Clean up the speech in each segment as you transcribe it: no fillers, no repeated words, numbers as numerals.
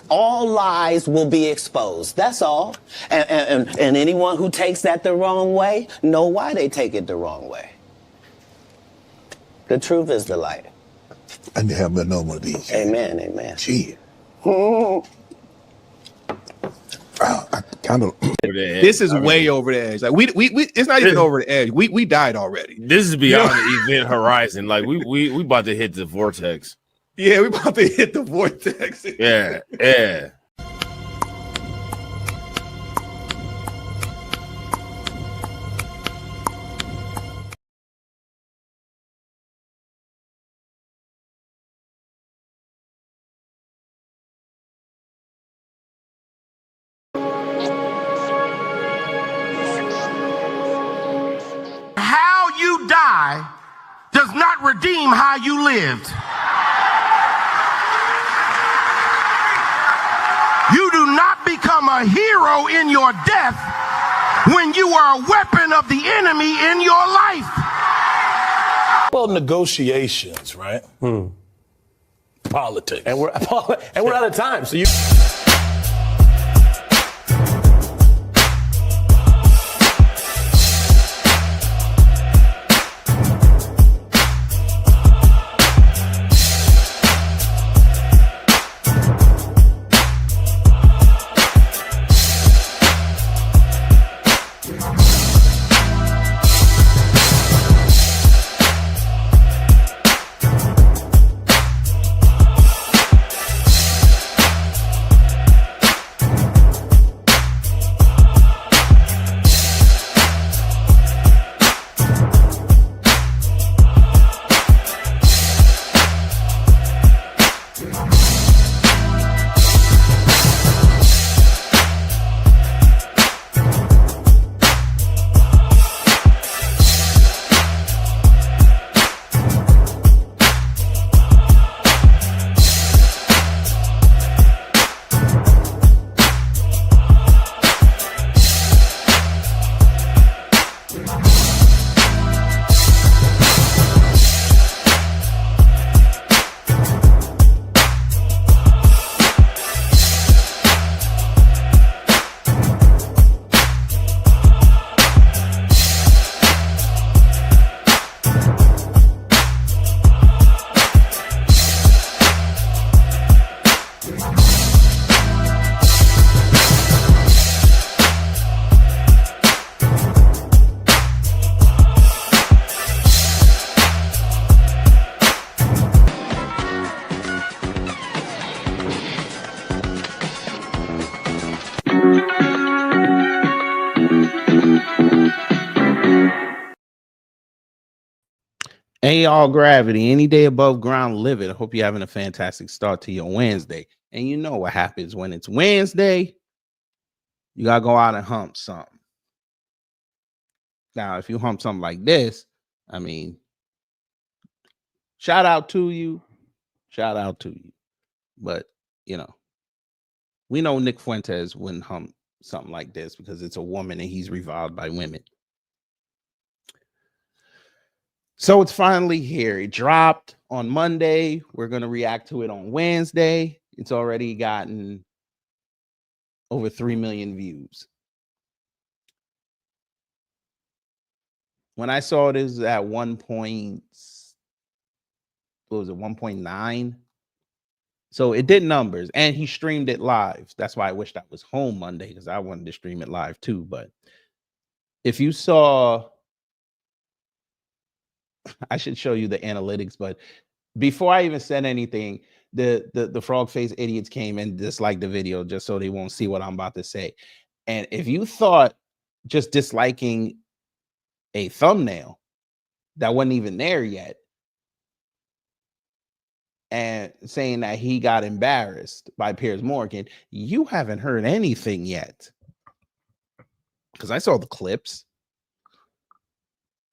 all lies will be exposed. That's all. And anyone who takes that the wrong way, know why they take it the wrong way. The truth is the light. I need to have another one of these. Amen, amen. Gee. I kind of. This is way over the edge. Like we it's not even over the edge. We died already. This is beyond the event horizon. Like we about to hit the vortex. Yeah, we about to hit the vortex. Yeah. How you die does not redeem how you lived. You do not become a hero in your death when you are a weapon of the enemy in your life. Well, negotiations, right? Politics. And we're out of time. So you. Hey, y'all, gravity. Any day above ground, live it. I hope you're having a fantastic start to your Wednesday. And you know what happens when it's Wednesday? You got to go out and hump something. Now, if you hump something like this, I mean, shout out to you. Shout out to you. But, you know, we know Nick Fuentes wouldn't hump something like this because it's a woman and he's reviled by women. So it's finally here. It dropped on Monday. We're going to react to it on Wednesday. It's already gotten over 3 million views. When I saw it, it was at 1.9. So it did numbers, and he streamed it live. That's why I wished I was home Monday, because I wanted to stream it live too. But if you saw, I should show you the analytics, but before I even said anything, the frog face idiots came and disliked the video just so they won't see what I'm about to say. And if you thought just disliking a thumbnail that wasn't even there yet and saying that he got embarrassed by Piers Morgan, you haven't heard anything yet. Because I saw the clips.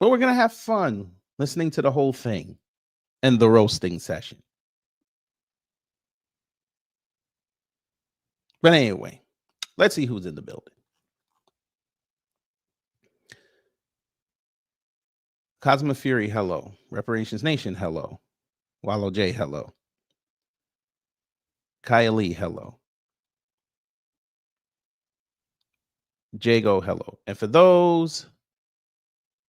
But we're going to have fun listening to the whole thing and the roasting session. But anyway, let's see who's in the building. Cosmo Fury, hello. Reparations Nation, hello. Wallow J, hello. Kylie, hello. Jago, hello. And for those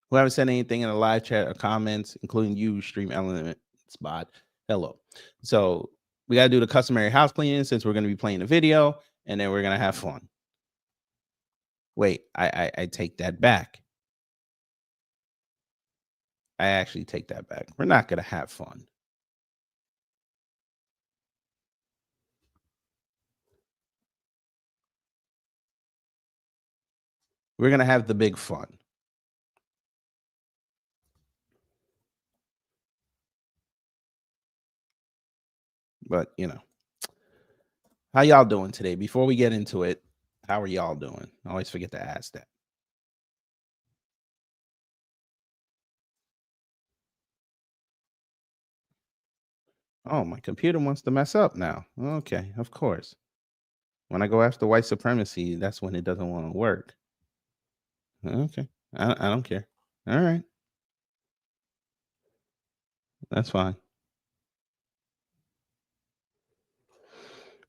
who haven't said anything in the live chat or comments, including you, Stream Element Spot, hello. So we got to do the customary house cleaning since we're going to be playing the video, and then we're going to have fun. Wait, I take that back. I actually take that back. We're not going to have fun. We're going to have the big fun. But, you know, how y'all doing today? Before we get into it, how are y'all doing? I always forget to ask that. Oh, my computer wants to mess up now. Okay, of course. When I go after white supremacy, that's when it doesn't want to work. Okay, I don't care. All right. That's fine.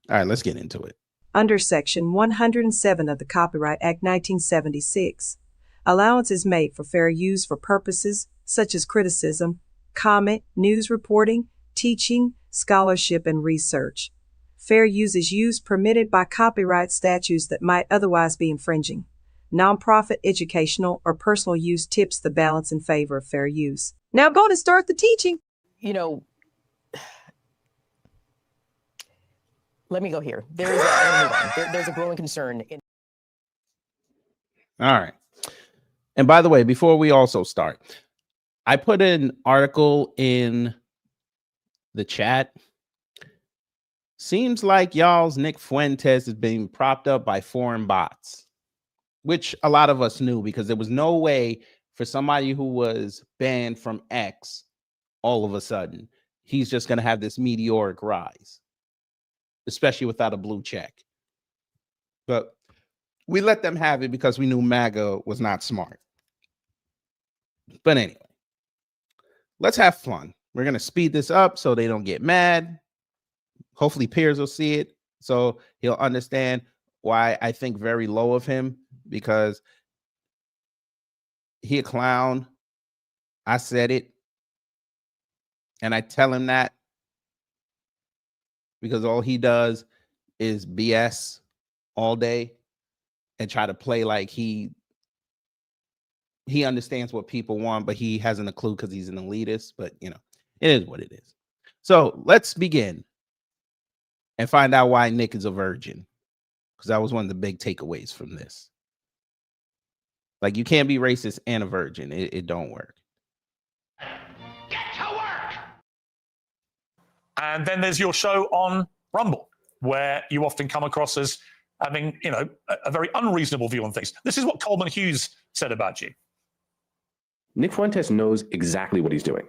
All right, let's get into it. Under Section 107 of the Copyright Act 1976, allowance is made for fair use for purposes such as criticism, comment, news reporting, teaching, scholarship, and research. Fair use is use permitted by copyright statutes that might otherwise be infringing. Nonprofit, educational, or personal use tips the balance in favor of fair use. Now I'm going to start the teaching. You know, let me go here. There's a growing concern. All right. And by the way, before we also start, I put an article in the chat. Seems like y'all's Nick Fuentes is being propped up by foreign bots, which a lot of us knew because there was no way for somebody who was banned from X all of a sudden, he's just going to have this meteoric rise, especially without a blue check. But we let them have it because we knew MAGA was not smart. But anyway, let's have fun. We're going to speed this up so they don't get mad. Hopefully Piers will see it so he'll understand why I think very low of him, because he a clown. I said it. And I tell him that because all he does is BS all day and try to play like he understands what people want, but he hasn't a clue because he's an elitist. But, you know, it is what it is. So let's begin and find out why Nick is a virgin, because that was one of the big takeaways from this. Like, you can't be racist and a virgin. It don't work. And then there's your show on Rumble, where you often come across as having, you know, a very unreasonable view on things. This is what Coleman Hughes said about you. Nick Fuentes knows exactly what he's doing.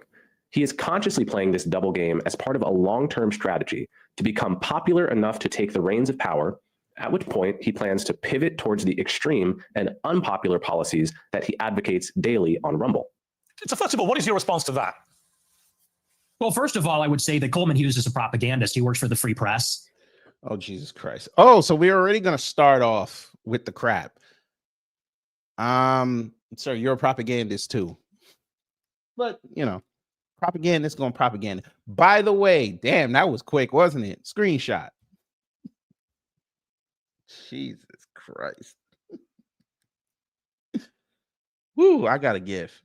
He is consciously playing this double game as part of a long-term strategy to become popular enough to take the reins of power, at which point he plans to pivot towards the extreme and unpopular policies that he advocates daily on Rumble. So first of all, what is your response to that? Well, first of all, I would say that Coleman Hughes is a propagandist. He works for the Free Press. Oh, Jesus Christ. Oh, so we're already going to start off with the crap. Sir, you're a propagandist too. But, you know, propagandist going propaganda. By the way, damn, that was quick, wasn't it? Screenshot. Jesus Christ. Woo, I got a GIF.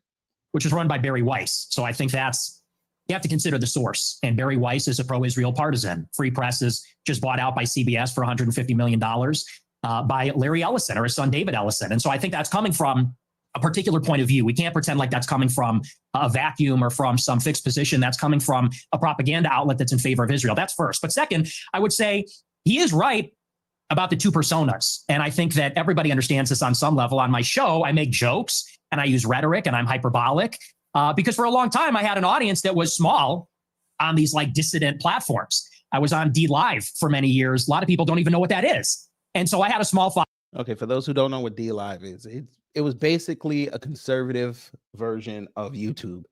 Which is run by Barry Weiss. So I think you have to consider the source. And Barry Weiss is a pro-Israel partisan. Free Press is just bought out by CBS for $150 million by Larry Ellison or his son, David Ellison. And so I think that's coming from a particular point of view. We can't pretend like that's coming from a vacuum or from some fixed position. That's coming from a propaganda outlet that's in favor of Israel. That's first. But second, I would say he is right about the two personas. And I think that everybody understands this on some level. On my show, I make jokes and I use rhetoric and I'm hyperbolic. Because for a long time, I had an audience that was small on these like dissident platforms. I was on D Live for many years. A lot of people don't even know what that is. And so I had a small following. Okay, for those who don't know what D Live is, it was basically a conservative version of YouTube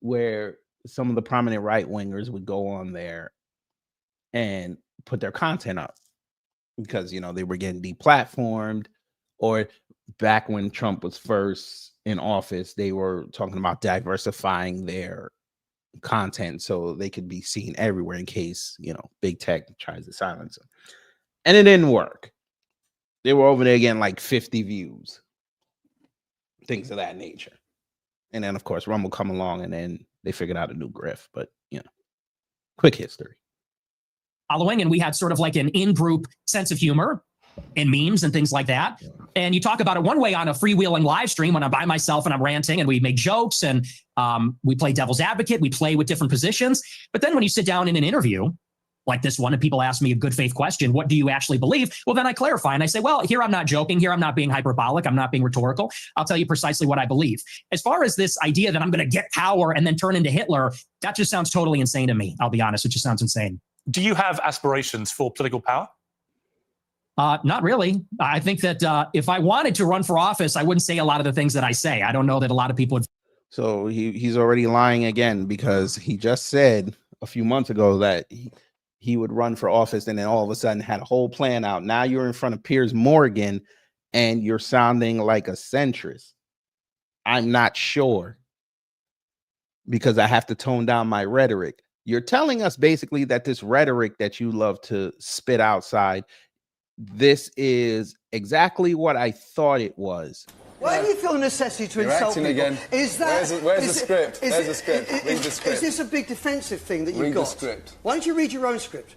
where some of the prominent right-wingers would go on there and put their content up because, you know, they were getting deplatformed, or back when Trump was first in office, they were talking about diversifying their content so they could be seen everywhere in case, you know, big tech tries to silence them. And it didn't work. They were over there getting like 50 views, things of that nature. And then, of course, Rumble come along, and then they figured out a new grift. But, you know, quick history. Following, and we had sort of like an in-group sense of humor and memes and things like that. And you talk about it one way on a freewheeling live stream when I'm by myself and I'm ranting, and we make jokes, and we play devil's advocate. We play with different positions. But then when you sit down in an interview like this one, and people ask me a good faith question, what do you actually believe? Well, then I clarify and I say, well, here I'm not joking. Here I'm not being hyperbolic. I'm not being rhetorical. I'll tell you precisely what I believe. As far as this idea that I'm going to get power and then turn into Hitler, that just sounds totally insane to me. I'll be honest. It just sounds insane. Do you have aspirations for political power? Not really. I think that if I wanted to run for office, I wouldn't say a lot of the things that I say. I don't know that a lot of people would. So he's already lying again, because he just said a few months ago that he would run for office, and then all of a sudden had a whole plan out. Now you're in front of Piers Morgan and you're sounding like a centrist. I'm not sure, because I have to tone down my rhetoric. You're telling us basically that this rhetoric that you love to spit outside, this is exactly what I thought it was. Why do you feel the necessity to insult people? Again. Is that where's the script? Where's the script? Read the script. Is this a big defensive thing that you've got? Read the script. Why don't you read your own script?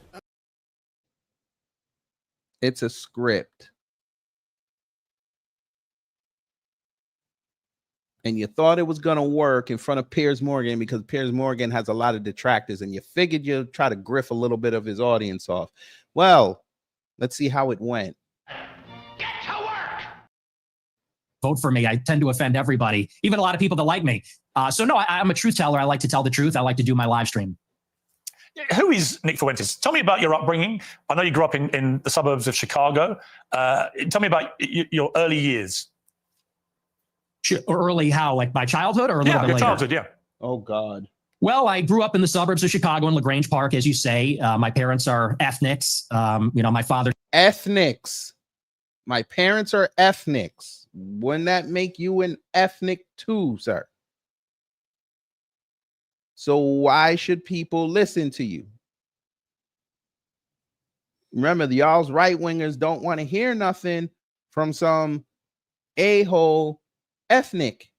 It's a script. And you thought it was going to work in front of Piers Morgan because Piers Morgan has a lot of detractors, and you figured you'd try to griff a little bit of his audience off. Well, let's see how it went. Vote for me. I tend to offend everybody, even a lot of people that like me. So no, I'm a truth teller. I like to tell the truth. I like to do my live stream. Who is Nick Fuentes? Tell me about your upbringing. I know you grew up in the suburbs of Chicago. Tell me about your early years. Early how? Like my childhood or a little bit later? Childhood, yeah. Oh, God. Well, I grew up in the suburbs of Chicago in LaGrange Park, as you say. My parents are ethnics. You know, my father. Ethnics. My parents are ethnics. Wouldn't that make you an ethnic too, sir? So why should people listen to you? Remember, y'all's right-wingers don't want to hear nothing from some a-hole ethnic.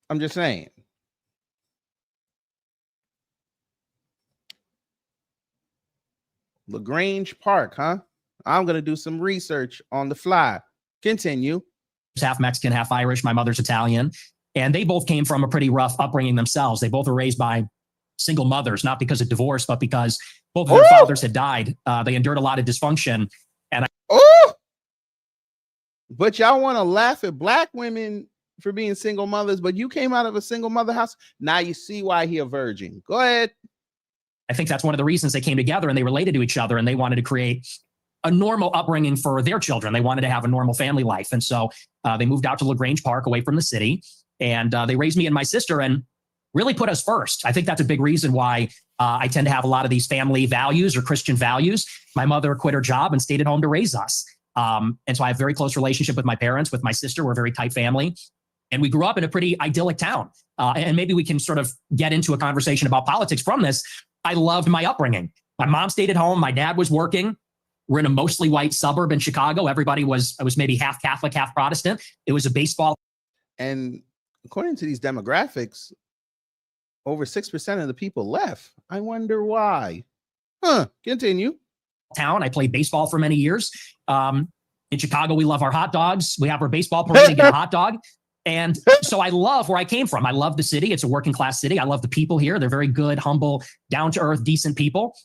I'm just saying. LaGrange Park, huh? I'm going to do some research on the fly. Continue. Half Mexican, half Irish. My mother's Italian. And they both came from a pretty rough upbringing themselves. They both were raised by single mothers, not because of divorce, but because both of their fathers had died. They endured a lot of dysfunction. And But y'all want to laugh at black women for being single mothers, but you came out of a single mother house. Now you see why he a virgin. Go ahead. I think that's one of the reasons they came together, and they related to each other, and they wanted to create a normal upbringing for their children. They wanted to have a normal family life. And so they moved out to LaGrange Park away from the city, and they raised me and my sister and really put us first. I think that's a big reason why I tend to have a lot of these family values or Christian values. My mother quit her job and stayed at home to raise us. And so I have a very close relationship with my parents, with my sister. We're a very tight family. And we grew up in a pretty idyllic town. And maybe we can sort of get into a conversation about politics from this. I loved my upbringing. My mom stayed at home. My dad was working. We're in a mostly white suburb in Chicago. Everybody was maybe half Catholic, half Protestant. It was a baseball. And according to these demographics, over 6% of the people left. I wonder why. Continue. Town. I played baseball for many years. In Chicago, we love our hot dogs. We have our baseball parade to get a hot dog. And so I love where I came from. I love the city. It's a working class city. I love the people here. They're very good, humble, down to earth, decent people.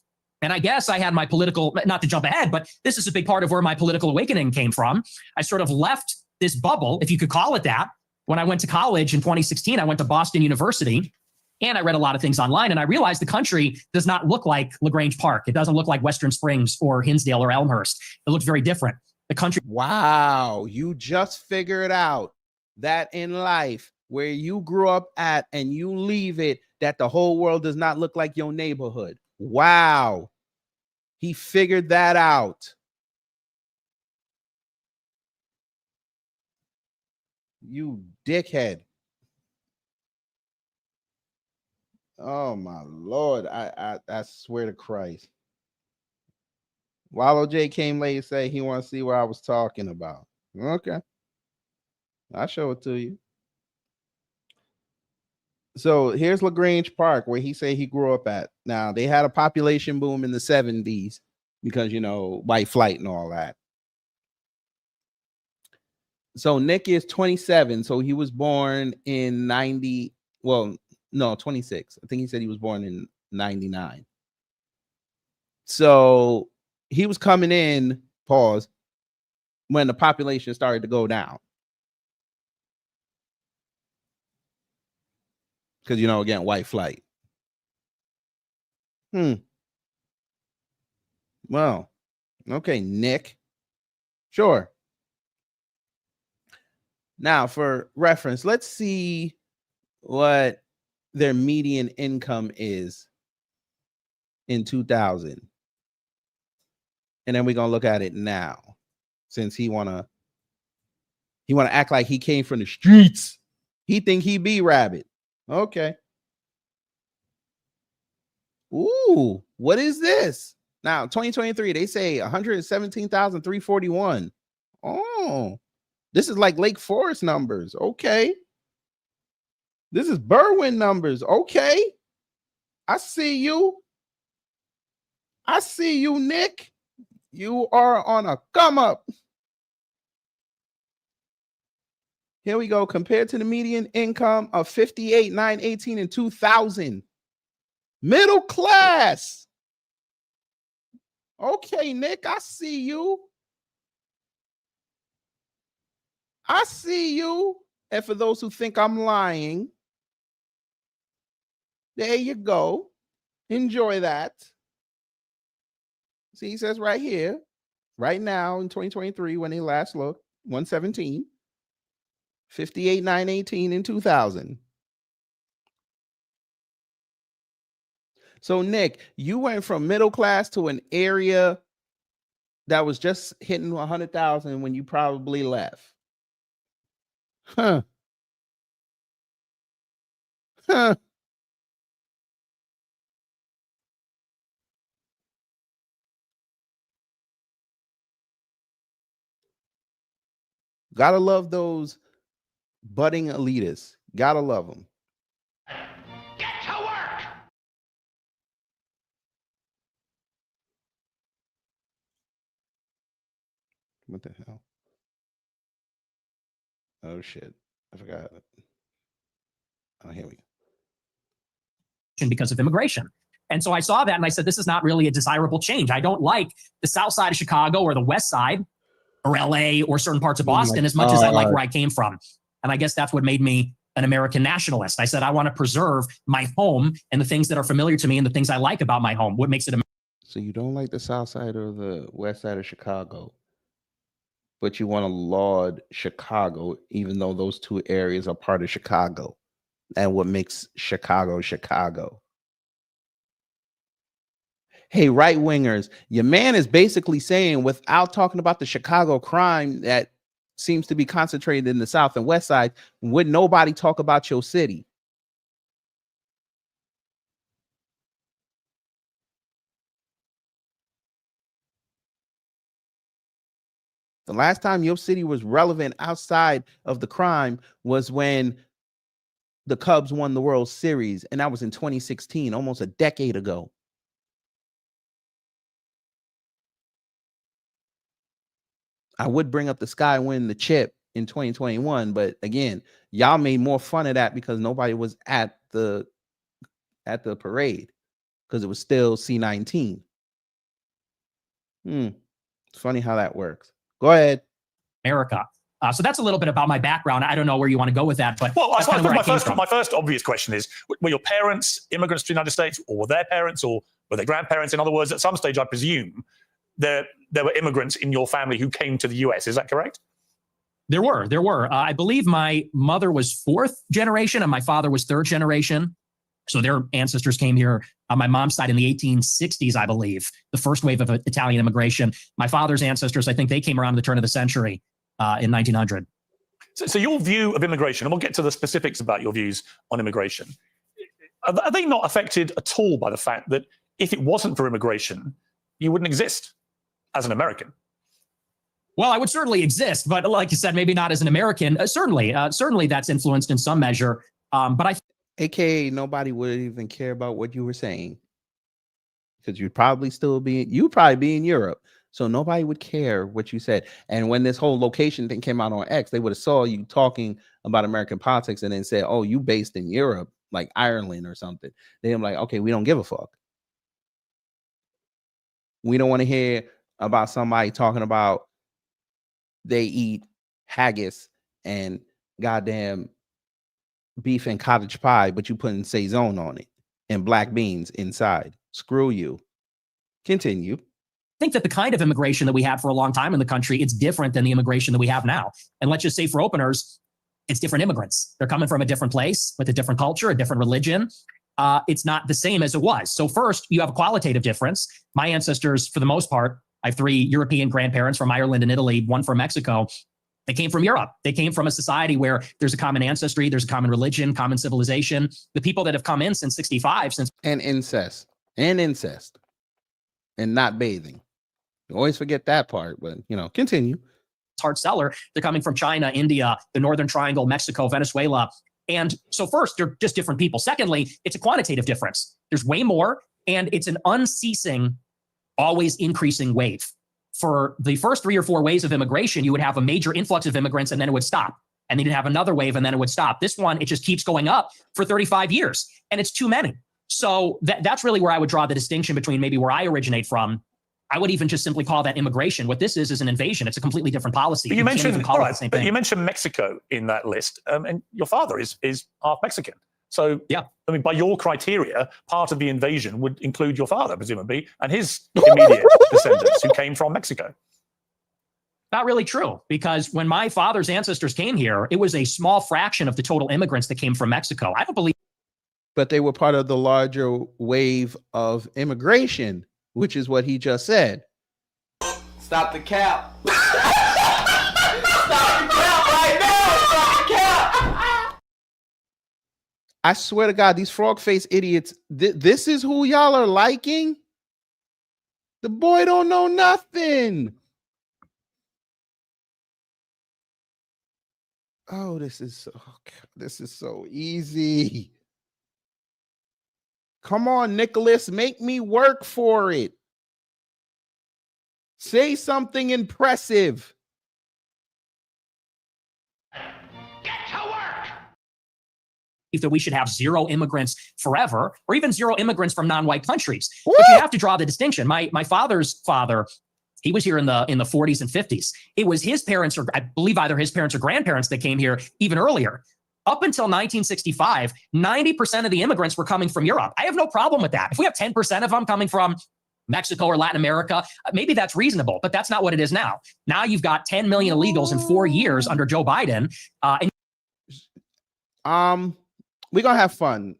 And I guess I had my political, not to jump ahead, but this is a big part of where my political awakening came from. I sort of left this bubble, if you could call it that. When I went to college in 2016, I went to Boston University, and I read a lot of things online, and I realized the country does not look like LaGrange Park. It doesn't look like Western Springs or Hinsdale or Elmhurst. It looks very different. The country. Wow. You just figured out that in life, where you grew up at and you leave it, that the whole world does not look like your neighborhood. Wow. He figured that out. You dickhead. Oh my Lord. I swear to Christ. Wallow J came late and said he wants to see what I was talking about. Okay. I'll show it to you. So here's LaGrange Park, where he said he grew up at. Now, they had a population boom in the 70s because, you know, white flight and all that. So Nick is 27. So he was born in 90. Well, no, 26. I think he said he was born in 99. So he was coming in, pause, when the population started to go down. Because, you know, again, white flight. Well, okay, Nick. Sure. Now, for reference, let's see what their median income is in 2000. And then we're going to look at it now, since he want to act like he came from the streets. He think he be Rabbit. Okay. Ooh, what is this? Now, 2023, they say 117,341. Oh, this is like Lake Forest numbers. Okay. This is Berwyn numbers. Okay. I see you. I see you, Nick. You are on a come up. Here we go. Compared to the median income of 58,918 in 2000. Middle class. Okay, Nick, I see you. I see you. And for those who think I'm lying, there you go. Enjoy that. See, he says right here, right now in 2023, when they last looked, 117, 58,918 in 2000. So, Nick, you went from middle class to an area that was just hitting 100,000 when you probably left. Huh. Huh. Gotta love those budding elitists. Gotta love them. Get to work! What the hell? Oh, shit. I forgot. Oh, here we go. Because of immigration. And so I saw that and I said, this is not really a desirable change. I don't like the south side of Chicago or the west side or LA or certain parts of Boston as much as I like where I came from. And I guess that's what made me an American nationalist. I said, I want to preserve my home and the things that are familiar to me and the things I like about my home. What makes it So you don't like the south side or the west side of Chicago, but you want to laud Chicago, even though those two areas are part of Chicago. And what makes Chicago, Chicago. Hey, right wingers, your man is basically saying, without talking about the Chicago crime that seems to be concentrated in the south and west side, would nobody talk about your city? The last time your city was relevant outside of the crime was when the Cubs won the World Series, and that was in 2016, almost a decade ago. I would bring up the Sky winning the chip in 2021, but again, y'all made more fun of that because nobody was at the parade because it was still C19. It's funny how that works. Go ahead. America. So that's a little bit about my background. I don't know where you want to go with that, but well, I suppose my first obvious question is: were your parents immigrants to the United States, or were their parents, or were their grandparents? In other words, at some stage, I presume there were immigrants in your family who came to the US. Is that correct? There were. I believe my mother was fourth generation and my father was third generation. So their ancestors came here on my mom's side in the 1860s, I believe, the first wave of Italian immigration. My father's ancestors, I think they came around the turn of the century in 1900. So your view of immigration, and we'll get to the specifics about your views on immigration, are they not affected at all by the fact that if it wasn't for immigration, you wouldn't exist as an American? Well, I would certainly exist, but like you said, maybe not as an American. Certainly that's influenced in some measure. But AKA nobody would even care about what you were saying because you'd probably be in Europe. So nobody would care what you said. And when this whole location thing came out on X, they would have saw you talking about American politics and then said, oh, you based in Europe, like Ireland or something. They're like, okay, we don't give a fuck. We don't want to hear about somebody talking about they eat haggis and goddamn beef and cottage pie, but you putting Saison on it and black beans inside. Screw you. Continue. I think that the kind of immigration that we had for a long time in the country, it's different than the immigration that we have now. And let's just say for openers, it's different immigrants. They're coming from a different place with a different culture, a different religion. It's not the same as it was. So first, you have a qualitative difference. My ancestors, for the most part, I have 3 European grandparents from Ireland and Italy, 1 from Mexico. They came from Europe. They came from a society where there's a common ancestry, there's a common religion, common civilization. The people that have come in since 65, and incest, and not bathing. You always forget that part, but continue. Hard seller. They're coming from China, India, the Northern Triangle, Mexico, Venezuela. And so first, they're just different people. Secondly, it's a quantitative difference. There's way more, and it's an unceasing, always increasing wave. For the first 3 or 4 waves of immigration, you would have a major influx of immigrants and then it would stop. And then you'd have another wave and then it would stop. This one, it just keeps going up for 35 years and it's too many. So that's really where I would draw the distinction between maybe where I originate from. I would even just simply call that immigration. What this is an invasion. It's a completely different policy. But you mentioned Mexico in that list, and your father is half Mexican. So, yeah, I mean, by your criteria, part of the invasion would include your father, presumably, and his immediate descendants who came from Mexico. Not really true, because when my father's ancestors came here, it was a small fraction of the total immigrants that came from Mexico. I don't believe. But they were part of the larger wave of immigration, which is what he just said. Stop the cap. Stop the cap right now. Stop the cap. I swear to God, these frog-faced idiots, this is who y'all are liking? The boy don't know nothing. Oh, this is so easy. Come on, Nicholas, make me work for it. Say something impressive. That we should have 0 immigrants forever, or even 0 immigrants from non-white countries. Woo! But you have to draw the distinction. My father's father, he was here in the 40s and 50s. It was his parents, or I believe either his parents or grandparents, that came here even earlier. Up until 1965, 90% of the immigrants were coming from Europe. I have no problem with that. If we have 10% of them coming from Mexico or Latin America, maybe that's reasonable, but that's not what it is now. Now you've got 10 million illegals in 4 years under Joe Biden. We're going to have fun.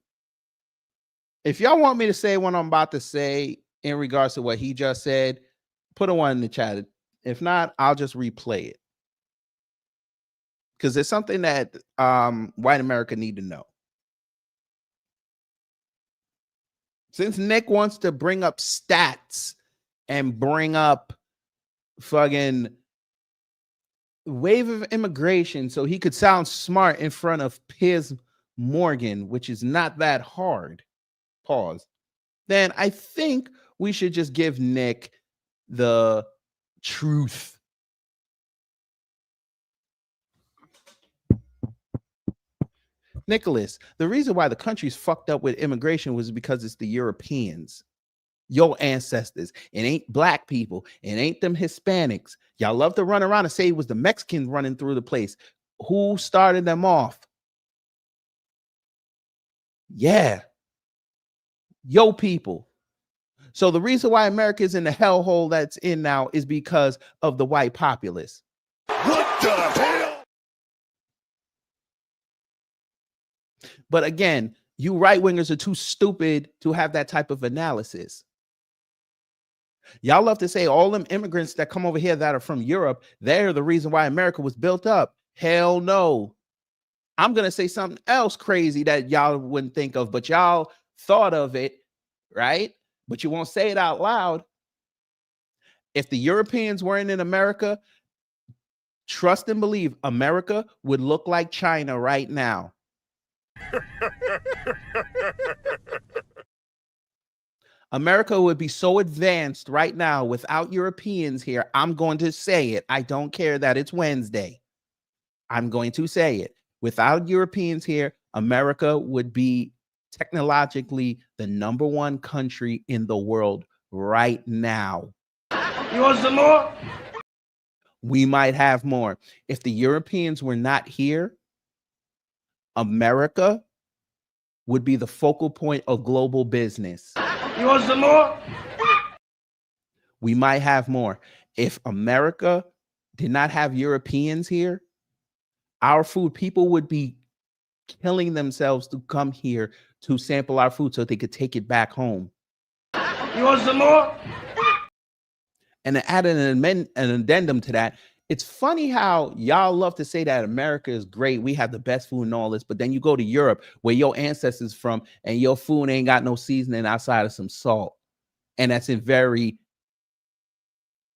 If y'all want me to say what I'm about to say in regards to what he just said, put a 1 in the chat. If not, I'll just replay it. Because it's something that white America need to know. Since Nick wants to bring up stats and bring up fucking wave of immigration so he could sound smart in front of Piers Morgan, which is not that hard, pause, then I think we should just give Nick the truth. Nicholas, the reason why the country's fucked up with immigration was because it's the Europeans, your ancestors. It ain't black people. It ain't them Hispanics. Y'all love to run around and say it was the Mexicans running through the place. Who started them off? Yeah. Yo people. So the reason why America is in the hellhole that's in now is because of the white populace. What the hell? But again, you right wingers are too stupid to have that type of analysis. Y'all love to say all them immigrants that come over here that are from Europe, they're the reason why America was built up. Hell no. I'm going to say something else crazy that y'all wouldn't think of, but y'all thought of it, right? But you won't say it out loud. If the Europeans weren't in America, trust and believe America would look like China right now. America would be so advanced right now without Europeans here. I'm going to say it. I don't care that it's Wednesday. I'm going to say it. Without Europeans here, America would be technologically the #1 country in the world right now. You want some more? We might have more. If the Europeans were not here, America would be the focal point of global business. You want some more? We might have more. If America did not have Europeans here, our food, people would be killing themselves to come here to sample our food so they could take it back home. You want some more? And to add an addendum to that, it's funny how y'all love to say that America is great. We have the best food and all this, but then you go to Europe where your ancestors from and your food ain't got no seasoning outside of some salt. And that's in very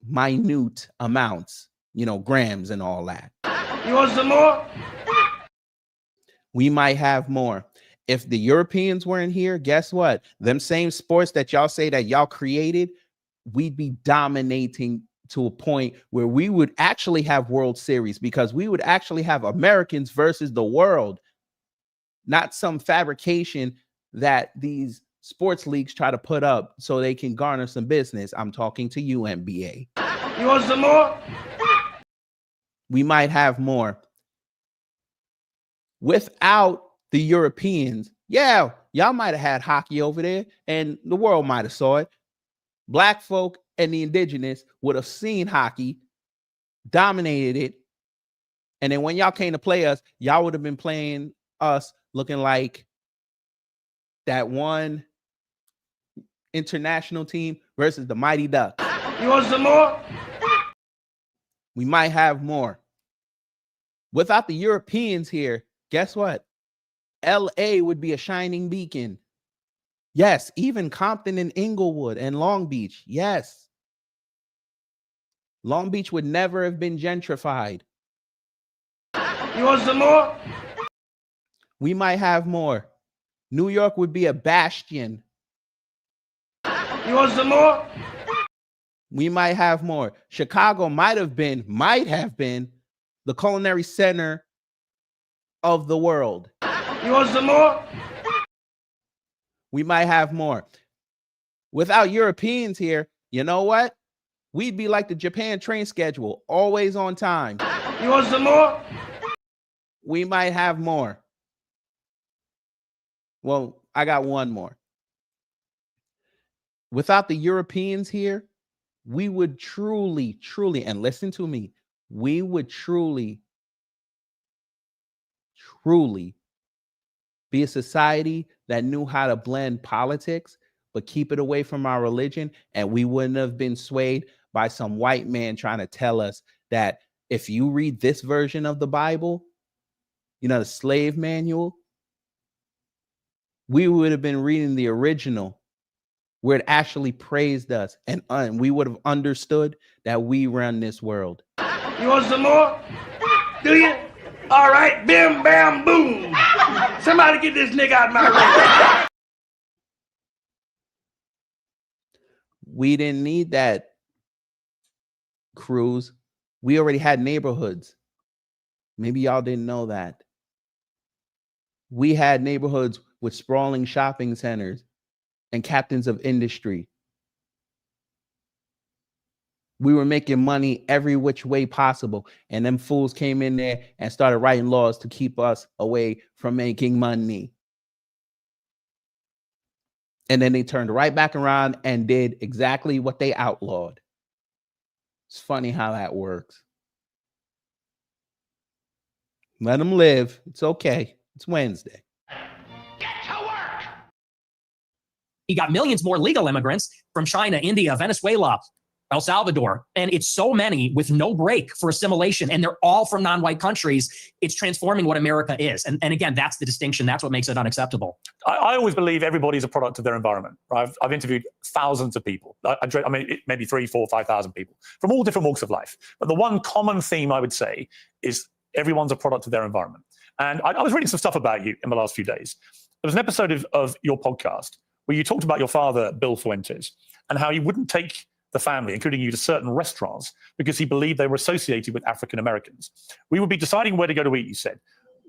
minute amounts, you know, grams and all that. You want some more? We might have more. If the Europeans weren't here, guess what? Them same sports that y'all say that y'all created, we'd be dominating to a point where we would actually have World Series, because we would actually have Americans versus the world, not some fabrication that these sports leagues try to put up so they can garner some business. I'm talking to you, NBA. You want some more? We might have more. Without the Europeans, yeah, y'all might have had hockey over there and the world might have saw it. Black folk and the indigenous would have seen hockey, dominated it, and then when y'all came to play us, y'all would have been playing us looking like that one international team versus the Mighty Ducks. You want some more? We might have more. Without the Europeans here, guess what? LA would be a shining beacon. Yes, even Compton and Inglewood and Long Beach. Yes. Long Beach would never have been gentrified. You want some more? We might have more. New York would be a bastion. You want some more? We might have more. Chicago might have been the culinary center of the world. You want some more? We might have more. Without Europeans here, you know what? We'd be like the Japan train schedule, always on time. You want some more? We might have more. Well, I got one more. Without the Europeans here, we would truly, and listen to me, we would truly be a society that knew how to blend politics, but keep it away from our religion. And we wouldn't have been swayed by some white man trying to tell us that if you read this version of the Bible, you know, the slave manual, we would have been reading the original where it actually praised us, and we would have understood that we run this world. You want some more? Do you? All right, bim, bam, boom. Somebody get this nigga out of my way. We didn't need that, Cruz. We already had neighborhoods. Maybe y'all didn't know that. We had neighborhoods with sprawling shopping centers and captains of industry. We were making money every which way possible. And them fools came in there and started writing laws to keep us away from making money. And then they turned right back around and did exactly what they outlawed. It's funny how that works. Let them live. It's okay. It's Wednesday. You got millions more legal immigrants from China, India, Venezuela, El Salvador, and it's so many with no break for assimilation, and they're all from non-white countries. It's transforming what America is. And again, that's the distinction. That's what makes it unacceptable. I always believe everybody's a product of their environment. Right? I've interviewed thousands of people. I mean, maybe 3,000, 4,000, 5,000 people from all different walks of life. But the one common theme I would say is everyone's a product of their environment. And I was reading some stuff about you in the last few days. There was an episode of your podcast where you talked about your father, Bill Fuentes, and how he wouldn't take the family, including you, to certain restaurants because he believed they were associated with African Americans. We would be deciding where to go to eat, you said.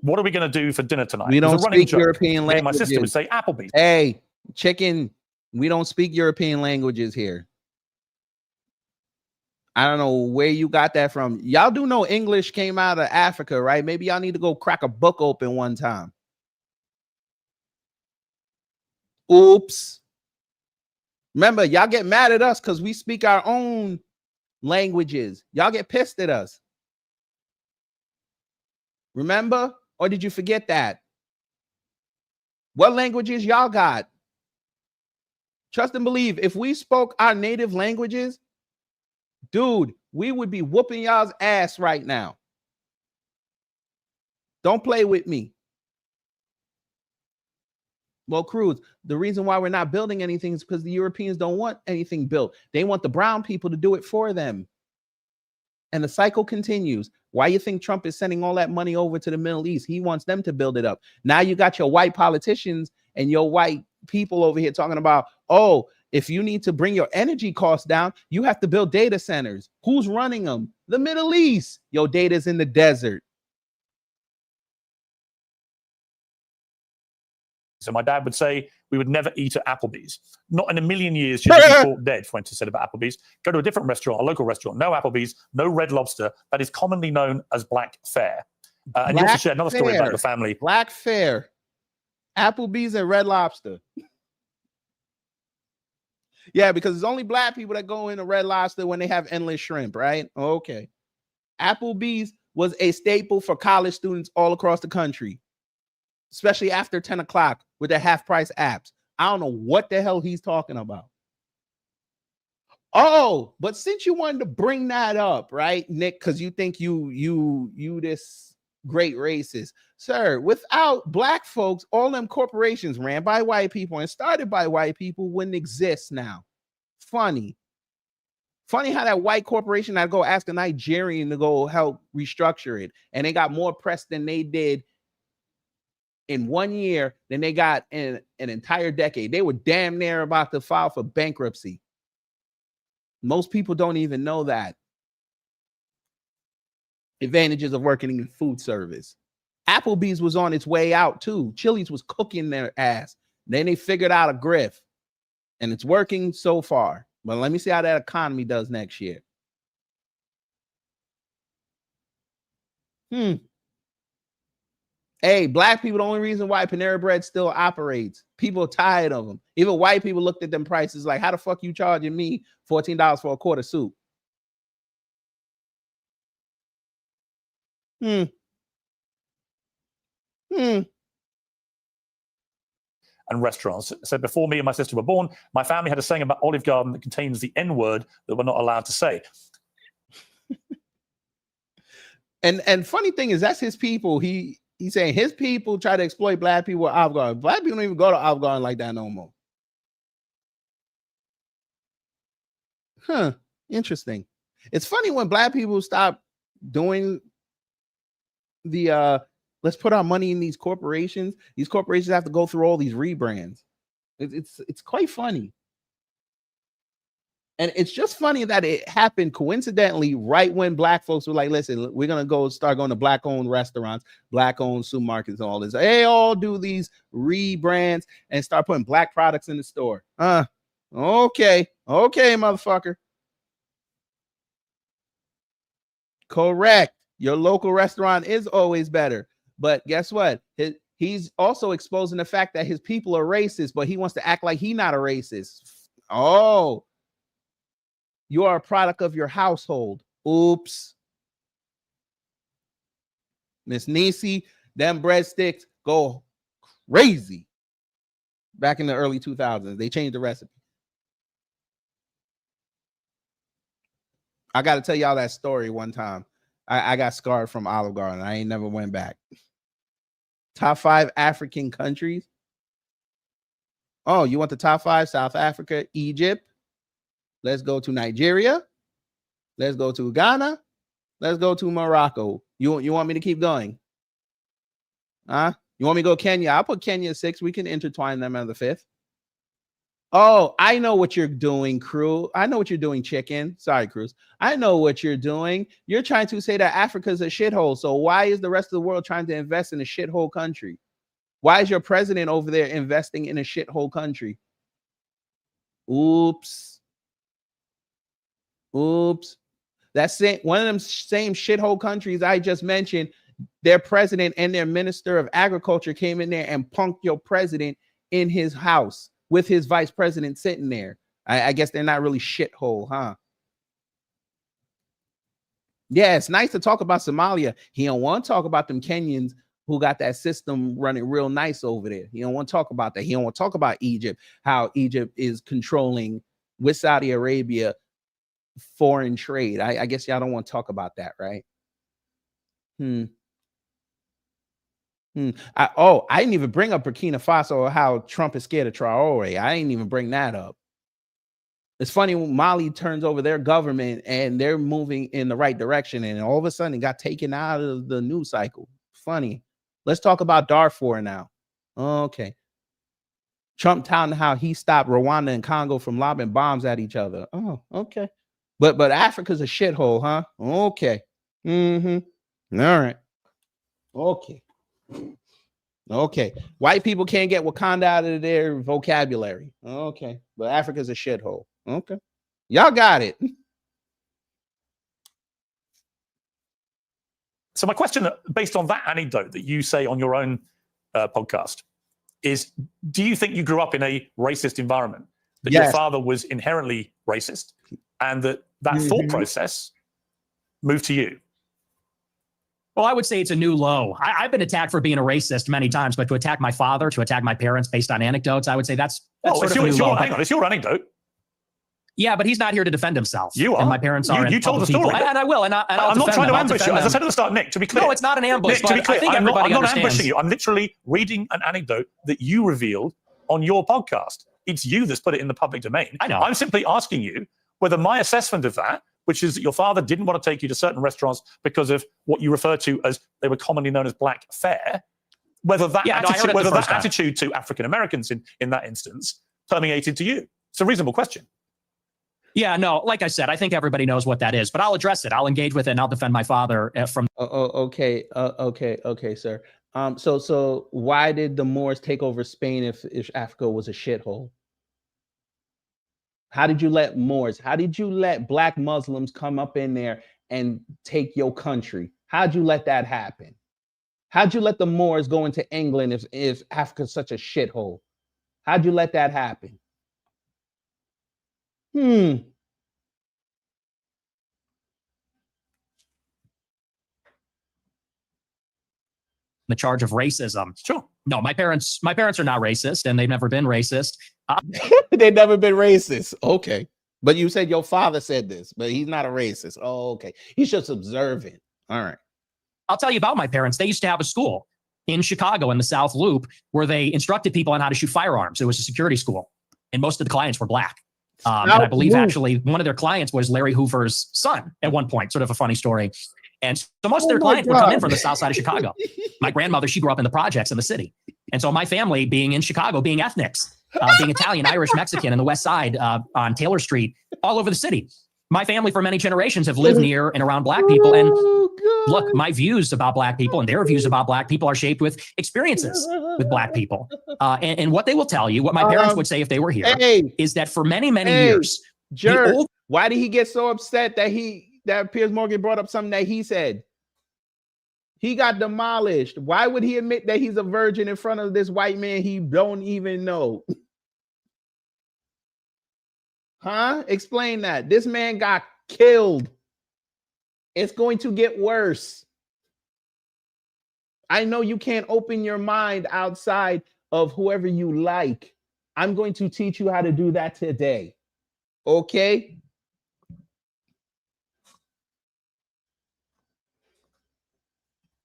What are we going to do for dinner tonight? We don't speak European languages. My sister would say Applebee's. Hey, chicken, we don't speak European languages here. I don't know where you got that from. Y'all do know English came out of Africa, right? Maybe y'all need to go crack a book open one time. Oops. Remember, y'all get mad at us because we speak our own languages. Y'all get pissed at us. Remember? Or did you forget that? What languages y'all got? Trust and believe, if we spoke our native languages, dude, we would be whooping y'all's ass right now. Don't play with me. Well, Cruz, the reason why we're not building anything is because the Europeans don't want anything built. They want the brown people to do it for them. And the cycle continues. Why you think Trump is sending all that money over to the Middle East? He wants them to build it up. Now you got your white politicians and your white people over here talking about, oh, if you need to bring your energy costs down, you have to build data centers. Who's running them? The Middle East. Your data's in the desert. So my dad would say we would never eat at Applebee's. Not in a million years should we be caught dead, Fuentes said about Applebee's. Go to a different restaurant, a local restaurant. No Applebee's, no Red Lobster. That is commonly known as black fare. And you also shared another story about your family. Black fare. Applebee's and Red Lobster. Yeah, because it's only black people that go into Red Lobster when they have endless shrimp, right? Okay. Applebee's was a staple for college students all across the country, especially after 10 o'clock with the half-price apps. I don't know what the hell he's talking about. Oh, but since you wanted to bring that up, right, Nick, because you think you this great racist. Sir, without black folks, all them corporations ran by white people and started by white people wouldn't exist now. Funny how that white corporation had to go ask a Nigerian to go help restructure it, and they got more press than they did in 1 year than they got in an entire decade. They were damn near about to file for bankruptcy. Most people don't even know that. Advantages of working in food service. Applebee's was on its way out too. Chili's was cooking their ass. Then they figured out a grift, and it's working so far. But let me see how that economy does next year. Hey, black people, the only reason why Panera Bread still operates, people are tired of them. Even white people looked at them prices like, how the fuck you charging me $14 for a quart of soup? And restaurants. So before me and my sister were born, my family had a saying about Olive Garden that contains the N-word that we're not allowed to say. And funny thing is, that's his people. He's saying his people try to exploit black people at Olive Garden. Black people don't even go to Olive Garden like that no more. Interesting. It's funny when black people stop doing the let's put our money in these corporations. These corporations have to go through all these rebrands. It's quite funny. And it's just funny that it happened coincidentally right when black folks were like, listen, we're going to start going to black-owned restaurants, black-owned supermarkets and all this. They all do these rebrands and start putting black products in the store. Okay, motherfucker. Correct. Your local restaurant is always better. But guess what? He's also exposing the fact that his people are racist, but he wants to act like he's not a racist. Oh, you are a product of your household. Oops. Miss Niecy, them breadsticks go crazy. back in the early 2000s. They changed the recipe. I got to tell y'all that story one time. I got scarred from Olive Garden. I ain't never went back. Top 5 African countries. Oh, you want the top 5? South Africa, Egypt. Let's go to Nigeria. Let's go to Ghana. Let's go to Morocco. You want me to keep going? Huh? You want me to go Kenya? I'll put Kenya 6. We can intertwine them on the 5th. Oh, I know what you're doing, crew. I know what you're doing, chicken. Sorry, Cruz. I know what you're doing. You're trying to say that Africa is a shithole. So why is the rest of the world trying to invest in a shithole country? Why is your president over there investing in a shithole country? Oops. Oops. That's one of them same shithole countries I just mentioned. Their president and their minister of agriculture came in there and punked your president in his house with his vice president sitting there. I guess they're not really shithole, huh? Yeah, it's nice to talk about Somalia. He don't want to talk about them Kenyans who got that system running real nice over there. He don't want to talk about that. He don't want to talk about Egypt, how Egypt is controlling with Saudi Arabia foreign trade. I guess y'all don't want to talk about that, right? I didn't even bring up Burkina Faso or how Trump is scared of Traore. I didn't even bring that up. It's funny when Mali turns over their government and they're moving in the right direction, and all of a sudden it got taken out of the news cycle. Funny. Let's talk about Darfur now. Okay. Trump telling how he stopped Rwanda and Congo from lobbing bombs at each other. Oh, okay. But Africa's a shithole, huh? Okay. All right. Okay. Okay. White people can't get Wakanda out of their vocabulary. Okay. But Africa's a shithole. Okay. Y'all got it. So my question, based on that anecdote that you say on your own podcast, is: do you think you grew up in a racist environment? That your father was inherently racist, and that thought process moved to you? Well, I would say it's a new low. I've been attacked for being a racist many times, but to attack my father, to attack my parents based on anecdotes, I would say that's sort of a new low. Hang on, it's your anecdote. Yeah, but he's not here to defend himself. You are. And my parents are. You told the story. And I will. And I'm not trying to ambush you. As I said at the start, Nick, to be clear. No, it's not an ambush. Nick, to be clear, I think I'm not understands. ambushing you. I'm literally reading an anecdote that you revealed on your podcast. It's you that's put it in the public domain. I know. I'm simply asking you whether my assessment of that, which is that your father didn't want to take you to certain restaurants because of what you refer to as, they were commonly known as black fare, whether that attitude to African Americans in that instance permeated to you. It's a reasonable question. Yeah, no, like I said, I think everybody knows what that is, but I'll address it. I'll engage with it, and I'll defend my father from. Okay, sir. So why did the Moors take over Spain if Africa was a shithole? How did you let Black Muslims come up in there and take your country? How'd you let that happen? How'd you let the Moors go into England if Africa's such a shithole? How'd you let that happen? The charge of racism. Sure. No, my parents are not racist, and they've never been racist. They've never been racist. Okay. But you said your father said this, but he's not a racist. Oh, okay. He's just observant. All right. I'll tell you about my parents. They used to have a school in Chicago in the South Loop where they instructed people on how to shoot firearms. It was a security school, and most of the clients were Black. And I believe actually one of their clients was Larry Hoover's son at one point, sort of a funny story. And so most of their clients would come in from the South side of Chicago. My grandmother, she grew up in the projects in the city. And so my family being in Chicago, being ethnics, being Italian, Irish, Mexican in the West Side on Taylor Street, all over the city. My family for many generations have lived near and around Black people. And look, my views about Black people and their views about Black people are shaped with experiences with Black people. And what they will tell you, what my parents would say if they were here, is that for many, many years, why did he get so upset that Piers Morgan brought up something that he said? He got demolished. Why would he admit that he's a virgin in front of this white man he don't even know? Huh? Explain that. This man got killed. It's going to get worse. I know you can't open your mind outside of whoever you like. I'm going to teach you how to do that today. Okay?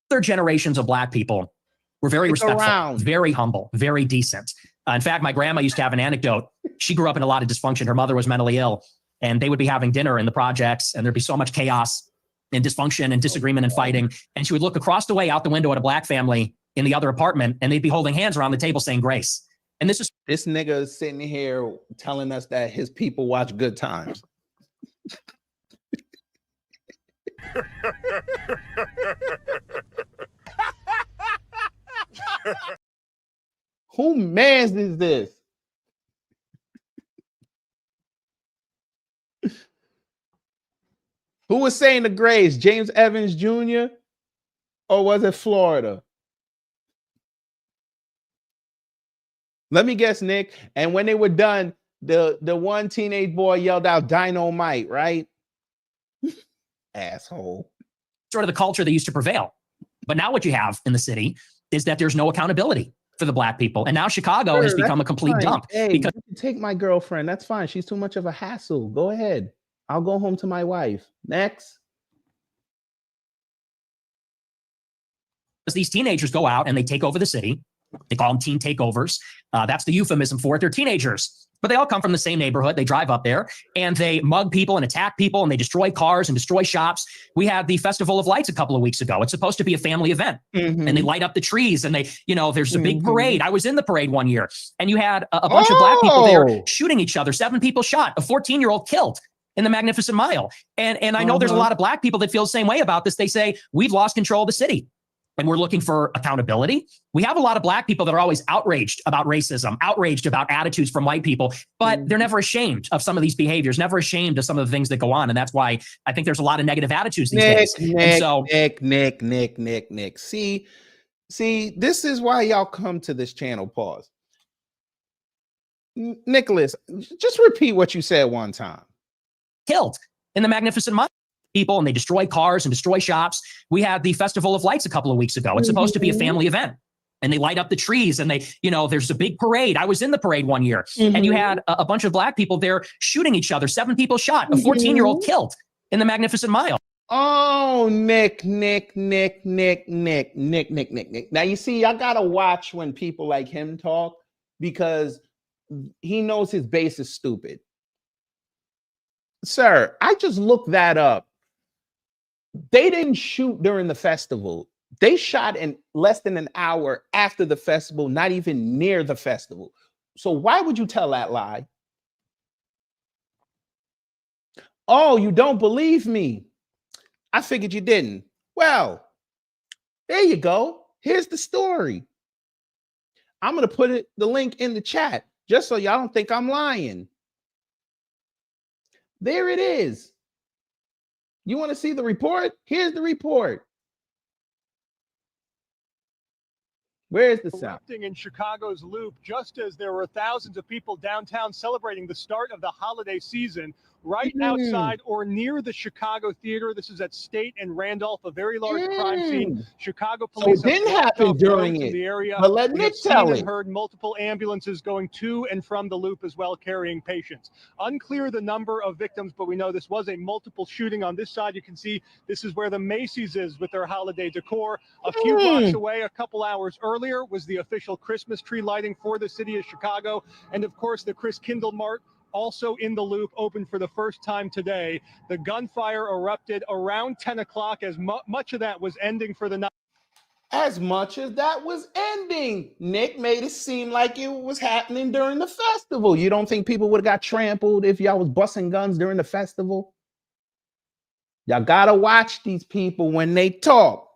Third generations of Black people were very Stick respectful, around. very humble, very decent. In fact, my grandma used to have an anecdote. She grew up in a lot of dysfunction. Her mother was mentally ill, and they would be having dinner in the projects, and there'd be so much chaos and dysfunction and disagreement and fighting. And she would look across the way out the window at a Black family in the other apartment, and they'd be holding hands around the table saying grace. And this nigga is sitting here telling us that his people watch Good Times. Who mans is this? Who was saying the grace? James Evans Jr. or was it Florida? Let me guess, Nick. And when they were done, the one teenage boy yelled out "Dynamite," right? Asshole. Sort of the culture that used to prevail. But now what you have in the city is that there's no accountability for the Black people. And now Chicago has become a complete dump. Hey, because you can take my girlfriend. That's fine. She's too much of a hassle. Go ahead. I'll go home to my wife. Next. these teenagers go out and they take over the city. They call them teen takeovers. That's the euphemism for it. They're teenagers, but they all come from the same neighborhood. They drive up there and they mug people and attack people and they destroy cars and destroy shops. We had the Festival of Lights a couple of weeks ago. It's supposed to be a family event and they light up the trees and they, you know, there's a big parade. I was in the parade one year and you had a bunch of Black people there shooting each other. 7 people shot, a 14-year-old killed in the Magnificent Mile. And I know there's a lot of Black people that feel the same way about this. They say, we've lost control of the city. And we're looking for accountability. We have a lot of Black people that are always outraged about racism, outraged about attitudes from white people, but they're never ashamed of some of these behaviors, never ashamed of some of the things that go on. And that's why I think there's a lot of negative attitudes these days. Nick. See, this is why y'all come to this channel. Pause. Nicholas, just repeat what you said one time. Killed in the Magnificent Mile. People and they destroy cars and destroy shops. We had the Festival of Lights a couple of weeks ago. It's supposed to be a family event and they light up the trees and they, you know, there's a big parade. I was in the parade one year and you had a bunch of Black people there shooting each other. 7 people shot, a 14-year-old killed in the Magnificent Mile. Oh, Nick. Now you see, I gotta watch when people like him talk because he knows his base is stupid. Sir, I just looked that up. They didn't shoot during the festival. They shot in less than an hour after the festival, not even near the festival. So why would you tell that lie? Oh, you don't believe me? I figured you didn't. Well, there you go. Here's the story. I'm going to put the link in the chat just so y'all don't think I'm lying. There it is. You want to see the report? Here's the report. Where's the sound? Erupting in Chicago's Loop, just as there were thousands of people downtown celebrating the start of the holiday season, right outside or near the Chicago Theater. This is at State and Randolph, a very large crime scene. Chicago police so it didn't happen during it. The area. But let Nick tell it. Heard multiple ambulances going to and from the Loop as well, carrying patients. Unclear the number of victims, but we know this was a multiple shooting. On this side, you can see this is where the Macy's is with their holiday decor. A few blocks away, a couple hours earlier, was the official Christmas tree lighting for the city of Chicago. And of course, the Chris Kindle Mart, also in the Loop, open for the first time today. The gunfire erupted around 10 o'clock as much of that was ending for the night. As much as that was ending, Nick made it seem like it was happening during the festival. You don't think people would have got trampled if y'all was busting guns during the festival? Y'all gotta watch these people when they talk,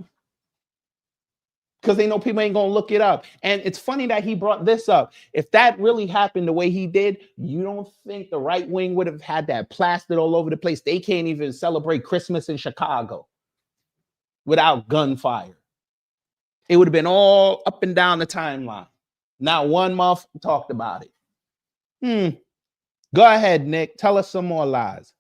because they know people ain't gonna look it up. And it's funny that he brought this up. If that really happened the way he did, you don't think the right wing would have had that plastered all over the place? They can't even celebrate Christmas in Chicago without gunfire. It would have been all up and down the timeline. Not one month talked about it. Go ahead, Nick. Tell us some more lies.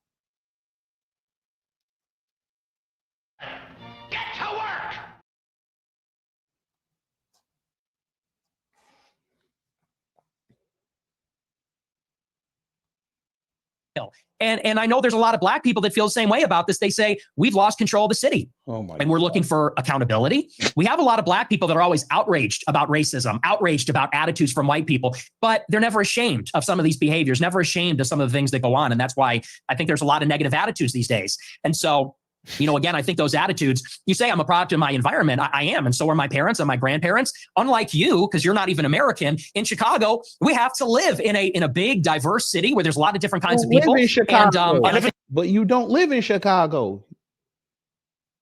And I know there's a lot of black people that feel the same way about this. They say, we've lost control of the city. Oh my and we're looking for accountability. We have a lot of black people that are always outraged about racism, outraged about attitudes from white people, but they're never ashamed of some of these behaviors, never ashamed of some of the things that go on. And that's why I think there's a lot of negative attitudes these days. And so, you know, again, I think those attitudes, you say I'm a product of my environment. I am. And so are my parents and my grandparents. Unlike you, because you're not even American, in Chicago, we have to live in a big, diverse city where there's a lot of different kinds of people. Live in Chicago. And, but you don't live in Chicago.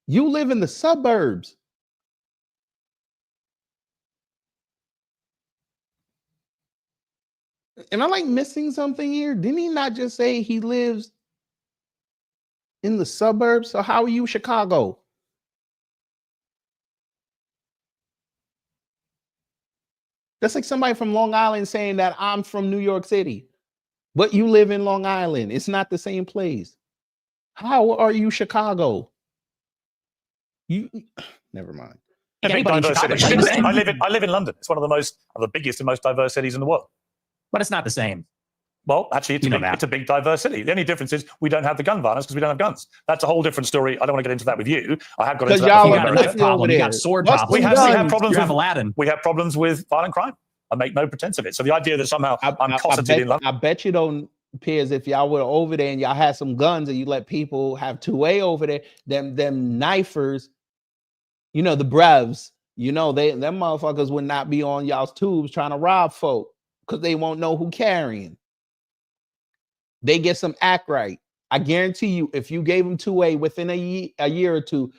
You live in the suburbs. Am I like missing something here? Didn't he not just say he lives in the suburbs? So how are you Chicago? That's like somebody from Long Island saying that I'm from New York City, but you live in Long Island. It's not the same place. How are you Chicago? You never mind. A big diverse city. I live in London. It's one of the biggest and most diverse cities in the world. But it's not the same. Well, actually, it's a big diverse city. The only difference is we don't have the gun violence because we don't have guns. That's a whole different story. I don't want to get into that with you. I have got into that with you got sword problems. We have problems with Aladdin. We have problems with violent crime. I make no pretense of it. So the idea that somehow I'm cosseted in London. I bet you don't, Piers, if y'all were over there and y'all had some guns and you let people have 2A over there, them knifers, you know, the brevs, you know, them motherfuckers would not be on y'all's tubes trying to rob folk because they won't know who carrying. They get some act right. I guarantee you, if you gave them 2A within a year or two,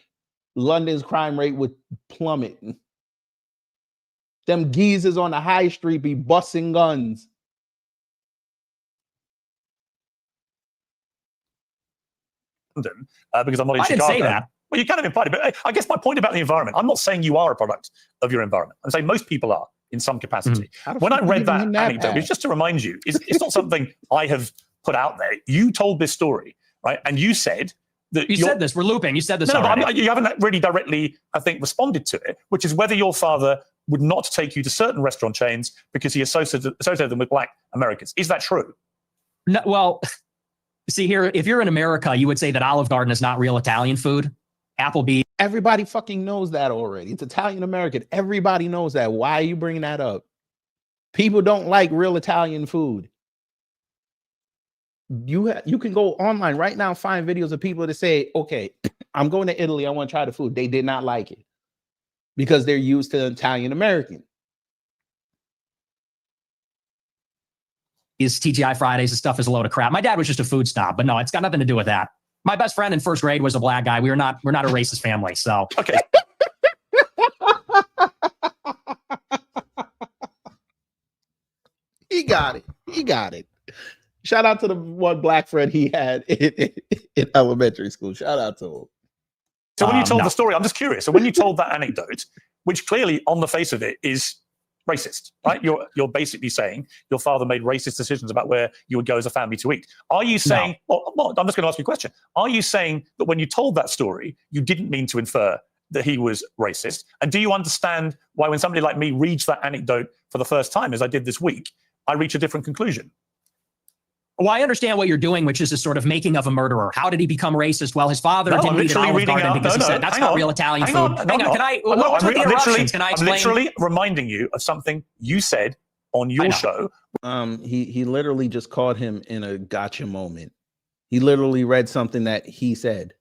London's crime rate would plummet. Them geezers on the high street be busting guns. Because I'm not in I Chicago. didn't say that. Well, you kind of implied it, but I guess my point about the environment, I'm not saying you are a product of your environment. I'm saying most people are in some capacity. When I read that anecdote, it's just to remind you, it's not something I have put out there. You told this story, right? And you said that you said this. We're looping. You said this. No, already. but you haven't really directly, I think, responded to it, which is whether your father would not take you to certain restaurant chains because he associated them with black Americans. Is that true? No, well, see here, if you're in America, you would say that Olive Garden is not real Italian food. Applebee's. Everybody fucking knows that already. It's Italian American. Everybody knows that. Why are you bringing that up? People don't like real Italian food. You can go online right now and find videos of people that say, okay, I'm going to Italy. I want to try the food. They did not like it because they're used to Italian American. Is TGI Fridays and stuff is a load of crap. My dad was just a food snob, but no, it's got nothing to do with that. My best friend in first grade was a black guy. We're not a racist family. So okay. He got it. Shout out to the one black friend he had in elementary school. Shout out to him. So when you told the story, I'm just curious. So when you told that anecdote, which clearly on the face of it is racist, right? You're basically saying your father made racist decisions about where you would go as a family to eat. Are you saying, well, I'm just going to ask you a question. Are you saying that when you told that story, you didn't mean to infer that he was racist? And do you understand why when somebody like me reads that anecdote for the first time, as I did this week, I reach a different conclusion? Well, I understand what you're doing, which is a sort of making of a murderer. How did he become racist? Well, his father didn't eat an Olive Garden because he said that's not real Italian food. Hang on, can I? I'm literally reminding you of something you said on your show. He literally just caught him in a gotcha moment. He literally read something that he said,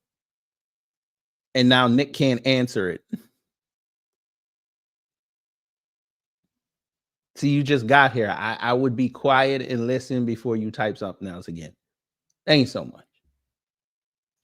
and now Nick can't answer it. See, you just got here. I would be quiet and listen before you type something else again. Thank you so much.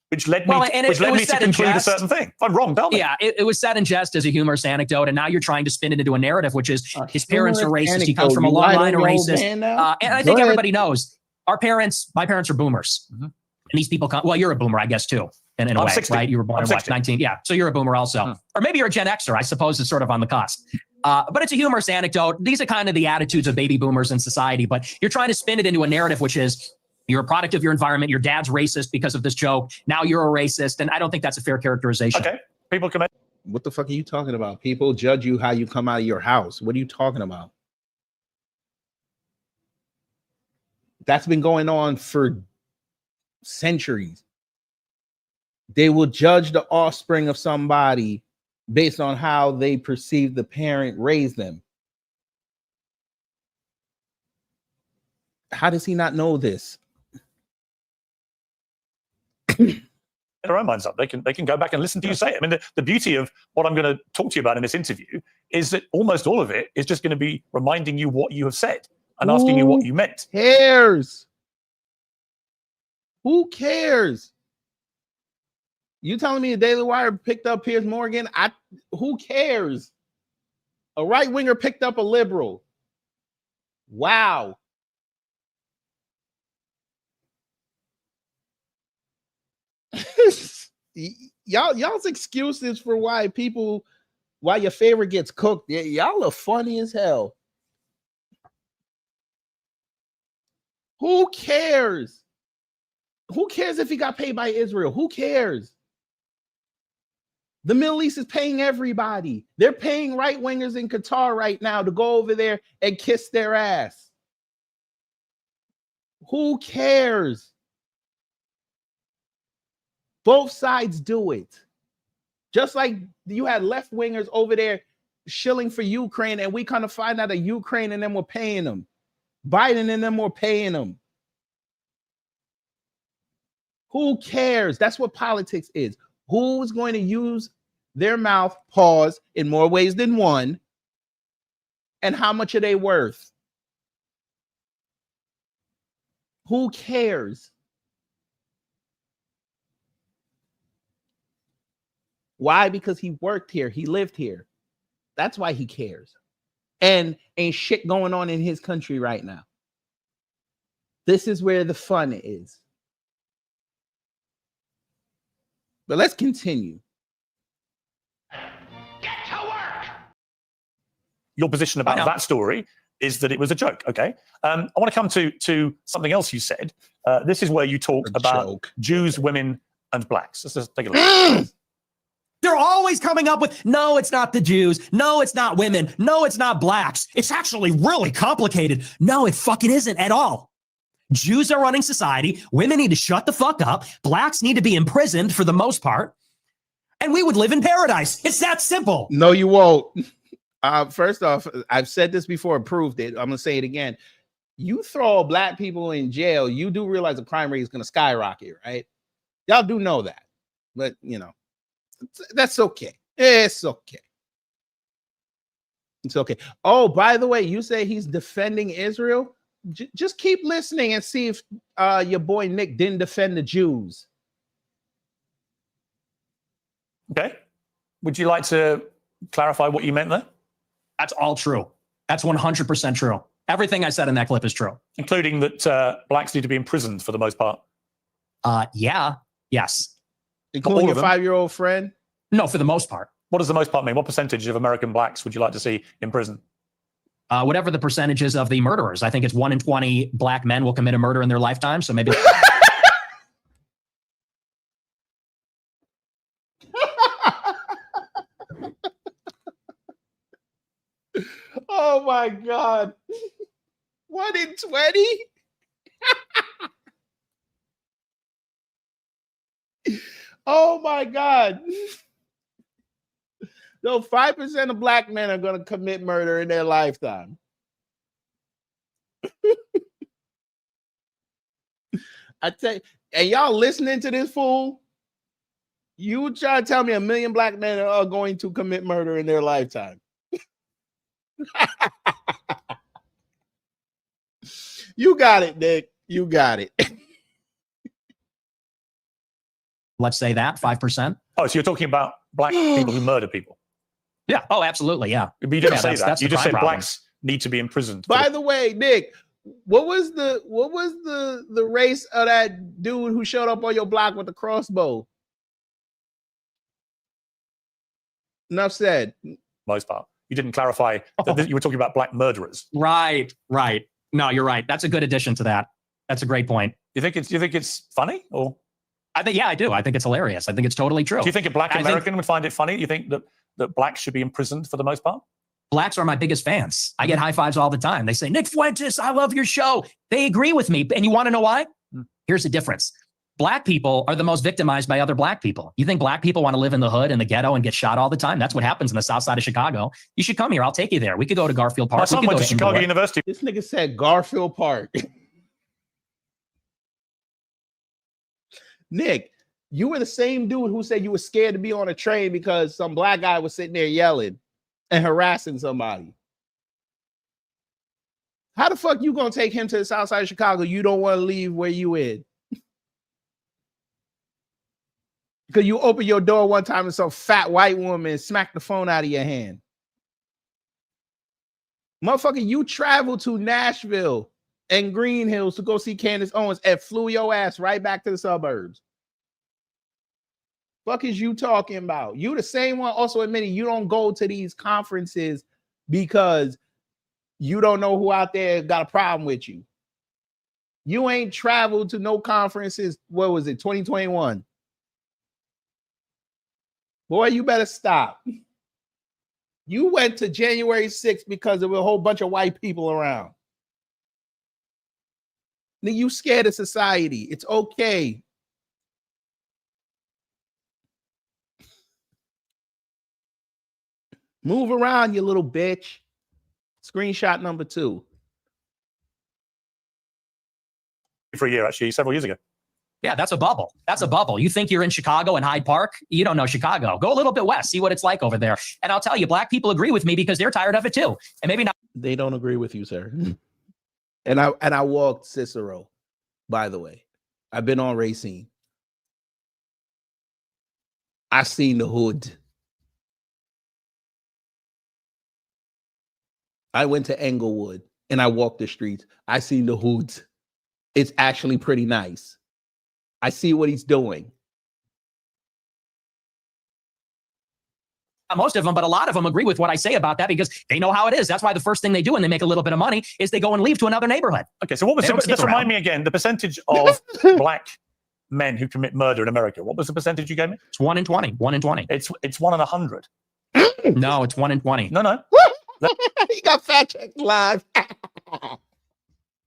Which led me to conclude a certain thing. I'm wrong, don't Yeah, it was said in jest as a humorous anecdote, and now you're trying to spin it into a narrative, which is his parents are racist. He comes from a long line of racist. And I think everybody knows my parents are boomers. Mm-hmm. And these people come, well, you're a boomer, I guess, too, in a way, 60. Right? You were born in what, 19? Yeah, so you're a boomer also. Or maybe you're a Gen Xer, I suppose it's sort of on the cusp. But it's a humorous anecdote. These are kind of the attitudes of baby boomers in society, but you're trying to spin it into a narrative, which is you're a product of your environment. Your dad's racist because of this joke. Now you're a racist. And I don't think that's a fair characterization. Okay. People come in. What the fuck are you talking about? People judge you how you come out of your house. What are you talking about? That's been going on for centuries. They will judge the offspring of somebody based on how they perceive the parent raised them. How does he not know this? Their own minds up. They can go back and listen to you say it. I mean, the beauty of what I'm going to talk to you about in this interview is that almost all of it is just going to be reminding you what you have said and asking you what you meant. Who cares? Who cares? You telling me the Daily Wire picked up Piers Morgan? Who cares? A right winger picked up a liberal. Wow. Y'all's excuses for why your favorite gets cooked. Y'all are funny as hell. Who cares? Who cares if he got paid by Israel? Who cares? The Middle East is paying everybody. They're paying right wingers in Qatar right now to go over there and kiss their ass. Who cares? Both sides do it. Just like you had left wingers over there shilling for Ukraine, and we kind of find out that Ukraine and them were paying them. Biden and them were paying them. Who cares? That's what politics is. Who's going to use their mouth, pause, in more ways than one? And how much are they worth? Who cares? Why? Because he worked here. He lived here. That's why he cares. And ain't shit going on in his country right now. This is where the fun is. But let's continue. Get to work. Your position about that story is that it was a joke. Okay. I want to come to something else you said. This is where you talk about Jews, women, and blacks. Let's just take a look. They're always coming up with, no, it's not the Jews. No, it's not women. No, it's not blacks. It's actually really complicated. No, it fucking isn't at all. Jews are running society. Women need to shut the fuck up. Blacks need to be imprisoned for the most part. And we would live in paradise. It's that simple. No, you won't. First off, I've said this before and proved it. I'm going to say it again. You throw black people in jail, you do realize the crime rate is going to skyrocket, right? Y'all do know that. But, you know, that's okay. It's okay. It's okay. Oh, by the way, you say he's defending Israel? Just keep listening and see if your boy Nick didn't defend the Jews. Okay. Would you like to clarify what you meant there? That's all true. That's 100% true. Everything I said in that clip is true. Including that blacks need to be imprisoned for the most part. Yeah. Yes. Including your 5-year-old friend? No, for the most part. What does the most part mean? What percentage of American blacks would you like to see in prison? Whatever the percentages of the murderers. I think it's 1 in 20 black men will commit a murder in their lifetime. So maybe. Oh my God. 1 in 20? Oh my God. No, 5% of black men are going to commit murder in their lifetime. I tell you, and y'all listening to this fool? You try to tell me 1 million black men are going to commit murder in their lifetime? You got it, Nick. You got it. Let's say that 5%. Oh, so you're talking about black people who murder people? Yeah. Oh, absolutely. Yeah. But you didn't say that. You just said blacks need to be imprisoned. By the way, Nick, what was the race of that dude who showed up on your block with the crossbow? Enough said. Most part. You didn't clarify that you were talking about black murderers. Right. No, you're right. That's a good addition to that. That's a great point. You think it's funny, or? I think, yeah, I do. I think it's hilarious. I think it's totally true. Do you think a black American would find it funny? You think that blacks should be imprisoned for the most part? Blacks are my biggest fans. I get high fives all the time. They say, Nick Fuentes, I love your show. They agree with me. And you want to know why? Here's the difference. black people are the most victimized by other black people. You think black people want to live in the hood and the ghetto and get shot all the time? That's what happens in the south side of Chicago. You should come here. I'll take you there. We could go to Garfield Park. My son went to Chicago Indoor. University. This nigga said Garfield Park. Nick, you were the same dude who said you were scared to be on a train because some black guy was sitting there yelling and harassing somebody. How the fuck you gonna take him to the south side of Chicago? You don't want to leave where you in. Because you opened your door one time and some fat white woman smacked the phone out of your hand. Motherfucker, you traveled to Nashville and Green Hills to go see Candace Owens and flew your ass right back to the suburbs. Fuck is you talking about? You the same one also admitting you don't go to these conferences because you don't know who out there got a problem with you. You ain't traveled to no conferences. What was it, 2021? Boy, you better stop. You went to January 6th because there were a whole bunch of white people around. Nigga, you scared of society. It's okay. Move around, you little bitch. Screenshot number 2. For a year, actually, several years ago. Yeah, that's a bubble. That's a bubble. You think you're in Chicago and Hyde Park? You don't know Chicago. Go a little bit west, see what it's like over there. And I'll tell you, black people agree with me because they're tired of it too. And maybe not. They don't agree with you, sir. And I walked Cicero, by the way. I've been on Racine. I seen the hood. I went to Englewood and I walked the streets. I seen the hoods. It's actually pretty nice. I see what he's doing. Most of them, but a lot of them agree with what I say about that because they know how it is. That's why the first thing they do when they make a little bit of money is they go and leave to another neighborhood. Okay, so what was just remind me again, the percentage of black men who commit murder in America. What was the percentage you gave me? It's 1 in 20. 1 in 20. It's 1 in 100. No, it's 1 in 20. No. He got fact checked live.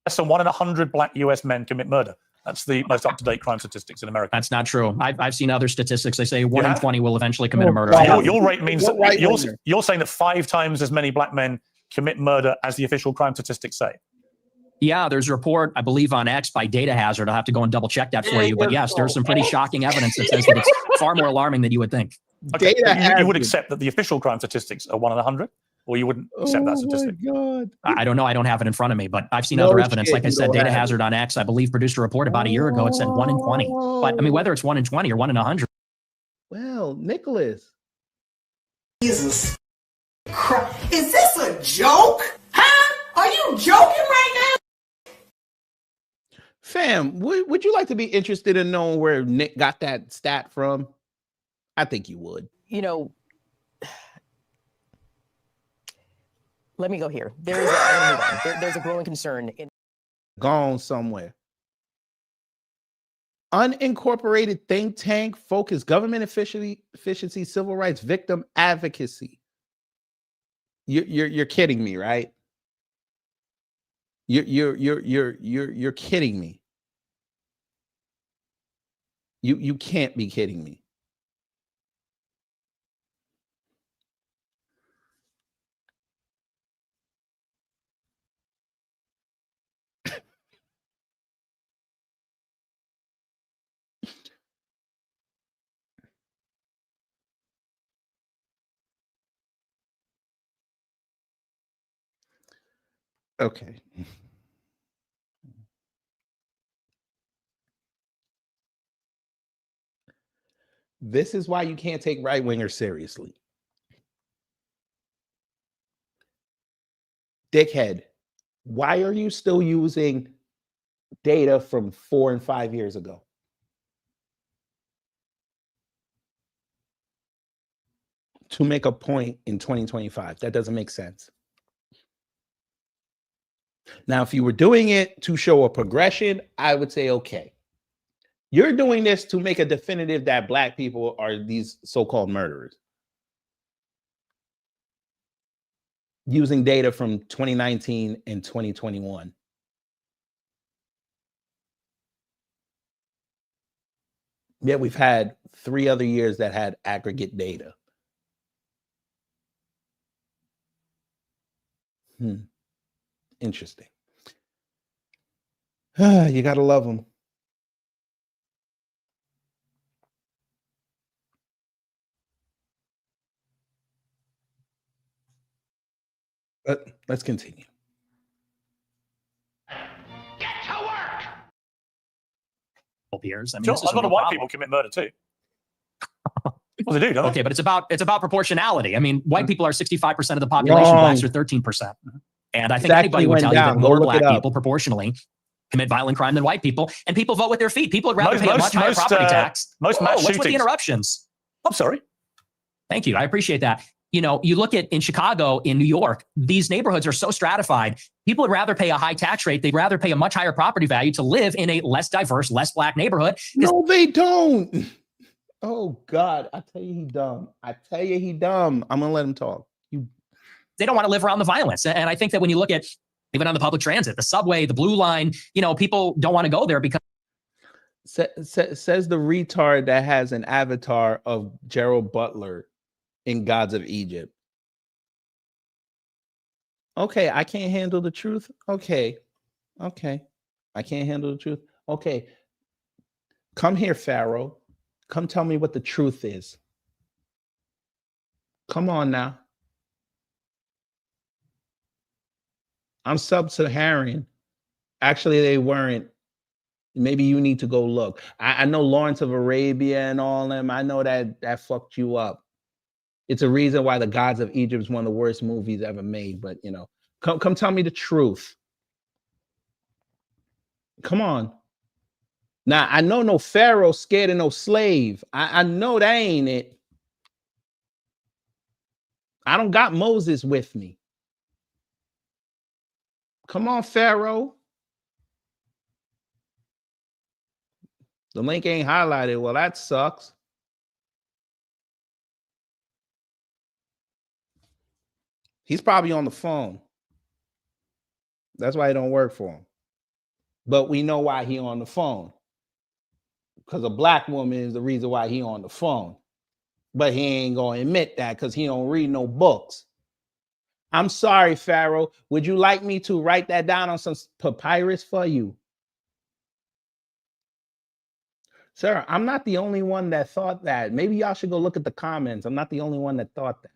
Less than 1 in 100 black US men commit murder. That's the most up-to-date crime statistics in America. That's not true. I've seen other statistics. They say 1 in 20 will eventually commit a murder. Your rate means that you're saying that 5 times as many black men commit murder as the official crime statistics say. Yeah, there's a report, I believe, on X by Data Hazard. I'll have to go and double check that for you. But yes, there's some pretty shocking evidence that says that it's far more alarming than you would think. Okay, you would accept that the official crime statistics are 1 in 100? Or you wouldn't accept that statistic? God. I don't know. I don't have it in front of me, but I've seen other evidence. Like I said, Data Hazard on X, I believe, produced a report about a year ago. It said 1 in 20. But I mean, whether it's 1 in 20 or 1 in 100. Well, Nicholas. Jesus Christ. Is this a joke? Huh? Are you joking right now? Fam, would you like to be interested in knowing where Nick got that stat from? I think you would. You know, let me go here. There's a growing concern. Gone somewhere. Unincorporated think tank focused government efficiency, civil rights, victim advocacy. You're kidding me, right? You're kidding me. You can't be kidding me. Okay. This is why you can't take right-wingers seriously. Dickhead, why are you still using data from 4 and 5 years ago? To make a point in 2025. That doesn't make sense. Now, if you were doing it to show a progression, I would say, okay. You're doing this to make a definitive that black people are these so-called murderers. Using data from 2019 and 2021. Yeah, we've had 3 other years that had aggregate data. Interesting. You gotta love them. But let's continue. Piers. I mean, Sure, this is a lot of real white problem. people commit murder too. Well, they do, don't Okay, they? but it's about proportionality. I mean, white people are 65% of the population, Wrong. blacks are 13%. And I think Exactly anybody would went tell you down. that Go more look black it up. people proportionally commit violent crime than white people, and people vote with their feet. People would rather pay a much higher property tax. Most mass What's with the shootings- interruptions? I'm sorry. Thank you. I appreciate that. You know, you look at in Chicago, in New York, these neighborhoods are so stratified. People would rather pay a high tax rate. They'd rather pay a much higher property value to live in a less diverse, less black neighborhood. No, they don't. Oh God, I tell you he dumb. I tell you he dumb. I'm gonna let him talk. They don't want to live around the violence. And I think that when you look at even on the public transit, the subway, the blue line, you know, people don't want to go there because Says the retard that has an avatar of Gerald Butler in Gods of Egypt. Okay, I can't handle the truth. Okay. I can't handle the truth. Okay. Come here, Pharaoh. Come tell me what the truth is. Come on now. I'm sub-Saharan. Actually, they weren't. Maybe you need to go look. I know Lawrence of Arabia and all them. I know that fucked you up. It's a reason why The Gods of Egypt is one of the worst movies ever made. But you know, come tell me the truth. Come on. Now I know no Pharaoh scared of no slave. I know that ain't it. I don't got Moses with me. Come on, Pharaoh. The link ain't highlighted. Well, that sucks. He's probably on the phone. That's why it don't work for him. But we know why he on the phone. Because a black woman is the reason why he on the phone. But he ain't gonna admit that because he don't read no books. I'm sorry, Pharaoh. Would you like me to write that down on some papyrus for you? Sir, I'm not the only one that thought that. Maybe y'all should go look at the comments. I'm not the only one that thought that.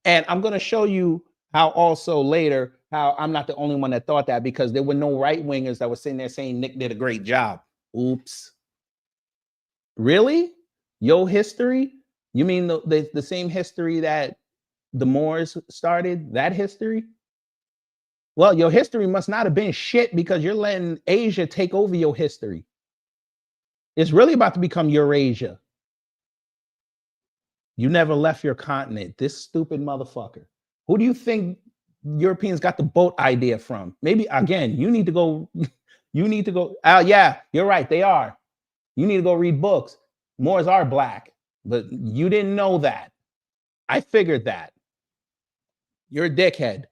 And I'm going to show you how also later, how I'm not the only one that thought that because there were no right-wingers that were sitting there saying Nick did a great job. Oops. Really? Your history? You mean the same history that the Moors started? That history? Well, your history must not have been shit because you're letting Asia take over your history. It's really about to become Eurasia. You never left your continent. This stupid motherfucker. Who do you think Europeans got the boat idea from? Maybe, again, you need to go. You need to go. Yeah, you're right. They are. You need to go read books. Moors are black, but you didn't know that. I figured that. You're a dickhead.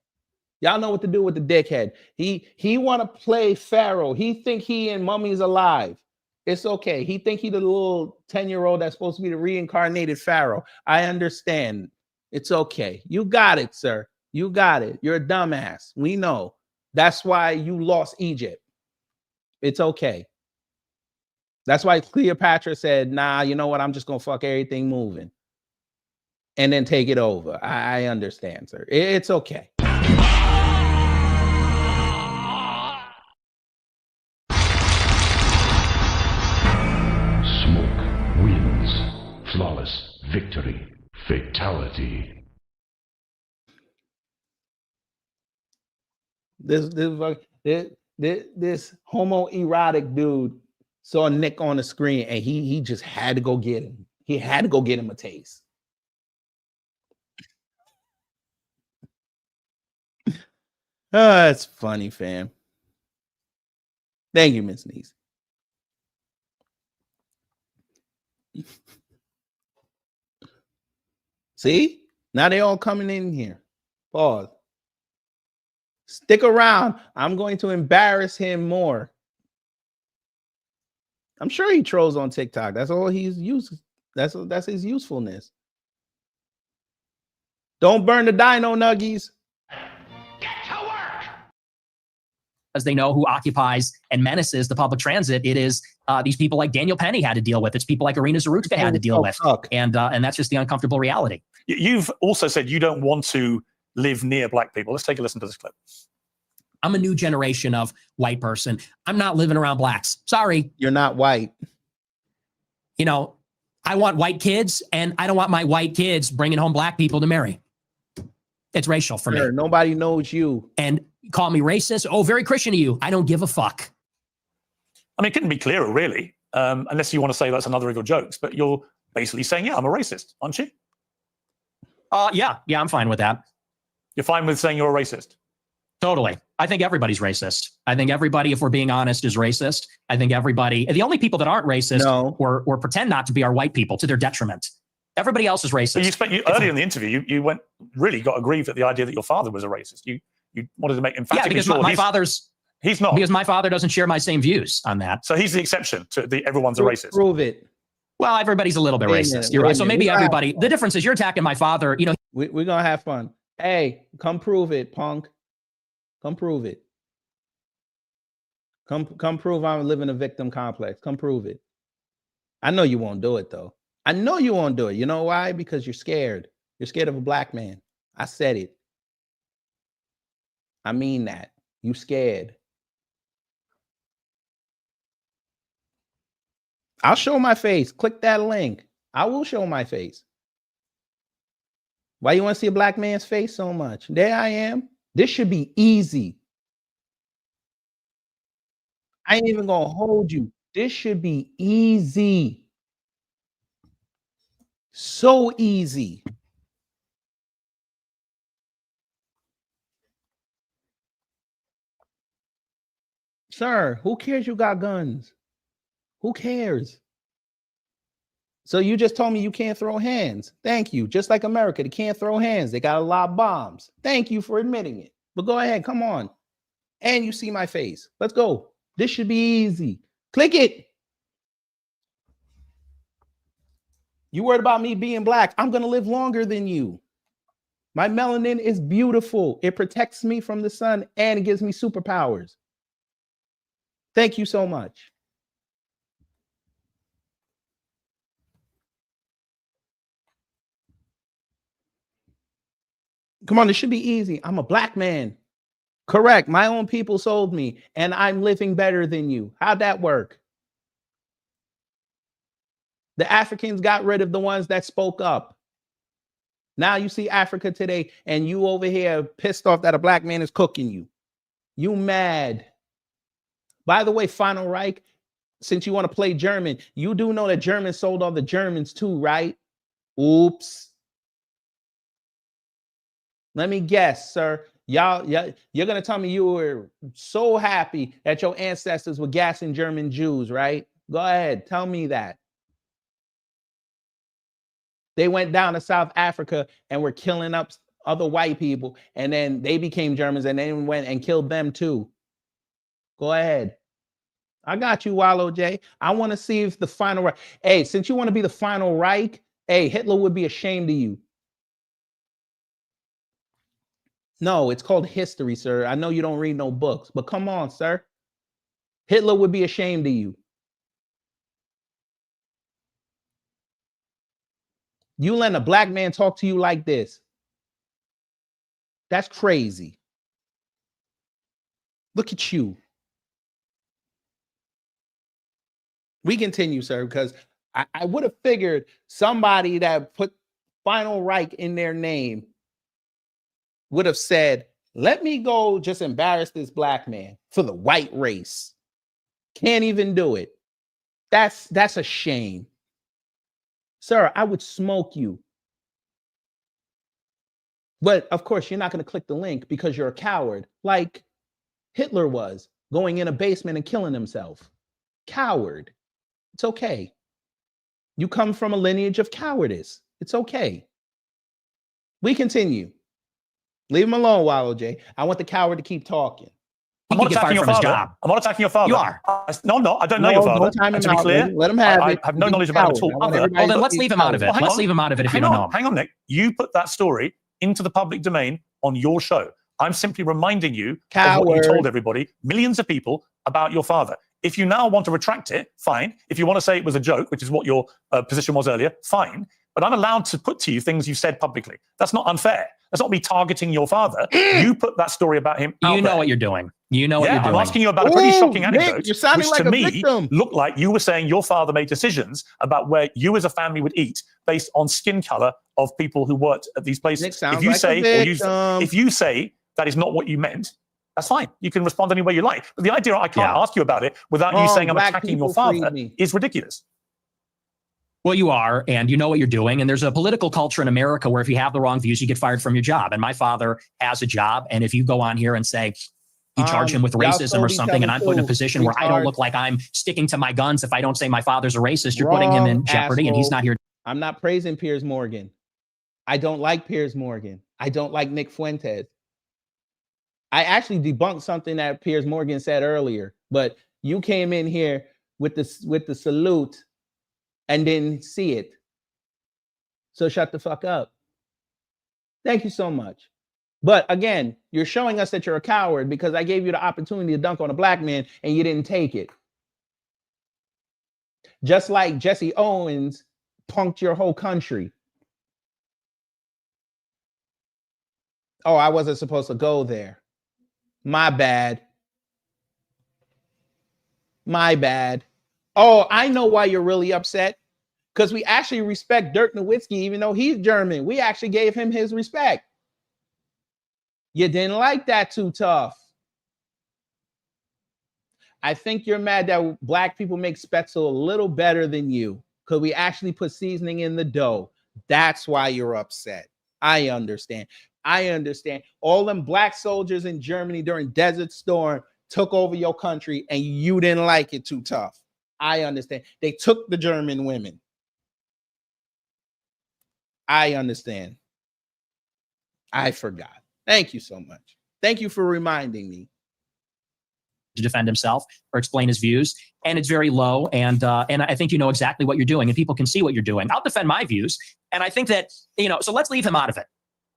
Y'all know what to do with the dickhead. He want to play Pharaoh. He think he and Mummy's alive. It's okay. He think he the little 10-year-old that's supposed to be the reincarnated Pharaoh. I understand. It's okay. You got it, sir. You got it. You're a dumbass. We know. That's why you lost Egypt. It's okay. That's why Cleopatra said, nah, you know what? I'm just going to fuck everything moving. And then take it over. I understand, sir. It's okay. Flawless victory. Fatality. This homoerotic dude saw Nick on the screen and he just had to go get him. He had to go get him a taste. It's funny, fam. Thank you, Miss Niece. See? Now they all coming in here. Pause. Stick around. I'm going to embarrass him more. I'm sure he trolls on TikTok. That's all he's used. That's his usefulness. Don't burn the dino nuggies. As they know who occupies and menaces the public transit, it is these people like Daniel Penny had to deal with. It's people like Irina Zaruchka had to deal with. And that's just the uncomfortable reality. You've also said you don't want to live near black people. Let's take a listen to this clip. I'm a new generation of white person. I'm not living around blacks. Sorry. You're not white. You know, I want white kids, and I don't want my white kids bringing home black people to marry. It's racial for me. Nobody knows you. And call me racist. Oh, very Christian of you. I don't give a fuck. I mean, it couldn't be clearer, really, unless you want to say that's another of your jokes. But you're basically saying, yeah, I'm a racist, aren't you? Yeah, I'm fine with that. You're fine with saying you're a racist? Totally. I think everybody's racist. I think everybody, if we're being honest, is racist. I think everybody, the only people that aren't racist or pretend not to be are white people to their detriment. Everybody else is racist. Earlier in the interview, you went really got aggrieved at the idea that your father was a racist. You wanted to make emphatically because sure my father's. He's not. Because my father doesn't share my same views on that. So he's the exception to everyone's a racist. Prove it. Well, everybody's a little bit racist. You're right. So maybe everybody. The difference is you're attacking my father. You know, we're gonna have fun. Hey, come prove it, punk. Come prove it. Come prove I'm living a victim complex. Come prove it. I know you won't do it though. I know you won't do it. You know why? Because you're scared. You're scared of a black man. I said it. I mean that. You scared. I'll show my face. Click that link. I will show my face. Why you want to see a black man's face so much? There I am. This should be easy. I ain't even gonna hold you. This should be easy. So easy. Sir, who cares you got guns? Who cares? So you just told me you can't throw hands. Thank you. Just like America, they can't throw hands. They got a lot of bombs. Thank you for admitting it. But go ahead, come on. And you see my face. Let's go. This should be easy. Click it. You worried about me being black? I'm going to live longer than you. My melanin is beautiful. It protects me from the sun and it gives me superpowers. Thank you so much. Come on, this should be easy. I'm a black man. Correct. My own people sold me and I'm living better than you. How'd that work? The Africans got rid of the ones that spoke up. Now you see Africa today and you over here pissed off that a black man is cooking you. You mad. By the way, Final Reich, since you want to play German, you do know that Germans sold all the Germans too, right? Oops. Let me guess, sir. Y'all, you're going to tell me you were so happy that your ancestors were gassing German Jews, right? Go ahead. Tell me that. They went down to South Africa and were killing up other white people. And then they became Germans and then went and killed them too. Go ahead. I got you, Wallow J. I want to see if the Final Reich. Hey, since you want to be the Final Reich, hey, Hitler would be ashamed of you. No, it's called history, sir. I know you don't read no books, but come on, sir. Hitler would be ashamed of you. You letting a black man talk to you like this. That's crazy. Look at you. We continue, sir, because I would have figured somebody that put Final Reich in their name would have said, let me go just embarrass this black man for the white race. Can't even do it. That's a shame. Sir, I would smoke you. But of course, you're not going to click the link because you're a coward, like Hitler was, going in a basement and killing himself. Coward. It's okay. You come from a lineage of cowardice. It's okay. We continue. Leave him alone, Wallow J. I want the coward to keep talking. I'm not attacking your father. I'm not attacking your father. You are. No, I'm not. I don't know your father. Don't time him to be out, clear, let him have it. I have no knowledge about him at all. Well, then let's leave him out of it. Let's leave him out of it if you don't know him. Hang on, Nick. You put that story into the public domain on your show. I'm simply reminding you of what you told everybody, millions of people, about your father. If you now want to retract it, fine. If you want to say it was a joke, which is what your position was earlier, fine. But I'm allowed to put to you things you've said publicly. That's not unfair. That's not me targeting your father. You put that story about him out You know there. what you're doing. You know what you're doing. I'm asking you about a pretty shocking anecdote, Nick, you're sounding which like to a me victim. looked like you were saying your father made decisions about where you as a family would eat based on skin color of people who worked at these places. Nick sounds If you like say, a or victim. if you say that is not what you meant, that's fine. You can respond any way you like. But the idea I can't ask you about it without you saying I'm attacking your father is ridiculous. Well, you are, and you know what you're doing. And there's a political culture in America where if you have the wrong views, you get fired from your job. And my father has a job. And if you go on here and say, you charge him with racism or something, and I'm put in a position where I don't look like I'm sticking to my guns if I don't say my father's a racist, you're putting him in jeopardy, and he's not here. I'm not praising Piers Morgan. I don't like Piers Morgan. I don't like Nick Fuentes. I actually debunked something that Piers Morgan said earlier, but you came in here with the salute and didn't see it. So shut the fuck up. Thank you so much. But again, you're showing us that you're a coward because I gave you the opportunity to dunk on a black man and you didn't take it. Just like Jesse Owens punked your whole country. Oh, I wasn't supposed to go there. My bad. My bad. Oh, I know why you're really upset. Because we actually respect Dirk Nowitzki, even though he's German. We actually gave him his respect. You didn't like that too tough. I think you're mad that black people make Spetzel a little better than you because we actually put seasoning in the dough. That's why you're upset. I understand. I understand. All them black soldiers in Germany during Desert Storm took over your country and you didn't like it too tough. I understand. They took the German women. I understand. I forgot. Thank you so much. Thank you for reminding me. To defend himself or explain his views, and it's very low. And I think you know exactly what you're doing, and people can see what you're doing. I'll defend my views, and I think that so let's leave him out of it.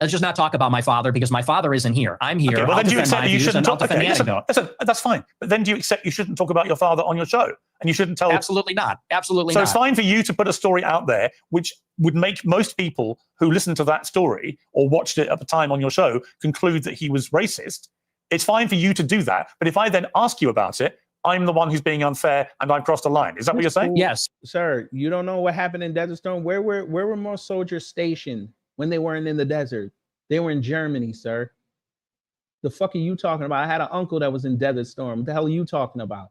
Let's just not talk about my father because my father isn't here. I'm here. Okay, well, I'll then do you defend accept my that you views, shouldn't and I'll talk? defend Okay, the anecdote. listen, that's fine. But then do you accept you shouldn't talk about your father on your show, and you shouldn't tell? Absolutely not. Absolutely so not. It's fine for you to put a story out there which would make most people who listen to that story or watched it at the time on your show conclude that he was racist. It's fine for you to do that. But if I then ask you about it, I'm the one who's being unfair and I've crossed a line. Is that what you're saying? Yes. Sir, you don't know what happened in Desert Storm? Where were more soldiers stationed when they weren't in the desert? They were in Germany, sir. The fuck are you talking about? I had an uncle that was in Desert Storm. What the hell are you talking about?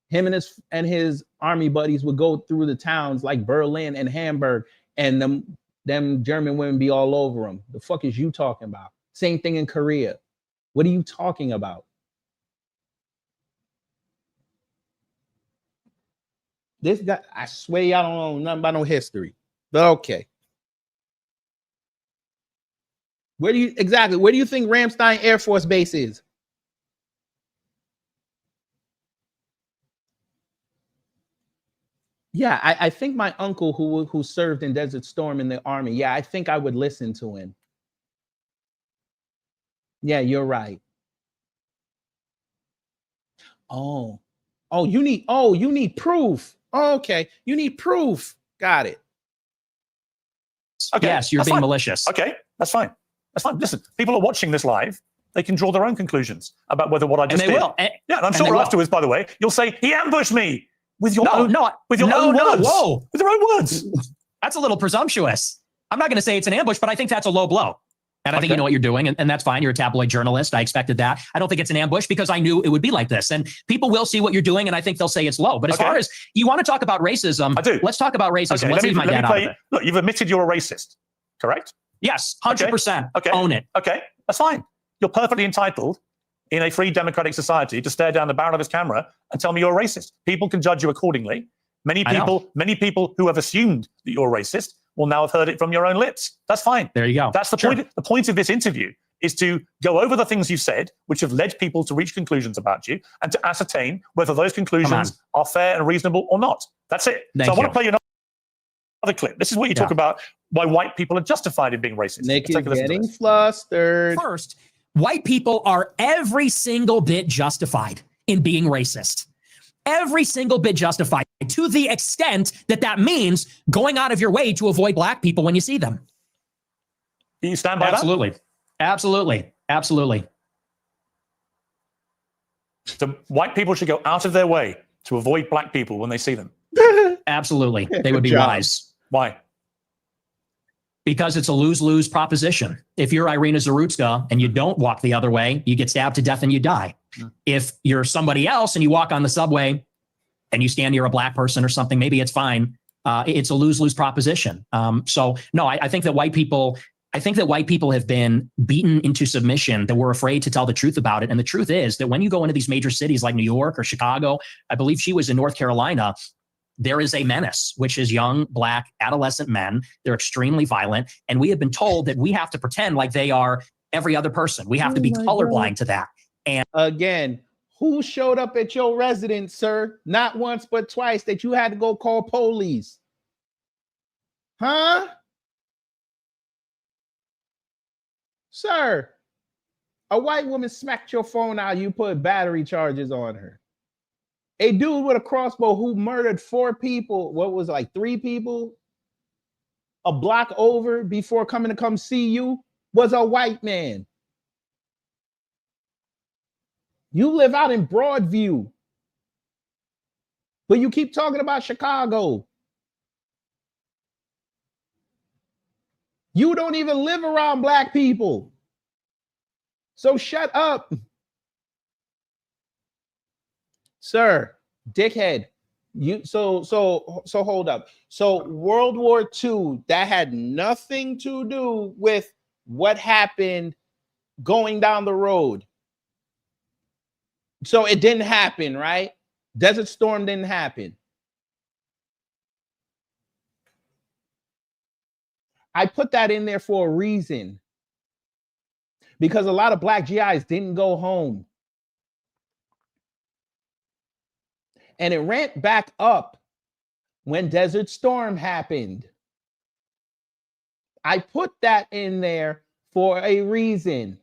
Him and his army buddies would go through the towns like Berlin and Hamburg, and them German women be all over them. The fuck is you talking about? Same thing in Korea. What are you talking about? This guy, I swear y'all don't know nothing about no history. But okay. Where do you think Ramstein Air Force Base is? Yeah, I think my uncle who served in Desert Storm in the army, yeah, I think I would listen to him. Yeah, you're right. Oh, you need proof. Oh, okay, you need proof. Got it. Okay, yes, you're being malicious. Okay, that's fine. That's fine. Listen, people are watching this live. They can draw their own conclusions about whether what I just did. Will. Yeah, and I'm sure afterwards, by the way, you'll say, he ambushed me with your own words. Whoa. With your own words. That's a little presumptuous. I'm not going to say it's an ambush, but I think that's a low blow. And I think you know what you're doing, and that's fine. You're a tabloid journalist. I expected that. I don't think it's an ambush because I knew it would be like this. And people will see what you're doing, and I think they'll say it's low. But as far as you want to talk about racism, I do. Let's talk about racism. Okay, let's leave my dad out of it. Look, you've admitted you're a racist, correct? Yes, 100%. Okay. Own it. Okay, that's fine. You're perfectly entitled in a free democratic society to stare down the barrel of his camera and tell me you're a racist. People can judge you accordingly. Many people who have assumed that you're racist will now have heard it from your own lips. That's fine. There you go. That's the point. The point of this interview is to go over the things you've said, which have led people to reach conclusions about you, and to ascertain whether those conclusions are fair and reasonable or not. That's it. So I want to play you another clip. This is what you talk about why white people are justified in being racist. Nick is getting flustered. First, white people are every single bit justified in being racist. Every single bit justified, to the extent that that means going out of your way to avoid black people when you see them. Do you stand by Absolutely. that? Absolutely. Absolutely. So white people should go out of their way to avoid black people when they see them. Absolutely. They would be wise. Why? Because it's a lose-lose proposition. If you're Irina Zarutska and you don't walk the other way, you get stabbed to death and you die. If you're somebody else and you walk on the subway and you stand near a black person or something, maybe it's fine. It's a lose-lose proposition. So no, I think that white people have been beaten into submission, that we're afraid to tell the truth about it. And the truth is that when you go into these major cities like New York or Chicago, I believe she was in North Carolina, there is a menace, which is young, black, adolescent men. They're extremely violent. And we have been told that we have to pretend like they are every other person. We have to be colorblind to that. And again, who showed up at your residence, sir? Not once, but twice that you had to go call police. Huh? Sir, a white woman smacked your phone out. You put battery charges on her. A dude with a crossbow who murdered 4 people, what was it, like 3 people, a block over before coming to come see you, was a white man. You live out in Broadview, but you keep talking about Chicago. You don't even live around black people. So shut up. Sir, dickhead. So hold up. So World War II, that had nothing to do with what happened going down the road. So it didn't happen, right? Desert Storm didn't happen. I put that in there for a reason. Because a lot of black GIs didn't go home. And it ramped back up when Desert Storm happened. I put that in there for a reason.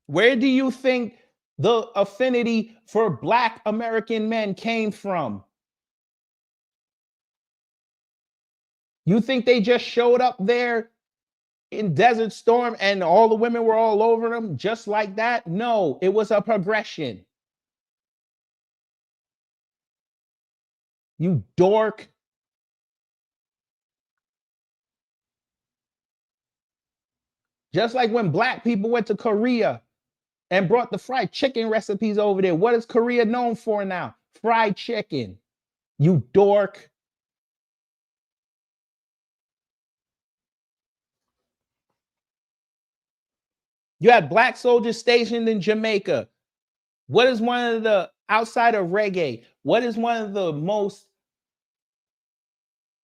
Where do you think the affinity for black American men came from? You think they just showed up there in Desert Storm and all the women were all over them just like that? No, it was a progression. You dork. Just like when black people went to Korea and brought the fried chicken recipes over there. What is Korea known for now? Fried chicken. You dork. You had black soldiers stationed in Jamaica. What is one of the, outside of reggae, what is one of the most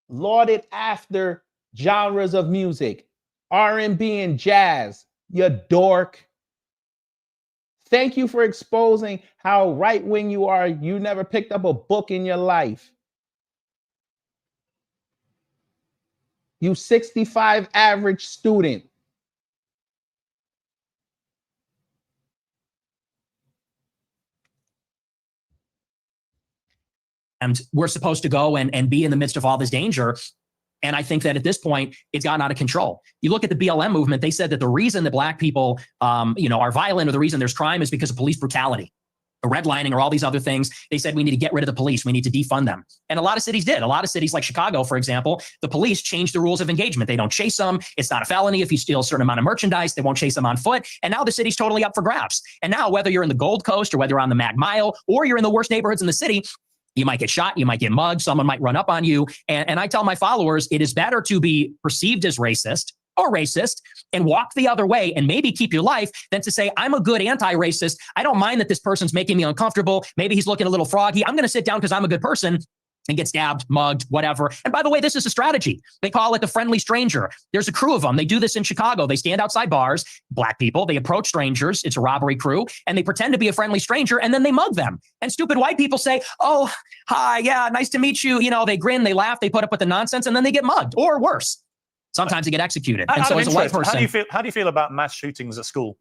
lauded after genres of music? R&B and jazz. You dork. Thank you for exposing how right-wing you are. You never picked up a book in your life. You 65 average student. And we're supposed to go and be in the midst of all this danger. And I think that at this point, it's gotten out of control. You look at the BLM movement, they said that the reason that black people are violent, or the reason there's crime, is because of police brutality, or redlining, or all these other things. They said we need to get rid of the police. We need to defund them. And a lot of cities did. A lot of cities like Chicago, for example, the police changed the rules of engagement. They don't chase them. It's not a felony if you steal a certain amount of merchandise. They won't chase them on foot. And now the city's totally up for grabs. And now whether you're in the Gold Coast or whether you're on the Mag Mile or you're in the worst neighborhoods in the city, you might get shot, you might get mugged, someone might run up on you. And I tell my followers, it is better to be perceived as racist or racist and walk the other way and maybe keep your life than to say, I'm a good anti-racist. I don't mind that this person's making me uncomfortable. Maybe he's looking a little froggy. I'm going to sit down because I'm a good person and get stabbed, mugged, whatever. And by the way, this is a strategy. They call it the friendly stranger. There's a crew of them. They do this in Chicago. They stand outside bars, black people. They approach strangers. It's a robbery crew. And they pretend to be a friendly stranger. And then they mug them. And stupid white people say, oh, hi, yeah, nice to meet you. You know, they grin, they laugh, they put up with the nonsense, and then they get mugged or worse. Sometimes they get executed. And so as a white person, how do you feel about mass shootings at school?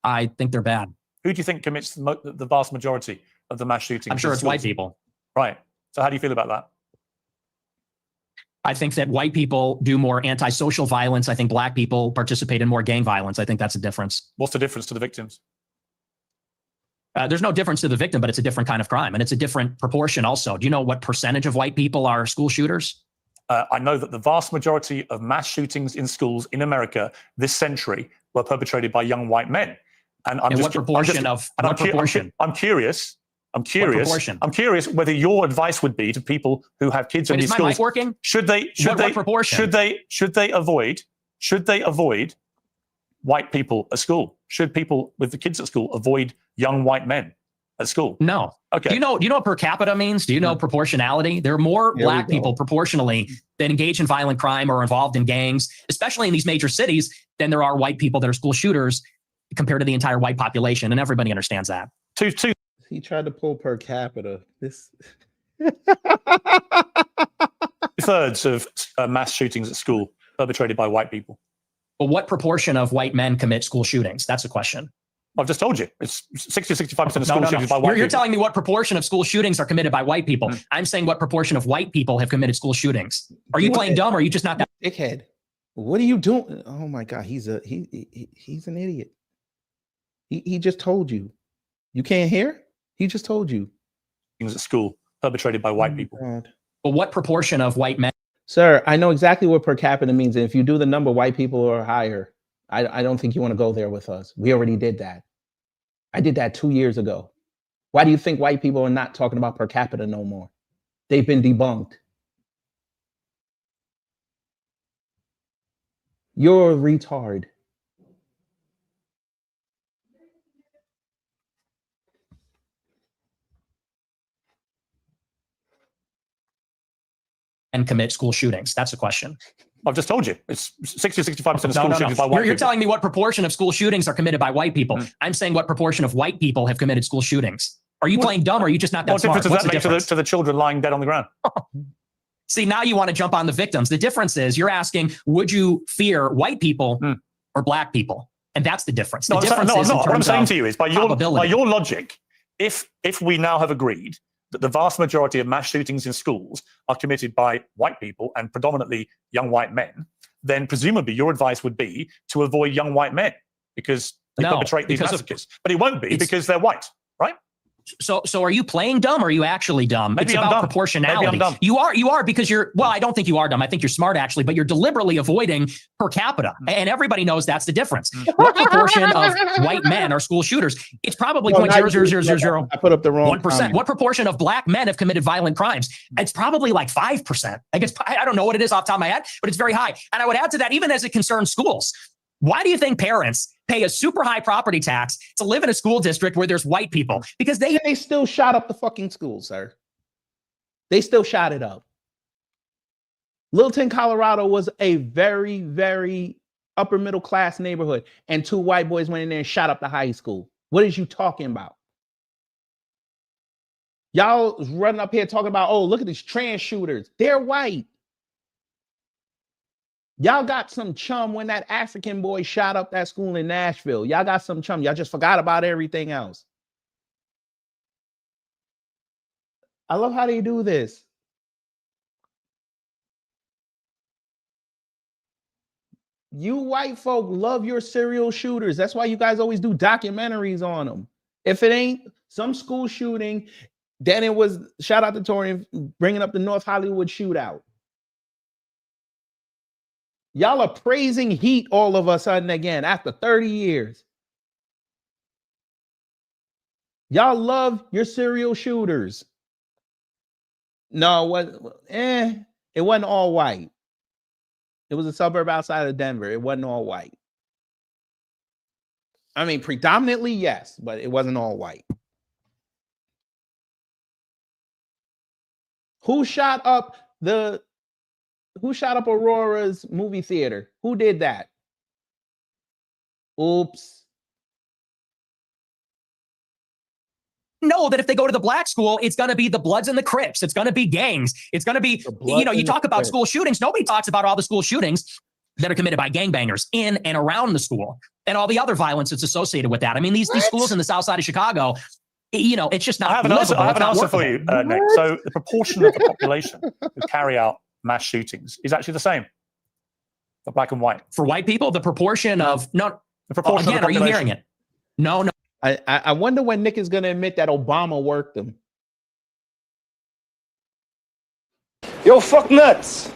I think they're bad. Who do you think commits the vast majority of the mass shootings? I'm sure it's white people. Right. So how do you feel about that? I think that white people do more antisocial violence. I think black people participate in more gang violence. I think that's a difference. What's the difference to the victims? There's no difference to the victim, but it's a different kind of crime. And it's a different proportion also. Do you know what percentage of white people are school shooters? I know that the vast majority of mass shootings in schools in America this century were perpetrated by young white men. And I'm what proportion? I'm curious whether your advice would be to people who have kids in these schools. Is my mic working? Should they avoid white people at school? Should people with the kids at school avoid young white men at school? No. Okay. Do you know what per capita means? Do you know proportionality? There are more black people proportionally that engage in violent crime or are involved in gangs, especially in these major cities, than there are white people that are school shooters compared to the entire white population. And everybody understands that. He tried to pull per capita. This 2/3 of mass shootings at school perpetrated by white people. But what proportion of white men commit school shootings? That's a question. I've just told you. It's 60 to 65% of school shootings by white people. You're telling me what proportion of school shootings are committed by white people. I'm saying what proportion of white people have committed school shootings. Are you playing dumb or are you just not that? Dickhead. What are you doing? Oh my God, he's an idiot. He just told you. You can't hear? He just told you. Things at school perpetrated by white people. God. But what proportion of white men? Sir, I know exactly what per capita means. And if you do the number, white people are higher. I don't think you want to go there with us. We already did that. I did that 2 years ago. Why do you think white people are not talking about per capita no more? They've been debunked. You're a retard. And commit school shootings? That's a question. I've just told you. It's 60 to 65% of school shootings by white people. You're telling me what proportion of school shootings are committed by white people. I'm saying what proportion of white people have committed school shootings. Are you playing dumb or are you just not that smart? What difference does that make to the children lying dead on the ground? See, now you want to jump on the victims. The difference is you're asking, would you fear white people or black people? And that's the difference. What I'm saying to you is by your logic, if we now have agreed that the vast majority of mass shootings in schools are committed by white people and predominantly young white men, then presumably your advice would be to avoid young white men because they perpetrate these massacres. But it won't be because they're white, right? So are you playing dumb or are you actually dumb? Maybe it's I'm about dumb. proportionality. Maybe I'm dumb. You are because I don't think you are dumb. I think you're smart actually, but you're deliberately avoiding per capita. And everybody knows that's the difference. What proportion of white men are school shooters? It's probably 0.00000. I put up the wrong 1%. What proportion of black men have committed violent crimes? It's probably like 5%. I don't know what it is off the top of my head, but it's very high. And I would add to that, even as it concerns schools. Why do you think parents pay a super high property tax to live in a school district where there's white people? Because they still shot up the fucking school, sir. They still shot it up. Littleton, Colorado was a very, very upper middle class neighborhood, and 2 white boys went in there and shot up the high school. What is you talking about? Y'all running up here talking about, oh, look at these trans shooters. They're white. Y'all got some chum when that African boy shot up that school in Nashville. Y'all got some chum. Y'all just forgot about everything else. I love how they do this. You white folk love your serial shooters. That's why you guys always do documentaries on them. If it ain't some school shooting, then it was, shout out to Torian bringing up the North Hollywood shootout. Y'all are praising heat all of a sudden again after 30 years. Y'all love your serial shooters. No, it wasn't all white. It was a suburb outside of Denver. It wasn't all white. I mean, predominantly, yes, but it wasn't all white. Who shot up Aurora's movie theater? Who did that? Oops. Know that if they go to the black school, it's going to be the Bloods and the Crips. It's going to be gangs. It's going to be, you talk about school shootings. Nobody talks about all the school shootings that are committed by gangbangers in and around the school and all the other violence that's associated with that. I mean, these schools in the south side of Chicago, it's just not. I have an answer for you, Nick. So the proportion of the population who carry out mass shootings is actually the same for black and white. For white people, the proportion of the proportion. Again, are you hearing it? No. I wonder when Nick is going to admit that Obama worked them. Yo, fuck nuts.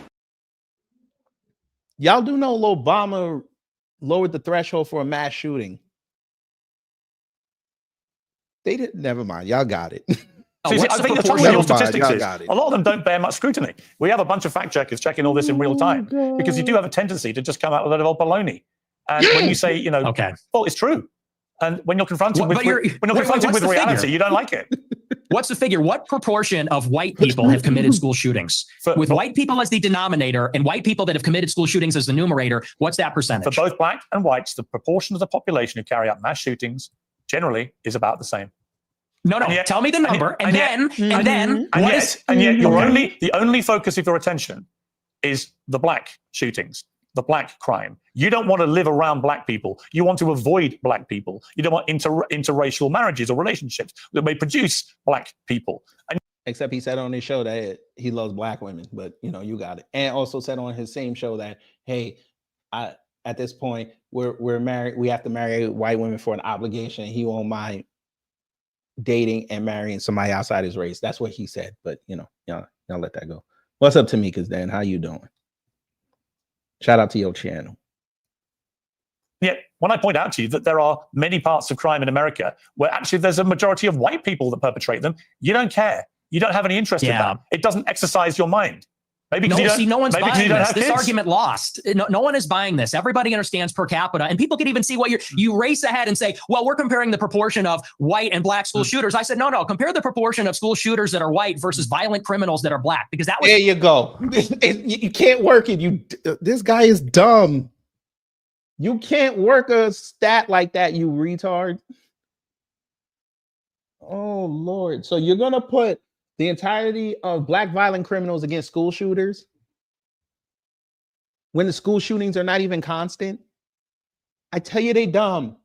Y'all do know Obama lowered the threshold for a mass shooting. They didn't. Never mind. Y'all got it. I think the trouble with your statistics is a lot of them don't bear much scrutiny. We have a bunch of fact checkers checking all this in real time because you do have a tendency to just come out with a lot of old baloney. And when you say, well, it's true. And when you're confronted with reality, you don't like it. What's the figure? What proportion of white people have committed school shootings? With white people as the denominator and white people that have committed school shootings as the numerator, what's that percentage? For both black and whites, the proportion of the population who carry out mass shootings generally is about the same. No, tell me the number, and then the only focus of your attention is the black shootings, the black crime. You don't want to live around black people. You want to avoid black people. You don't want interracial marriages or relationships that may produce black people. Except he said on his show that he loves black women, but you got it. And also said on his same show that, hey, at this point we're married. We have to marry white women for an obligation. He won't mind dating and marrying somebody outside his race. That's what he said. But y'all let that go. What's up, Tamika's Dan? How you doing? Shout out to your channel. Yeah, when I point out to you that there are many parts of crime in America where actually there's a majority of white people that perpetrate them, you don't care. You don't have any interest in that. It doesn't exercise your mind. Maybe no one's buying this. This argument lost. No one is buying this. Everybody understands per capita, and people can even see what you race ahead and say, well, we're comparing the proportion of white and black school shooters. I said, no, compare the proportion of school shooters that are white versus violent criminals that are black, because that was. There you go. You can't work it. This guy is dumb. You can't work a stat like that, you retard. Oh, Lord. So you're going to put the entirety of black violent criminals against school shooters when the school shootings are not even constant? I tell you, they dumb.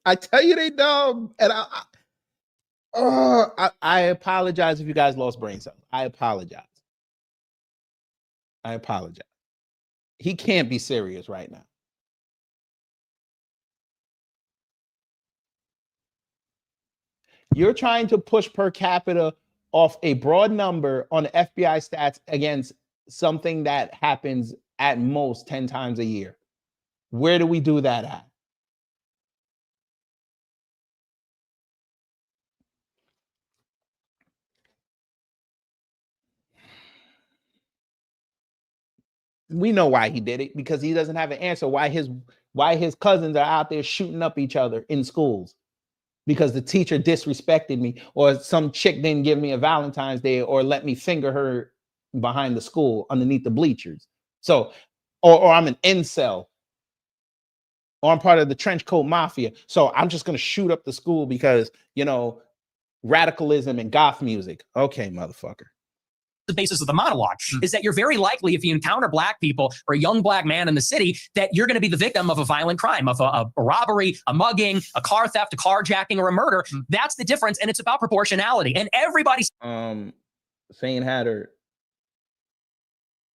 I tell you, they dumb. And I apologize if you guys lost brain cells. I apologize. He can't be serious right now. You're trying to push per capita off a broad number on the FBI stats against something that happens at most 10 times a year. Where do we do that at? We know why he did it, because he doesn't have an answer why his cousins are out there shooting up each other in schools. Because the teacher disrespected me, or some chick didn't give me a Valentine's Day, or let me finger her behind the school underneath the bleachers. So, or I'm an incel, or I'm part of the trench coat mafia. So I'm just going to shoot up the school because, radicalism and goth music. Okay, motherfucker. The basis of the monologue is that you're very likely, if you encounter black people or a young black man in the city, that you're going to be the victim of a violent crime, of a robbery, a mugging, a car theft, a carjacking, or a murder. That's the difference, and it's about proportionality. And everybody's Fane Hatter,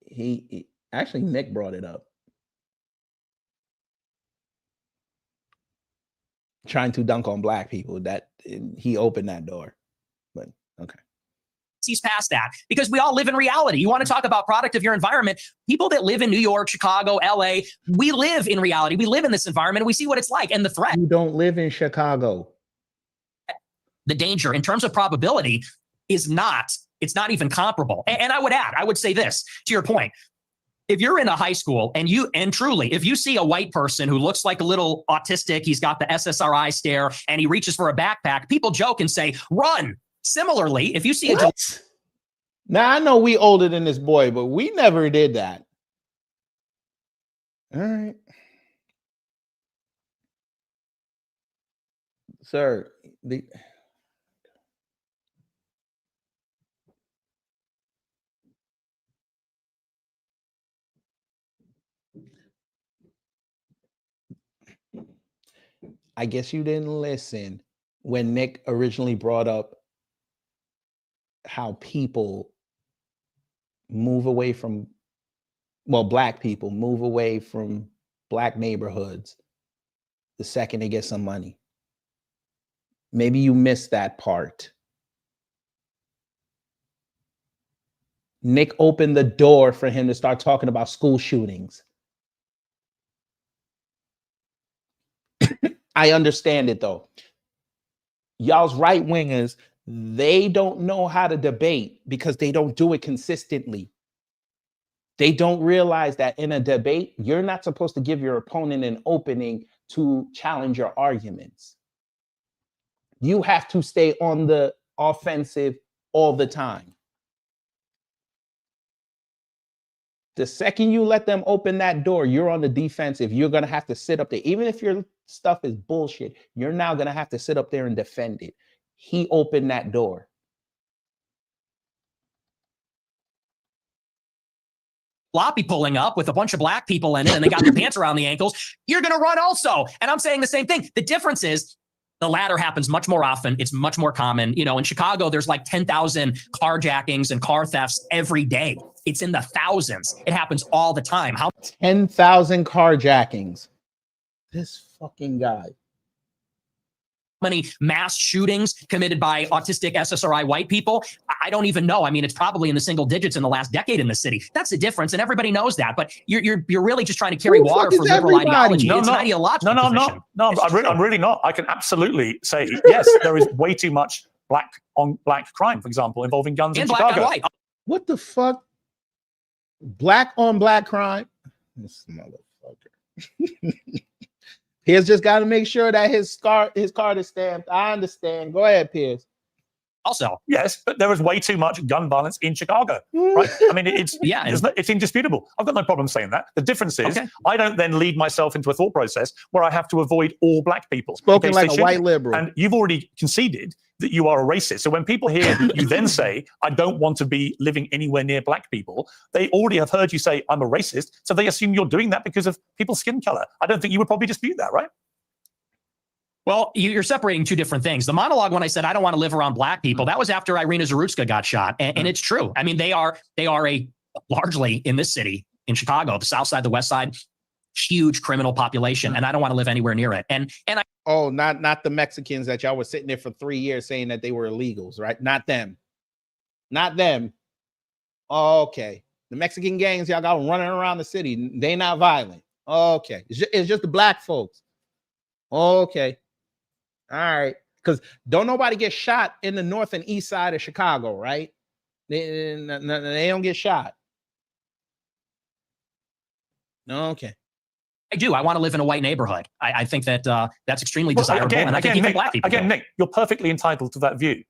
he actually, Nick brought it up, trying to dunk on black people. That he opened that door, but okay. He's past that, because we all live in reality. You want to talk about product of your environment? People that live in New York, Chicago, LA, we live in reality. We live in this environment, and we see what it's like, and the threat. You don't live in Chicago. The danger in terms of probability is not It's not even comparable. And I would say this to your point. If you're in a high school and truly, if you see a white person who looks like a little autistic, he's got the SSRI stare and he reaches for a backpack, people joke and say, run. Similarly, if you see now I know we older than this boy, but we never did that. All right. Sir, I guess you didn't listen when Nick originally brought up how people move away from, black people move away from black neighborhoods the second they get some money. Maybe you missed that part. Nick opened the door for him to start talking about school shootings. I understand it though. Y'all's right wingers, they don't know how to debate because they don't do it consistently. They don't realize that in a debate, you're not supposed to give your opponent an opening to challenge your arguments. You have to stay on the offensive all the time. The second you let them open that door, you're on the defensive. You're going to have to sit up there. Even if your stuff is bullshit, you're now going to have to sit up there and defend it. He opened that door. Floppy pulling up with a bunch of black people in it and they got their pants around the ankles. You're going to run also. And I'm saying the same thing. The difference is the latter happens much more often. It's much more common. You know, in Chicago, there's like 10,000 carjackings and car thefts every day. It's in the thousands. It happens all the time. How 10,000 carjackings? This fucking guy. Many mass shootings committed by autistic SSRI white people? I don't even know. I mean, it's probably in the single digits in the last decade in the city. That's the difference, and everybody knows that. But you're really just trying to carry water for liberal ideology. It's an ideological position. I'm really not. I can absolutely say yes. There is way too much black on black crime, for example, involving guns in Chicago. Black on white. What the fuck? Black on black crime? This motherfucker. Piers just got to make sure that his card is stamped. I understand. Go ahead, Piers. Also, yes, but there is way too much gun violence in Chicago, right? I mean, it's it's indisputable. I've got no problem saying that. The difference is I don't then lead myself into a thought process where I have to avoid all black people. Spoken like a white liberal. And you've already conceded that you are a racist. So when people hear you then say, I don't want to be living anywhere near black people, they already have heard you say, I'm a racist. So they assume you're doing that because of people's skin color. I don't think you would probably dispute that, right? Well, you're separating two different things. The monologue, when I said I don't want to live around black people, that was after Irina Zarutska got shot. And it's true. I mean, they are a largely in this city, in Chicago, the South Side, the West Side, huge criminal population. And I don't want to live anywhere near it. And not the Mexicans that y'all were sitting there for 3 years saying that they were illegals, right? Not them. Not them. Okay. The Mexican gangs y'all got running around the city. They not violent. Okay. It's just the black folks. Okay. All right. Because don't nobody get shot in the north and east side of Chicago, right? They don't get shot. Okay. I do. I want to live in a white neighborhood. I think that that's extremely desirable. And I think even black people. Again, Nick, you're perfectly entitled to that view.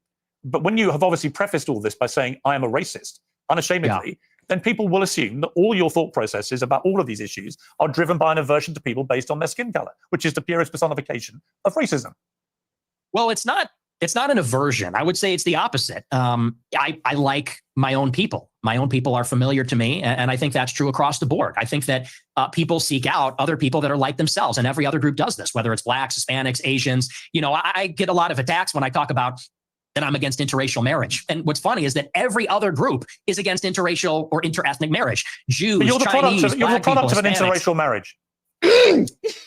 But when you have obviously prefaced all this by saying, I am a racist, unashamedly, then people will assume that all your thought processes about all of these issues are driven by an aversion to people based on their skin color, which is the purest personification of racism. Well, it's not an aversion. I would say it's the opposite. I like my own people. My own people are familiar to me. And I think that's true across the board. I think that people seek out other people that are like themselves. And every other group does this, whether it's blacks, Hispanics, Asians. You know, I get a lot of attacks when I talk about that I'm against interracial marriage. And what's funny is that every other group is against interracial or interethnic marriage. Jews, but you're the Chinese, you're the product of an interracial marriage.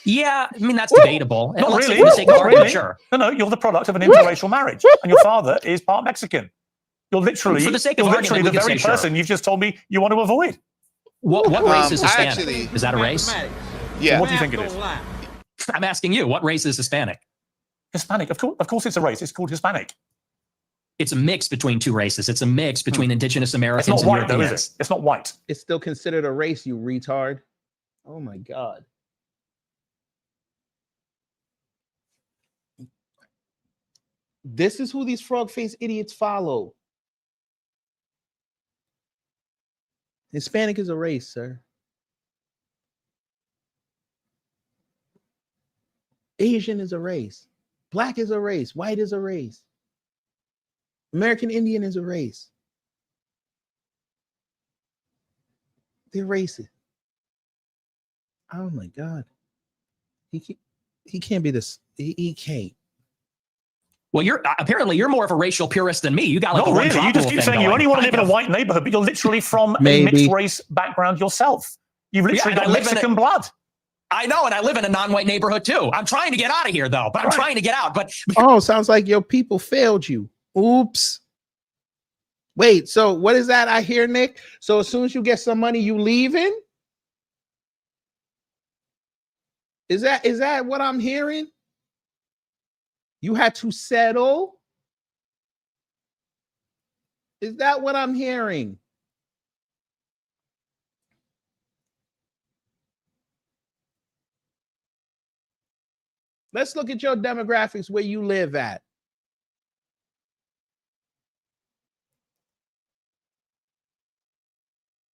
Yeah, I mean, that's debatable. Not really. Sure. No, you're the product of an interracial marriage. And your father is part Mexican. You're literally, for the sake of argument, the very person you've just told me you want to avoid. What race is Hispanic? Is that a race? Yeah. So what do you think it is? I'm asking you, what race is Hispanic? Hispanic. Of course it's a race. It's called Hispanic. It's a mix between two races. It's a mix between indigenous It's Americans not and white, though, is Europeans. it? It's not white. It's still considered a race, you retard. Oh my God. This is who these frog-faced idiots follow. Hispanic is a race, sir. Asian is a race. Black is a race. White is a race. American Indian is a race. They're racist. Oh my God. He can't be this. He can't. Well, you're more of a racial purist than me. You got like Not a one really. You drop just rule keep thing saying you going. only want to live in a Kind of. white neighborhood, but you're literally from a Maybe. mixed race background yourself. You've literally Yeah, got Mexican blood. I know, and I live in a non-white neighborhood too. I'm trying to get out of here, though. But I'm trying to get out. But Oh, sounds like your people failed you. Oops. Wait, so what is that I hear, Nick? So as soon as you get some money, you leaving? Is that what I'm hearing? You had to settle? Is that what I'm hearing? Let's look at your demographics where you live at.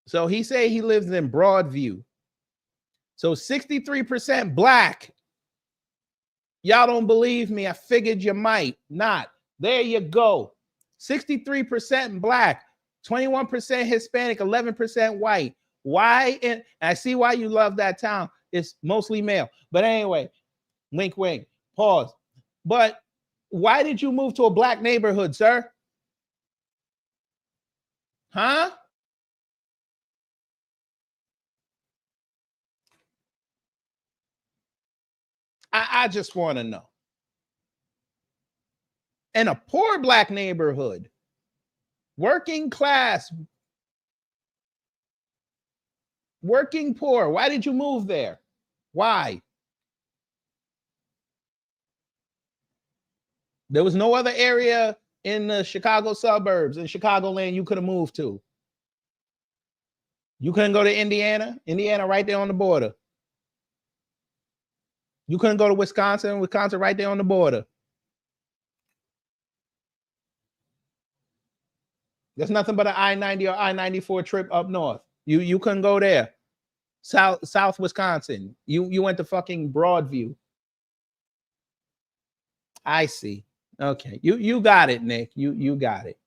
So he say he lives in Broadview. So 63% black. Y'all don't believe me. I figured you might not. There you go. 63% black, 21% Hispanic, 11% white. Why? And I see why you love that town. It's mostly male. But anyway, wink, wink, pause. But why did you move to a black neighborhood, sir? Huh? I just want to know. In a poor black neighborhood, working class, working poor. Why did you move there? Why? There was no other area in the Chicago suburbs, in Chicagoland, you could have moved to. You couldn't go to Indiana. Indiana right there on the border. You couldn't go to Wisconsin. Wisconsin right there on the border. There's nothing but an I-90 or I-94 trip up north. You couldn't go there. South Wisconsin. You went to fucking Broadview. I see. Okay. You got it, Nick. You got it.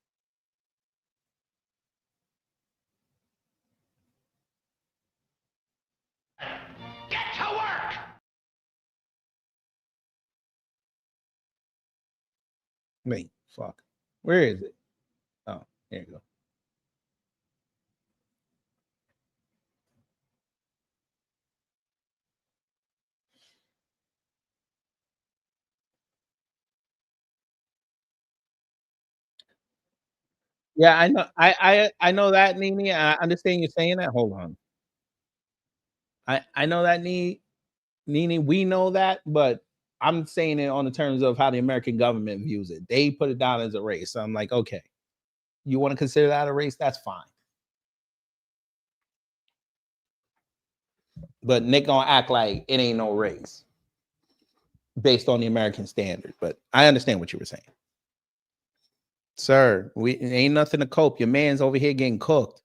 Get to work! Wait, fuck. Where is it? Oh, there you go. Yeah, I know. I know that, Nene. I understand you saying that. Hold on. I know that, Nene. We know that, but I'm saying it on the terms of how the American government views it. They put it down as a race. So I'm like, okay, you want to consider that a race? That's fine. But Nick gonna act like it ain't no race based on the American standard. But I understand what you were saying. Sir, we ain't nothing to cope. Your man's over here getting cooked.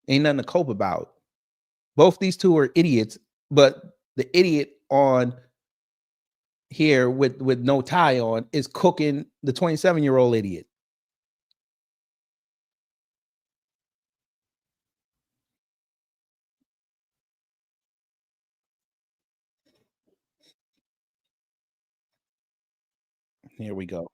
Ain't nothing to cope about. Both these two are idiots, but the idiot on here with no tie on is cooking the 27-year-old idiot. Here we go.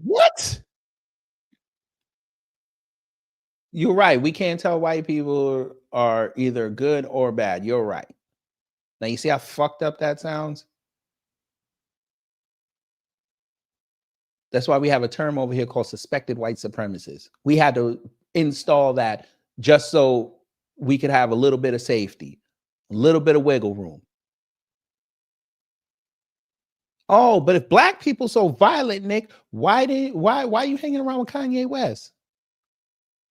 What? You're right. We can't tell white people are either good or bad. You're right. Now you see how fucked up that sounds? That's why we have a term over here called suspected white supremacists. We had to install that just so we could have a little bit of safety, a little bit of wiggle room. Oh, but if black people so violent, Nick, why are you hanging around with Kanye West?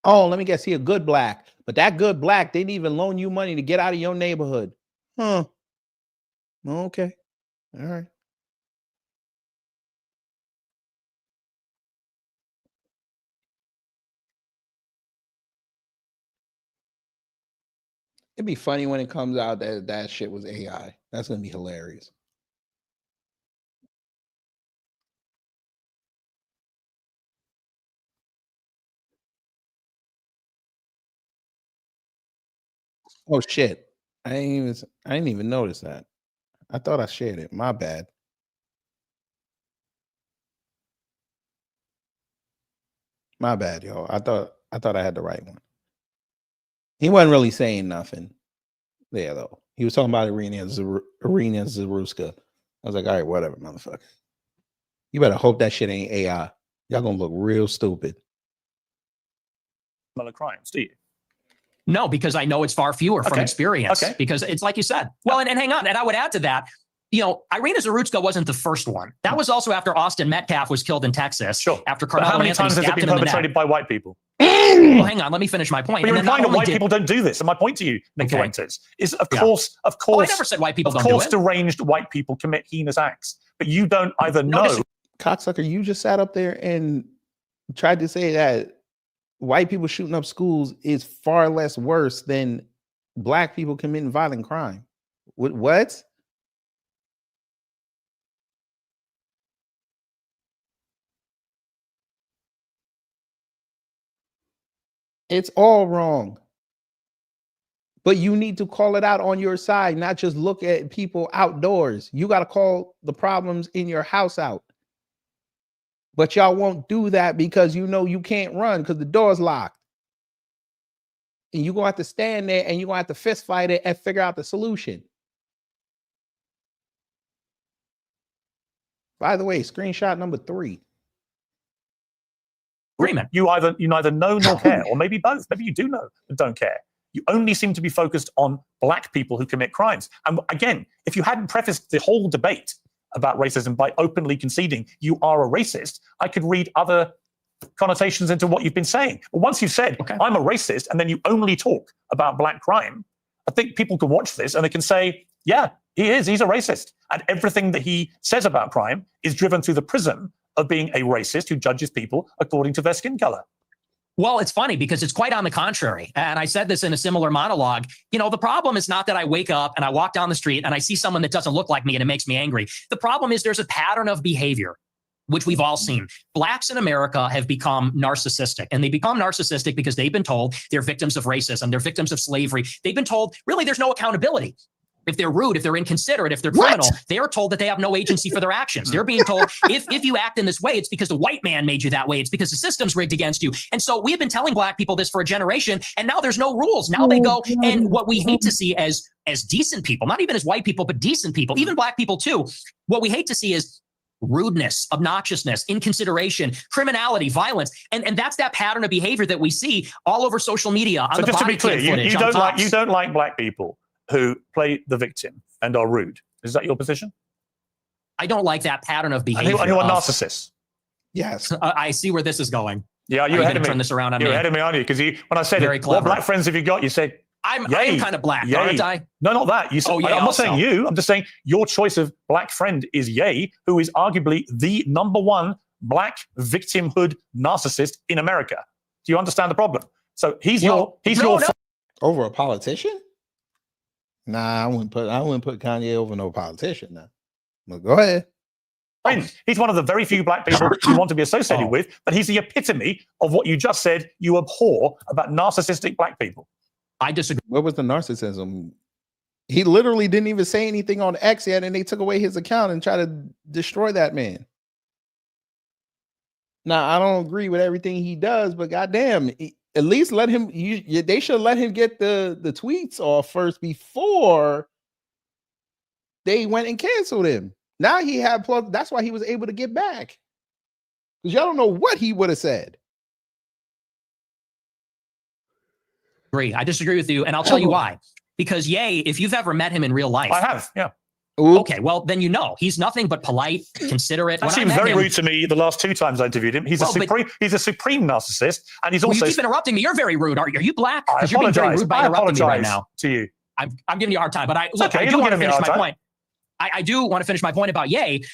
Oh, let me guess, he a good black, but that good black didn't even loan you money to get out of your neighborhood. Huh. Okay. All right. It'd be funny when it comes out that that shit was AI. That's gonna be hilarious. Oh shit! I didn't even notice that. I thought I shared it. My bad. My bad, yo. I thought I had the right one. He wasn't really saying nothing there though. He was talking about Arena Zaruska. I was like, all right, whatever, motherfucker. You better hope that shit ain't AI. Y'all gonna look real stupid. Crimes, do you? No, because I know it's far fewer from experience. Okay. Because it's like you said. Well, and hang on, and I would add to that, you know, Irina Zarutska wasn't the first one. That was also after Austin Metcalf was killed in Texas. Sure. After But Carmelo how many Anthony times has it stabbed been him in the perpetrated neck. by white people? Well, hang on, let me finish my point. But you're And then implying not that only white did- people don't do this. And my point to you, Nick Fuentes, is of Yeah. course, Oh, I never said white people of don't do course, it. deranged white people commit heinous acts. But you don't either know. Cocksucker, you just sat up there and tried to say that white people shooting up schools is far less worse than black people committing violent crime. What? It's all wrong. But you need to call it out on your side, not just look at people outdoors. You got to call the problems in your house out. But y'all won't do that because you know you can't run because the door's locked. And you're going to have to stand there and you're going to have to fist fight it and figure out the solution. By the way, screenshot number 3. Agreement. You neither know nor care, or maybe both. Maybe you do know and don't care. You only seem to be focused on black people who commit crimes. And again, if you hadn't prefaced the whole debate about racism by openly conceding you are a racist, I could read other connotations into what you've been saying. But once you've said, I'm a racist, and then you only talk about black crime, I think people can watch this and they can say, yeah, he's a racist. And everything that he says about crime is driven through the prism of being a racist who judges people according to their skin color. Well, it's funny because it's quite on the contrary. And I said this in a similar monologue. You know, the problem is not that I wake up and I walk down the street and I see someone that doesn't look like me and it makes me angry. The problem is there's a pattern of behavior, which we've all seen. Blacks in America have become narcissistic, and they become narcissistic because they've been told they're victims of racism. They're victims of slavery. They've been told, really, there's no accountability. If they're rude, if they're inconsiderate, if they're criminal, they are told that they have no agency for their actions. They're being told, if you act in this way, it's because the white man made you that way. It's because the system's rigged against you. And so we've been telling black people this for a generation, and now there's no rules. Now they go, and what we hate to see as decent people, not even as white people, but decent people, even black people too, what we hate to see is rudeness, obnoxiousness, inconsideration, criminality, violence. And that's that pattern of behavior that we see all over social media. On So the just to body be clear, cam footage, you on don't Fox. like black people who play the victim and are rude. Is that your position? I don't like that pattern of behavior. And who are of- narcissists? Yes. I see where this is going. Yeah, Are you you ahead gonna of me. turn this around on You're me? ahead of me, aren't you? Because when I said, Very what clever. black friends have you got? You said, I am yay, kind of black, yay. aren't I? No, not that. You said, Oh, yay I'm not also. saying you. I'm just saying your choice of black friend is Ye, who is arguably the #1 black victimhood narcissist in America. Do you understand the problem? So he's your over a politician? Nah, I wouldn't put Kanye over no politician now. But go ahead. He's one of the very few black people you want to be associated with, but he's the epitome of what you just said you abhor about narcissistic black people. I disagree. What was the narcissism? He literally didn't even say anything on X yet, and they took away his account and tried to destroy that man. Now, I don't agree with everything he does, but goddamn, at least let him. They should let him get the tweets off first before they went and canceled him. Now he had plus. That's why he was able to get back. Because y'all don't know what he would have said. I disagree with you, and I'll tell you why. Because Ye, if you've ever met him in real life, I have, yeah. Okay, well then you know he's nothing but polite, considerate. That seemed very rude to me the last 2 times I interviewed him. He's a supreme narcissist, and he's also. You keep interrupting me. You're very rude. Are you black? Because you're being very rude by interrupting me right now. To you. I'm giving you a hard time, but I okay, do want to finish my point. I do want to finish my point about Ye.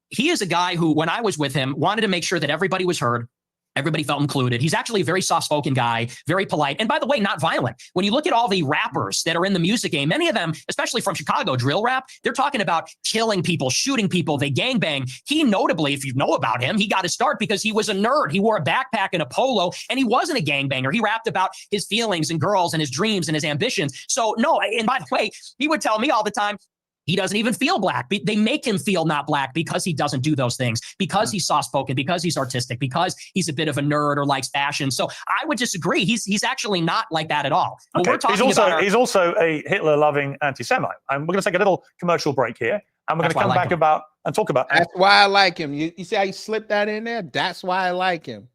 He is a guy who, when I was with him, wanted to make sure that everybody was heard. Everybody felt included. He's actually a very soft-spoken guy, very polite. And by the way, not violent. When you look at all the rappers that are in the music game, many of them, especially from Chicago, drill rap, they're talking about killing people, shooting people, they gangbang. He notably, if you know about him, he got his start because he was a nerd. He wore a backpack and a polo, and he wasn't a gangbanger. He rapped about his feelings and girls and his dreams and his ambitions. So no, and by the way, he would tell me all the time, he doesn't even feel black. They make him feel not black because he doesn't do those things, because he's soft-spoken, because he's artistic, because he's a bit of a nerd or likes fashion. So I would disagree. He's actually not like that at all. But okay. We're talking He's also a Hitler-loving anti-Semite. And we're going to take a little commercial break here, and we're going to come back and talk about. That's why I like him. You see how you slipped that in there? That's why I like him.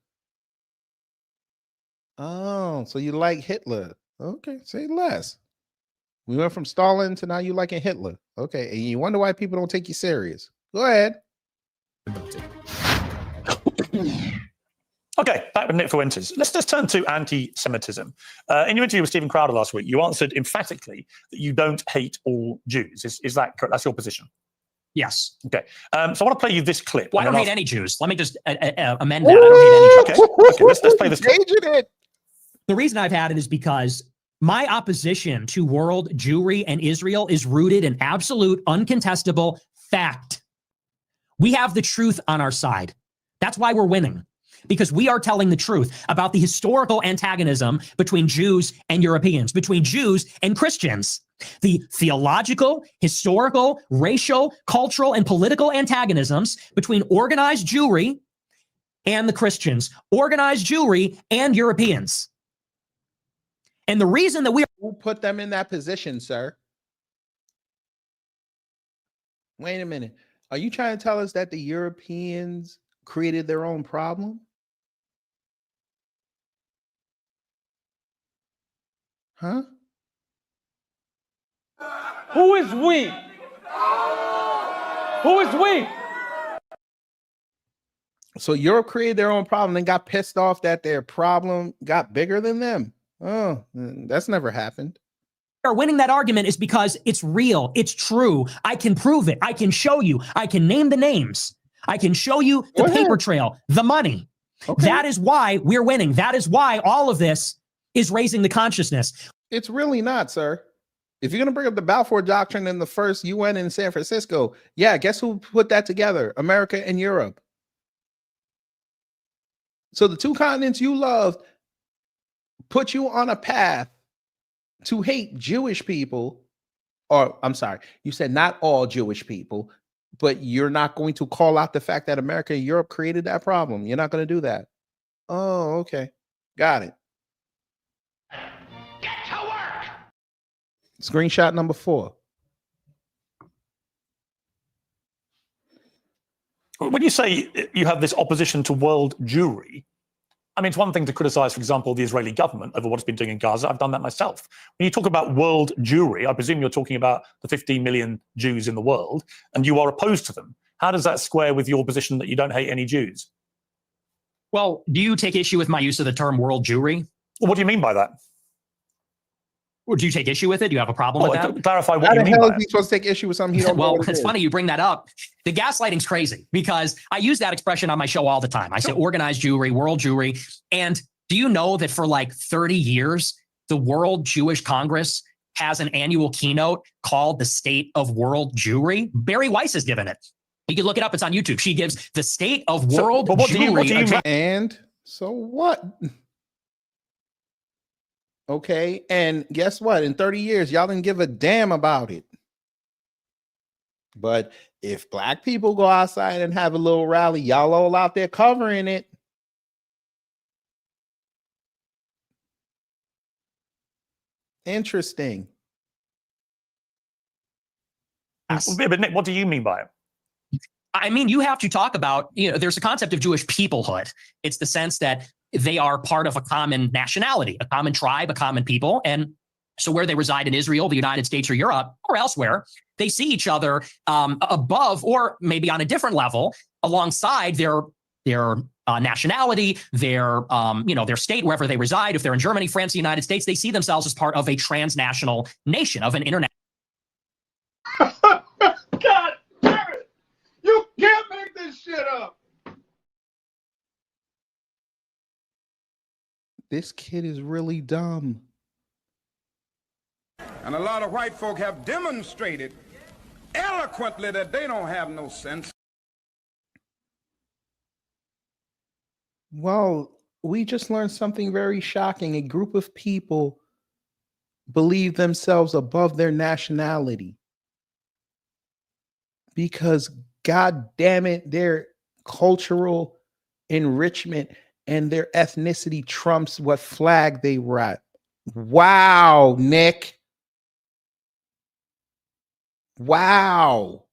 Oh, so you like Hitler? Okay, say less. We went from Stalin to now you liking Hitler. Okay, and you wonder why people don't take you serious. Go ahead. Okay, back with Nick Fuentes. Let's just turn to anti-Semitism. In your interview with Stephen Crowder last week, you answered emphatically that you don't hate all Jews. Is that correct? That's your position? Yes. Okay. So I want to play you this clip. Well, I don't hate any Jews. Let me just amend that. I don't hate any Jews. Okay, let's play this clip. The reason I've had it is because my opposition to world Jewry and Israel is rooted in absolute, uncontestable fact. We have the truth on our side. That's why we're winning, because we are telling the truth about the historical antagonism between Jews and Europeans, between Jews and Christians. The theological, historical, racial, cultural, and political antagonisms between organized Jewry and the Christians, organized Jewry and Europeans. And the reason that who put them in that position, sir? Wait a minute. Are you trying to tell us that the Europeans created their own problem? Huh? Who is we? Who is we? So Europe created their own problem and got pissed off that their problem got bigger than them. Oh, that's never happened. Are winning that argument is because it's real. It's true. I can prove it. I can show you. I can name the names. I can show you the paper trail, the money. Okay. That is why we're winning. That is why all of this is raising the consciousness. It's really not, sir. If you're going to bring up the Balfour Doctrine in the first UN in San Francisco, yeah, guess who put that together? America and Europe. So the two continents you loved put you on a path to hate Jewish people, or I'm sorry, you said not all Jewish people, but you're not going to call out the fact that America and Europe created that problem. You're not going to do that. Oh, okay. Got it. Get to work! Screenshot number 4. When you say you have this opposition to world Jewry, I mean, it's one thing to criticize, for example, the Israeli government over what it's been doing in Gaza. I've done that myself. When you talk about world Jewry, I presume you're talking about the 15 million Jews in the world, and you are opposed to them. How does that square with your position that you don't hate any Jews? Well, do you take issue with my use of the term world Jewry? Well, what do you mean by that? Or do you take issue with it? Do you have a problem with that? Clarify what you mean by it. How the hell is he supposed to take issue with something he don't know Well, what it it's is? funny you bring that up. The gaslighting's crazy because I use that expression on my show all the time. I say organized Jewry, world Jewry. And do you know that for like 30 years, the World Jewish Congress has an annual keynote called The State of World Jewry. Barry Weiss has given it. You can look it up. It's on YouTube. She gives the state of world Jewry. What do you mean? And so what? Okay. And guess what? In 30 years, y'all didn't give a damn about it. But if black people go outside and have a little rally, y'all all out there covering it. Interesting. But Nick, what do you mean by it? I mean, you have to talk about, there's a concept of Jewish peoplehood. It's the sense that they are part of a common nationality, a common tribe, a common people. And so where they reside in Israel, the United States, or Europe, or elsewhere, they see each other above, or maybe on a different level, alongside their nationality, their state, wherever they reside. If they're in Germany, France, the United States, they see themselves as part of a transnational nation, of an international. God damn it! You can't make this shit up. This kid is really dumb. And a lot of white folk have demonstrated eloquently that they don't have no sense. Well, we just learned something very shocking. A group of people believe themselves above their nationality because, God damn it, their cultural enrichment and their ethnicity trumps what flag they ride. Wow, Nick. Wow.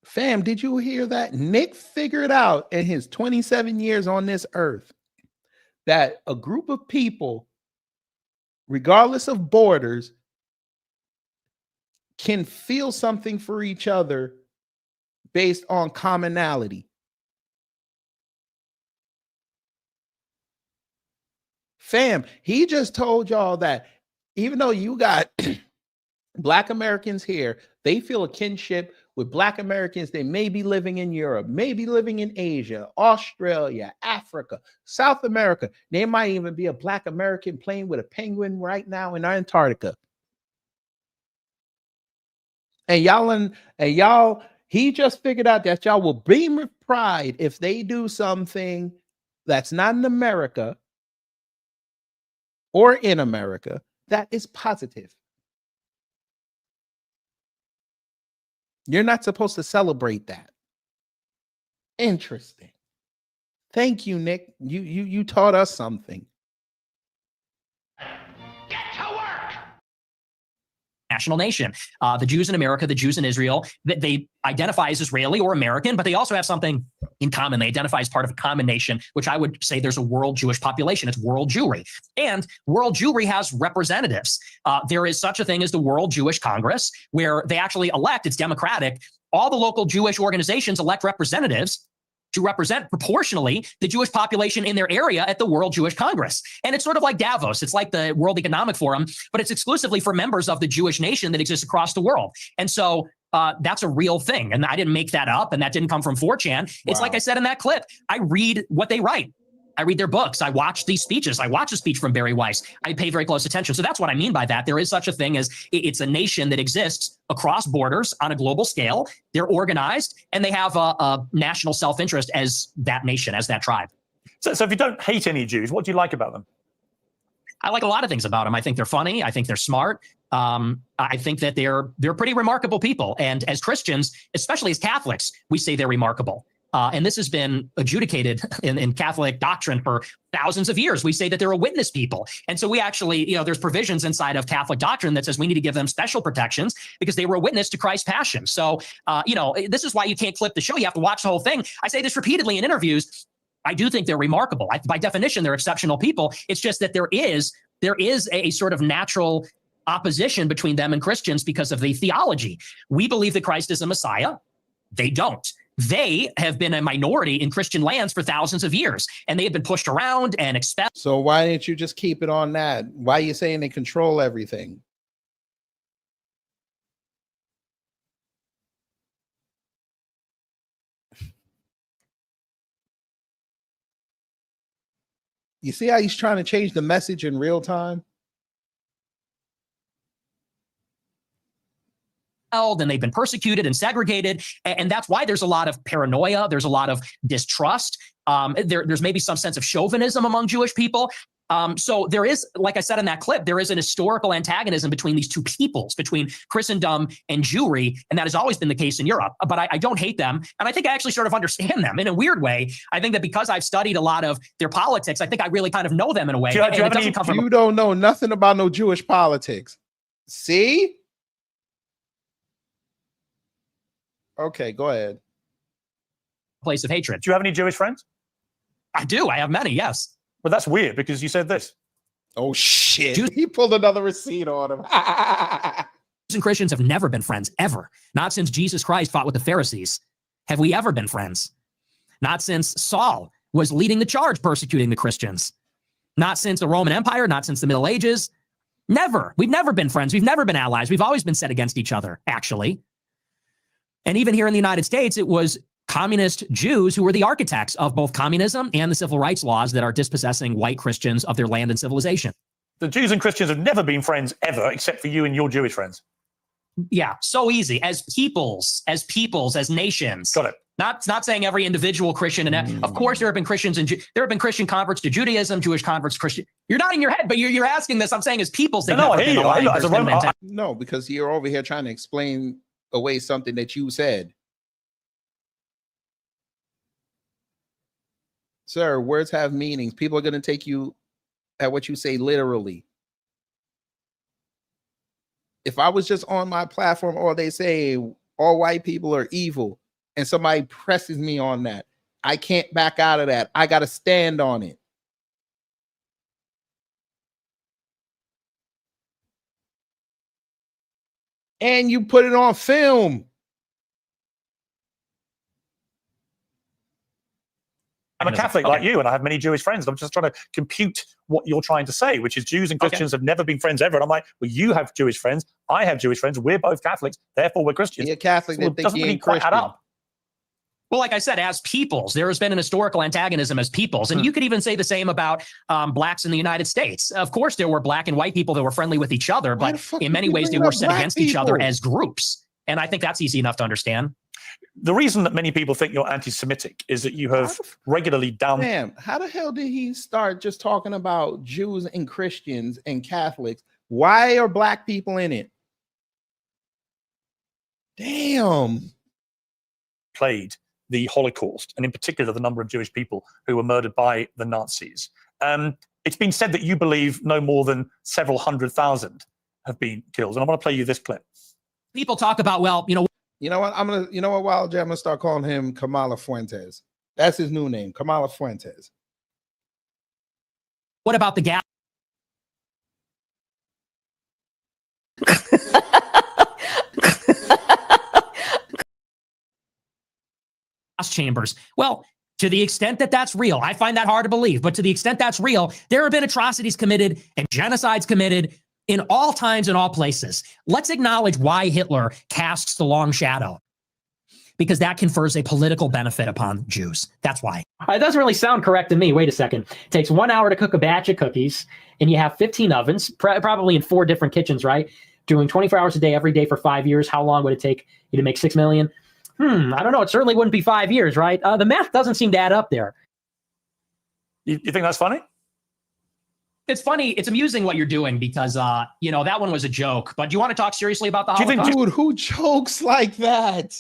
Fam, did you hear that? Nick figured out in his 27 years on this earth that a group of people, regardless of borders, can feel something for each other based on commonality. Fam, he just told y'all that even though you got Black Americans here, they feel a kinship with Black Americans. They may be living in Europe, maybe living in Asia, Australia, Africa, South America. There might even be a Black American playing with a penguin right now in Antarctica. And y'all, he just figured out that y'all will beam with pride if they do something that's not in America or in America that is positive. You're not supposed to celebrate that. Interesting. Thank you, Nick. You taught us something. National nation. The Jews in America, the Jews in Israel, they identify as Israeli or American, but they also have something in common. They identify as part of a common nation, which I would say there's a world Jewish population. It's world Jewry. And world Jewry has representatives. There is such a thing as the World Jewish Congress, where they actually elect, it's democratic, all the local Jewish organizations elect representatives to represent proportionally the Jewish population in their area at the World Jewish Congress. And it's sort of like Davos. It's like the World Economic Forum, but it's exclusively for members of the Jewish nation that exists across the world. And so that's a real thing. And I didn't make that up, and that didn't come from 4chan. It's like I said in that clip, I read what they write. I read their books. I watch these speeches. I watch a speech from Barry Weiss. I pay very close attention. So that's what I mean by that. There is such a thing as it's a nation that exists across borders on a global scale. They're organized and they have a national self-interest as that nation, as that tribe. So if you don't hate any Jews, what do you like about them? I like a lot of things about them. I think they're funny. I think they're smart. I think that they're pretty remarkable people. And as Christians, especially as Catholics, we say they're remarkable. And this has been adjudicated in Catholic doctrine for thousands of years. We say that they're a witness people. And so we actually, there's provisions inside of Catholic doctrine that says we need to give them special protections because they were a witness to Christ's passion. So, this is why you can't clip the show. You have to watch the whole thing. I say this repeatedly in interviews. I do think they're remarkable. By definition, they're exceptional people. It's just that there is a sort of natural opposition between them and Christians because of the theology. We believe that Christ is a Messiah. They don't. They have been a minority in Christian lands for thousands of years, and they have been pushed around and expelled. So why didn't you just keep it on that? Why are you saying they control everything? You see how he's trying to change the message in real time? And they've been persecuted and segregated. And that's why there's a lot of paranoia. There's a lot of distrust. There's maybe some sense of chauvinism among Jewish people. So there is, like I said in that clip, there is an historical antagonism between these two peoples, between Christendom and Jewry, and that has always been the case in Europe. But I don't hate them, and I think I actually sort of understand them in a weird way. I think that because I've studied a lot of their politics, I think I really kind of know them in a way. You don't know nothing about no Jewish politics. See? Okay, go ahead. Place of hatred. Do you have any Jewish friends? I do. I have many, yes. But that's weird because you said this. Oh, shit. He pulled another receipt on him. Jews and Christians have never been friends, ever. Not since Jesus Christ fought with the Pharisees have we ever been friends. Not since Saul was leading the charge persecuting the Christians. Not since the Roman Empire, not since the Middle Ages. Never. We've never been friends. We've never been allies. We've always been set against each other, actually. And even here in the United States, it was communist Jews who were the architects of both communism and the civil rights laws that are dispossessing white Christians of their land and civilization. The Jews and Christians have never been friends ever, except for you and your Jewish friends. Yeah, so easy. As peoples, as nations. Got it. Not saying every individual Christian, and of course there have been Christians and there have been Christian converts to Judaism, Jewish converts to Christian. You're nodding your head, but you're asking this. I'm saying as peoples. No, because you're over here trying to explain away something that you said. Sir, words have meanings. People are going to take you at what you say literally. If I was just on my platform or they say all white people are evil and somebody presses me on that, I can't back out of that. I got to stand on it. And you put it on film. I'm a Catholic like you, and I have many Jewish friends. I'm just trying to compute what you're trying to say, which is Jews and Christians have never been friends ever. And I'm like, well, you have Jewish friends. I have Jewish friends. We're both Catholics. Therefore, we're Christians. You're Catholic. So it doesn't really quite add up. Well, like I said, as peoples, there has been an historical antagonism as peoples. And you could even say the same about blacks in the United States. Of course, there were black and white people that were friendly with each other, but in many ways, they were set against each other as groups. And I think that's easy enough to understand. The reason that many people think you're anti-Semitic is that you have regularly down. Damn, how the hell did he start just talking about Jews and Christians and Catholics? Why are black people in it? Damn. Played the Holocaust, and in particular, the number of Jewish people who were murdered by the Nazis. It's been said that you believe no more than several 100,000 have been killed. And I want to play you this clip. People talk about, well, you know what? Wild Jam, I'm gonna start calling him Kamala Fuentes. That's his new name, Kamala Fuentes. What about the gas chambers? Well, to the extent that that's real, I find that hard to believe, but to the extent that's real, there have been atrocities committed and genocides committed in all times and all places. Let's acknowledge why Hitler casts the long shadow. Because that confers a political benefit upon Jews. That's why. It doesn't really sound correct to me. Wait a second. It takes 1 hour to cook a batch of cookies, and you have 15 ovens, probably in 4 different kitchens, right? Doing 24 hours a day, every day for 5 years. How long would it take you to make 6 million? I don't know. It certainly wouldn't be 5 years, right? The math doesn't seem to add up there. You think that's funny? It's funny. It's amusing what you're doing because, that one was a joke. But do you want to talk seriously about the Holocaust? Dude, who jokes like that?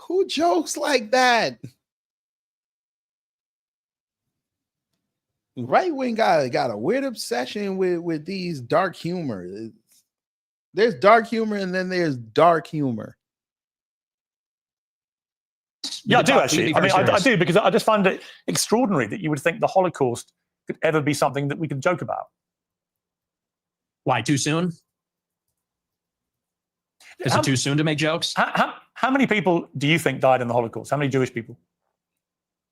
Who jokes like that? Right wing got a weird obsession with these dark humor. There's dark humor and then there's dark humor. Yeah, I do actually. I mean, I do, because I just find it extraordinary that you would think the Holocaust could ever be something that we could joke about. Why, too soon? Is it too soon to make jokes? How many people do you think died in the Holocaust? How many Jewish people?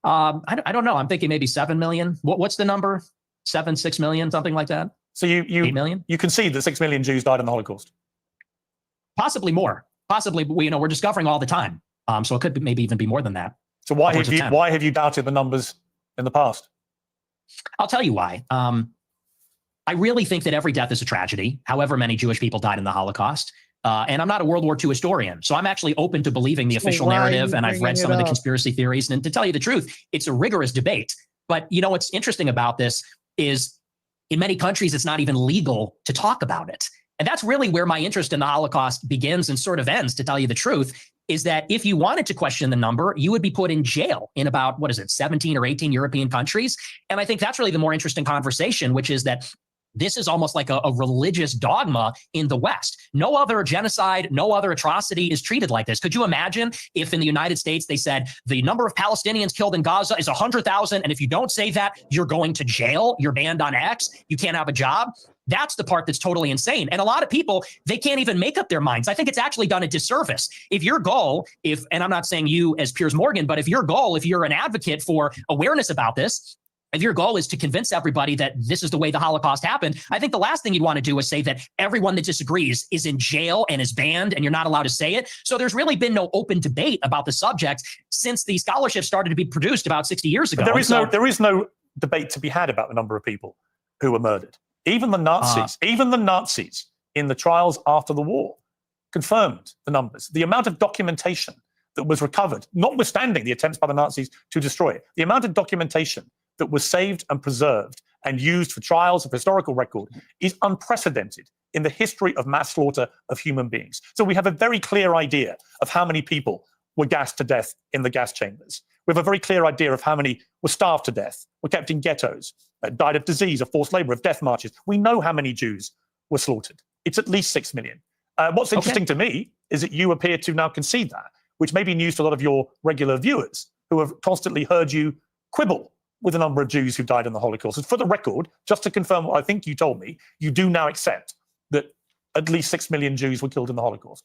I don't know. I'm thinking maybe 7 million. What's the number? 6 million, something like that. So 8 million? You concede that 6 million Jews died in the Holocaust? Possibly more. Possibly, we're discovering all the time. So it could maybe even be more than that. So why have you doubted the numbers in the past? I'll tell you why. I really think that every death is a tragedy, however many Jewish people died in the Holocaust. And I'm not a World War II historian, so I'm actually open to believing the official narrative, and I've read some of the conspiracy theories. And to tell you the truth, it's a rigorous debate. But you know what's interesting about this is in many countries, it's not even legal to talk about it. And that's really where my interest in the Holocaust begins and sort of ends, to tell you the truth, is that if you wanted to question the number, you would be put in jail in about, 17 or 18 European countries. And I think that's really the more interesting conversation, which is that this is almost like a religious dogma in the West. No other genocide, no other atrocity is treated like this. Could you imagine if in the United States they said the number of Palestinians killed in Gaza is 100,000, and if you don't say that, you're going to jail, you're banned on X, you can't have a job? That's the part that's totally insane. And a lot of people, they can't even make up their minds. I think it's actually done a disservice. If your goal, and I'm not saying you as Piers Morgan, but if your goal, if you're an advocate for awareness about this, if your goal is to convince everybody that this is the way the Holocaust happened, I think the last thing you'd want to do is say that everyone that disagrees is in jail and is banned and you're not allowed to say it. So there's really been no open debate about the subject since the scholarship started to be produced about 60 years ago. There is no debate to be had about the number of people who were murdered. Even the Nazis in the trials after the war confirmed the numbers. The amount of documentation that was recovered, notwithstanding the attempts by the Nazis to destroy it, the amount of documentation that was saved and preserved and used for trials of historical record is unprecedented in the history of mass slaughter of human beings. So we have a very clear idea of how many people were gassed to death in the gas chambers. We have a very clear idea of how many were starved to death, were kept in ghettos, died of disease, of forced labor, of death marches. We know how many Jews were slaughtered. It's at least 6 million. What's interesting to me is that you appear to now concede that, which may be news to a lot of your regular viewers who have constantly heard you quibble with the number of Jews who died in the Holocaust. And for the record, just to confirm what I think you told me, you do now accept that at least 6 million Jews were killed in the Holocaust.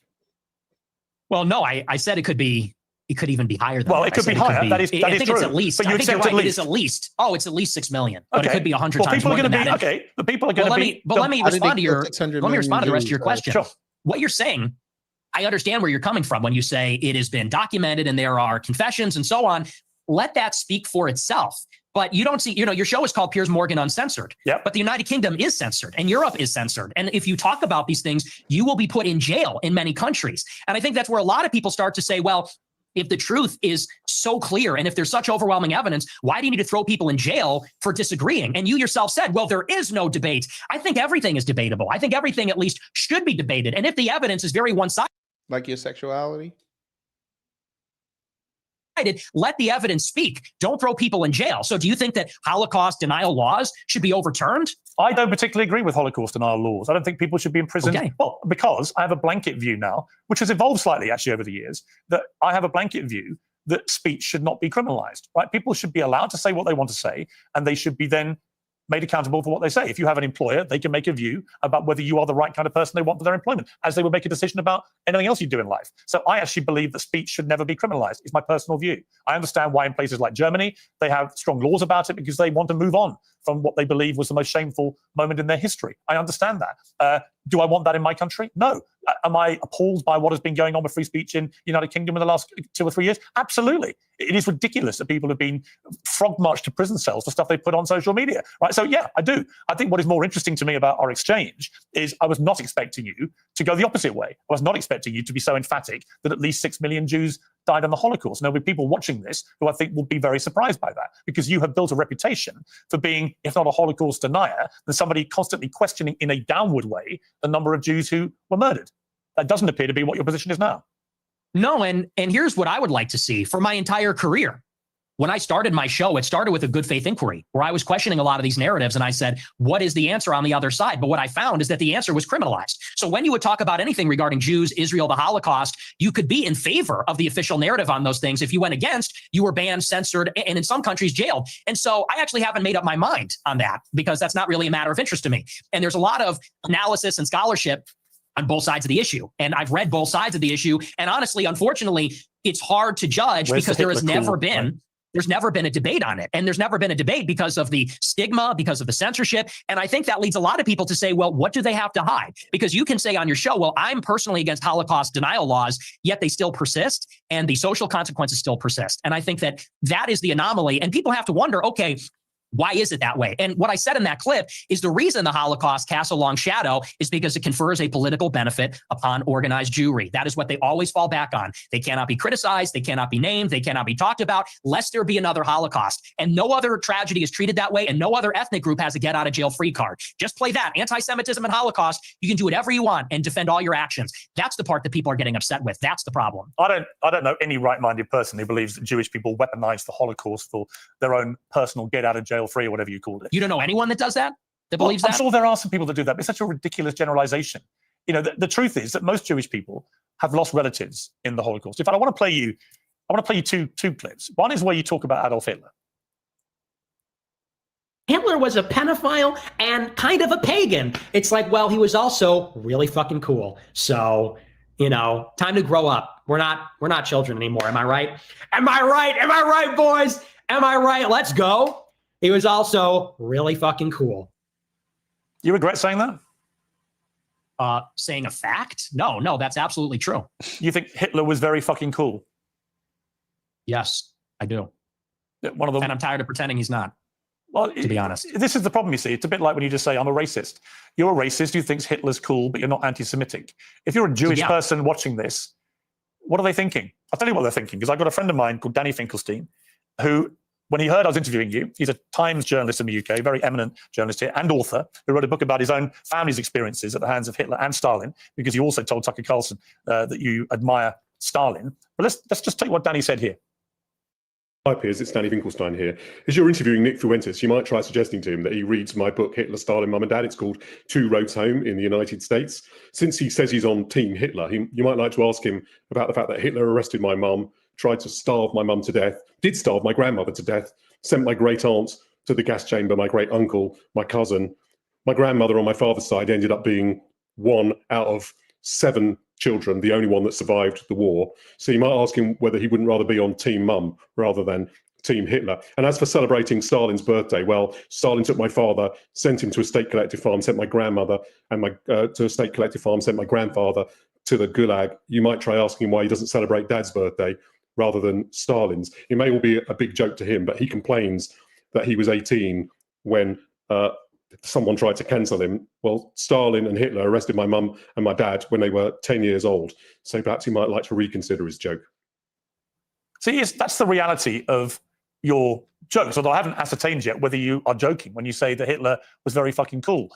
Well, no, I said it could even be higher than that. Well, it could be higher. That is true. I think it's at least. But you I think you're accept right. at It is at least. Oh, it's at least 6 million. But okay. It could be 100 times more than that. Okay, the people are going to be. But let me respond to the rest of your question. Sure. What you're saying, I understand where you're coming from when you say it has been documented and there are confessions and so on. Let that speak for itself. But you don't see, your show is called Piers Morgan Uncensored. Yep. But the United Kingdom is censored and Europe is censored. And if you talk about these things, you will be put in jail in many countries. And I think that's where a lot of people start to say, well, if the truth is so clear and if there's such overwhelming evidence, why do you need to throw people in jail for disagreeing? And you yourself said, well, there is no debate. I think everything is debatable. I think everything at least should be debated. And if the evidence is very one-sided, like your sexuality, let the evidence speak. Don't throw people in jail. So do you think that Holocaust denial laws should be overturned? I don't particularly agree with Holocaust denial laws. I don't think people should be imprisoned. Okay. Well, because I have a blanket view now, which has evolved slightly actually over the years, that I have a blanket view that speech should not be criminalized, right? People should be allowed to say what they want to say, and they should be then made accountable for what they say. If you have an employer, they can make a view about whether you are the right kind of person they want for their employment, as they would make a decision about anything else you do in life. So I actually believe that speech should never be criminalized. It's my personal view. I understand why in places like Germany, they have strong laws about it because they want to move on from what they believe was the most shameful moment in their history. I understand that. Do I want that in my country? No. Am I appalled by what has been going on with free speech in the United Kingdom in the last 2 or 3 years? Absolutely. It is ridiculous that people have been frog marched to prison cells for stuff they put on social media, right? So yeah, I do. I think what is more interesting to me about our exchange is I was not expecting you to go the opposite way. I was not expecting you to be so emphatic that at least 6 million Jews died in the Holocaust. And there'll be people watching this who I think will be very surprised by that, because you have built a reputation for being, if not a Holocaust denier, then somebody constantly questioning in a downward way the number of Jews who were murdered. That doesn't appear to be what your position is now. No, and here's what I would like to see for my entire career. When I started my show, it started with a good faith inquiry where I was questioning a lot of these narratives. And I said, what is the answer on the other side? But what I found is that the answer was criminalized. So when you would talk about anything regarding Jews, Israel, the Holocaust, you could be in favor of the official narrative on those things. If you went against, you were banned, censored, and in some countries jailed. And so I actually haven't made up my mind on that because that's not really a matter of interest to me. And there's a lot of analysis and scholarship on both sides of the issue. And I've read both sides of the issue. And honestly, unfortunately, it's hard to judge because there has never been there's never been a debate on it. And there's never been a debate because of the stigma, because of the censorship. And I think that leads a lot of people to say, well, what do they have to hide? Because you can say on your show, well, I'm personally against Holocaust denial laws, yet they still persist and the social consequences still persist. And I think that that is the anomaly. And people have to wonder, okay, why is it that way? And what I said in that clip is the reason the Holocaust casts a long shadow is because it confers a political benefit upon organized Jewry. That is what they always fall back on. They cannot be criticized. They cannot be named. They cannot be talked about, lest there be another Holocaust. And no other tragedy is treated that way. And no other ethnic group has a get out of jail free card. Just play that. Anti-Semitism and Holocaust. You can do whatever you want and defend all your actions. That's the part that people are getting upset with. That's the problem. I don't know any right-minded person who believes that Jewish people weaponized the Holocaust for their own personal get out of jail free or whatever you called it. You don't know anyone that does that? That believes that? I'm sure there are some people that do that. But it's such a ridiculous generalization. You know, the truth is that most Jewish people have lost relatives in the Holocaust. In fact, I want to play you two clips. One is where you talk about Adolf Hitler. Hitler was a pedophile and kind of a pagan. It's like, well, he was also really fucking cool. So, you know, time to grow up. We're not children anymore. Am I right? Am I right? Am I right, boys? Am I right? Let's go. He was also really fucking cool. You regret saying that? Saying a fact? No, that's absolutely true. You think Hitler was very fucking cool? Yes, I do. One of them, and I'm tired of pretending he's not. Well, to be honest, this is the problem. You see, it's a bit like when you just say, "I'm a racist." You're a racist who thinks Hitler's cool, but you're not anti-Semitic. If you're a Jewish person watching this, what are they thinking? I'll tell you what they're thinking. Because I've got a friend of mine called Danny Finkelstein, who, when he heard I was interviewing you, he's a Times journalist in the UK, very eminent journalist here, and author, who wrote a book about his own family's experiences at the hands of Hitler and Stalin, because he also told Tucker Carlson that you admire Stalin. But let's just take what Danny said here. Hi Piers, it's Danny Finkelstein here. As you're interviewing Nick Fuentes, you might try suggesting to him that he reads my book, Hitler, Stalin, Mum and Dad. It's called Two Roads Home in the United States. Since he says he's on Team Hitler, you might like to ask him about the fact that Hitler arrested my mum, tried to starve my mum to death, did starve my grandmother to death, sent my great aunt to the gas chamber, my great uncle, my cousin. My grandmother on my father's side ended up being one out of 7 children, the only one that survived the war. So you might ask him whether he wouldn't rather be on Team Mum rather than Team Hitler. And as for celebrating Stalin's birthday, well, Stalin took my father, sent him to a state collective farm, sent my grandmother and to a state collective farm, sent my grandfather to the Gulag. You might try asking him why he doesn't celebrate Dad's birthday rather than Stalin's. It may all be a big joke to him, but he complains that he was 18 when someone tried to cancel him. Well, Stalin and Hitler arrested my mum and my dad when they were 10 years old. So perhaps he might like to reconsider his joke. See, that's the reality of your jokes, although I haven't ascertained yet whether you are joking when you say that Hitler was very fucking cool.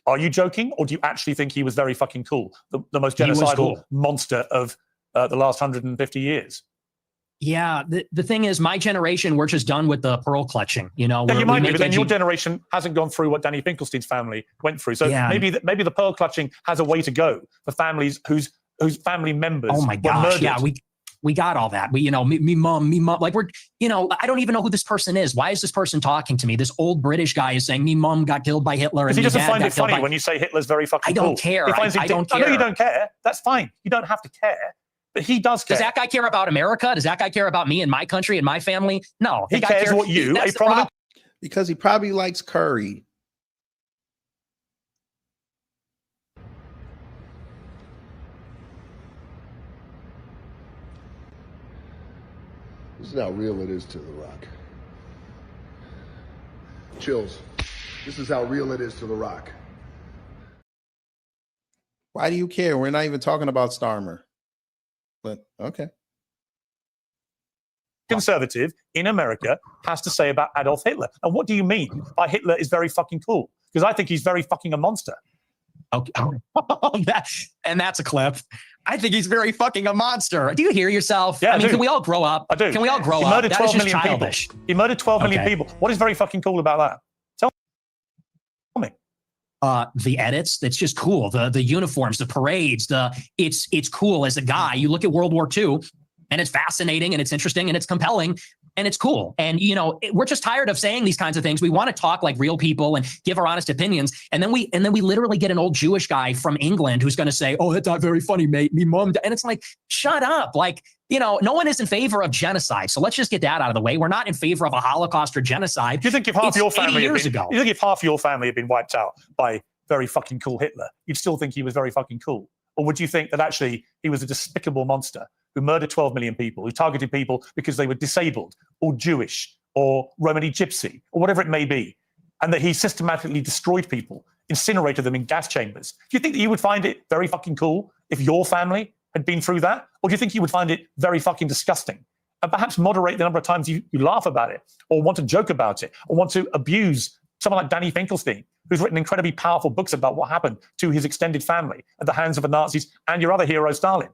Are you joking, or do you actually think he was very fucking cool? The most genocidal monster of the last 150 years? Yeah, the thing is, my generation, we're just done with the pearl clutching. You know, you might be, but then your generation hasn't gone through what Danny Finkelstein's family went through. So maybe the pearl clutching has a way to go for families whose family members were murdered. Yeah, we got all that. Me mom. Like I don't even know who this person is. Why is this person talking to me? This old British guy is saying me mom got killed by Hitler. Because he doesn't find it funny when you say Hitler's very fucking cool. I don't care. I don't care. I know you don't care. That's fine. You don't have to care. But he does care. Does that guy care about America? Does that guy care about me and my country and my family? No. He cares what you, a prominent... Because he probably likes curry. This is how real it is to The Rock. Chills. This is how real it is to The Rock. Why do you care? We're not even talking about Starmer. But okay. Conservative in America has to say about Adolf Hitler. And what do you mean by Hitler is very fucking cool? Because I think he's very fucking a monster. Okay. That's a clip. I think he's very fucking a monster. Do you hear yourself? Yeah, I mean, can we all grow up? I do. Can we all grow up? He murdered 12 that is million childish. people. He murdered 12 million people. What is very fucking cool about that? Tell me. The edits, it's just cool. The uniforms, the parades, it's cool as a guy. You look at World War II and it's fascinating and it's interesting and it's compelling. and it's cool. And, you know, we're just tired of saying these kinds of things. We want to talk like real people and give our honest opinions. And then we literally get an old Jewish guy from England who's going to say, oh, that's not very funny, mate. Me mom. And it's like, shut up. Like, you know, no one is in favor of genocide. So let's just get that out of the way. We're not in favor of a Holocaust or genocide. Do you think if half your family years ago, you think if half your family had been wiped out by very fucking cool Hitler, you'd still think he was very fucking cool? Or would you think that actually he was a despicable monster who murdered 12 million people, who targeted people because they were disabled or Jewish or Romani Gypsy or whatever it may be, and that he systematically destroyed people, incinerated them in gas chambers? Do you think that you would find it very fucking cool if your family had been through that? Or do you think you would find it very fucking disgusting? And perhaps moderate the number of times you laugh about it or want to joke about it or want to abuse someone like Danny Finkelstein, who's written incredibly powerful books about what happened to his extended family at the hands of the Nazis and your other hero, Stalin.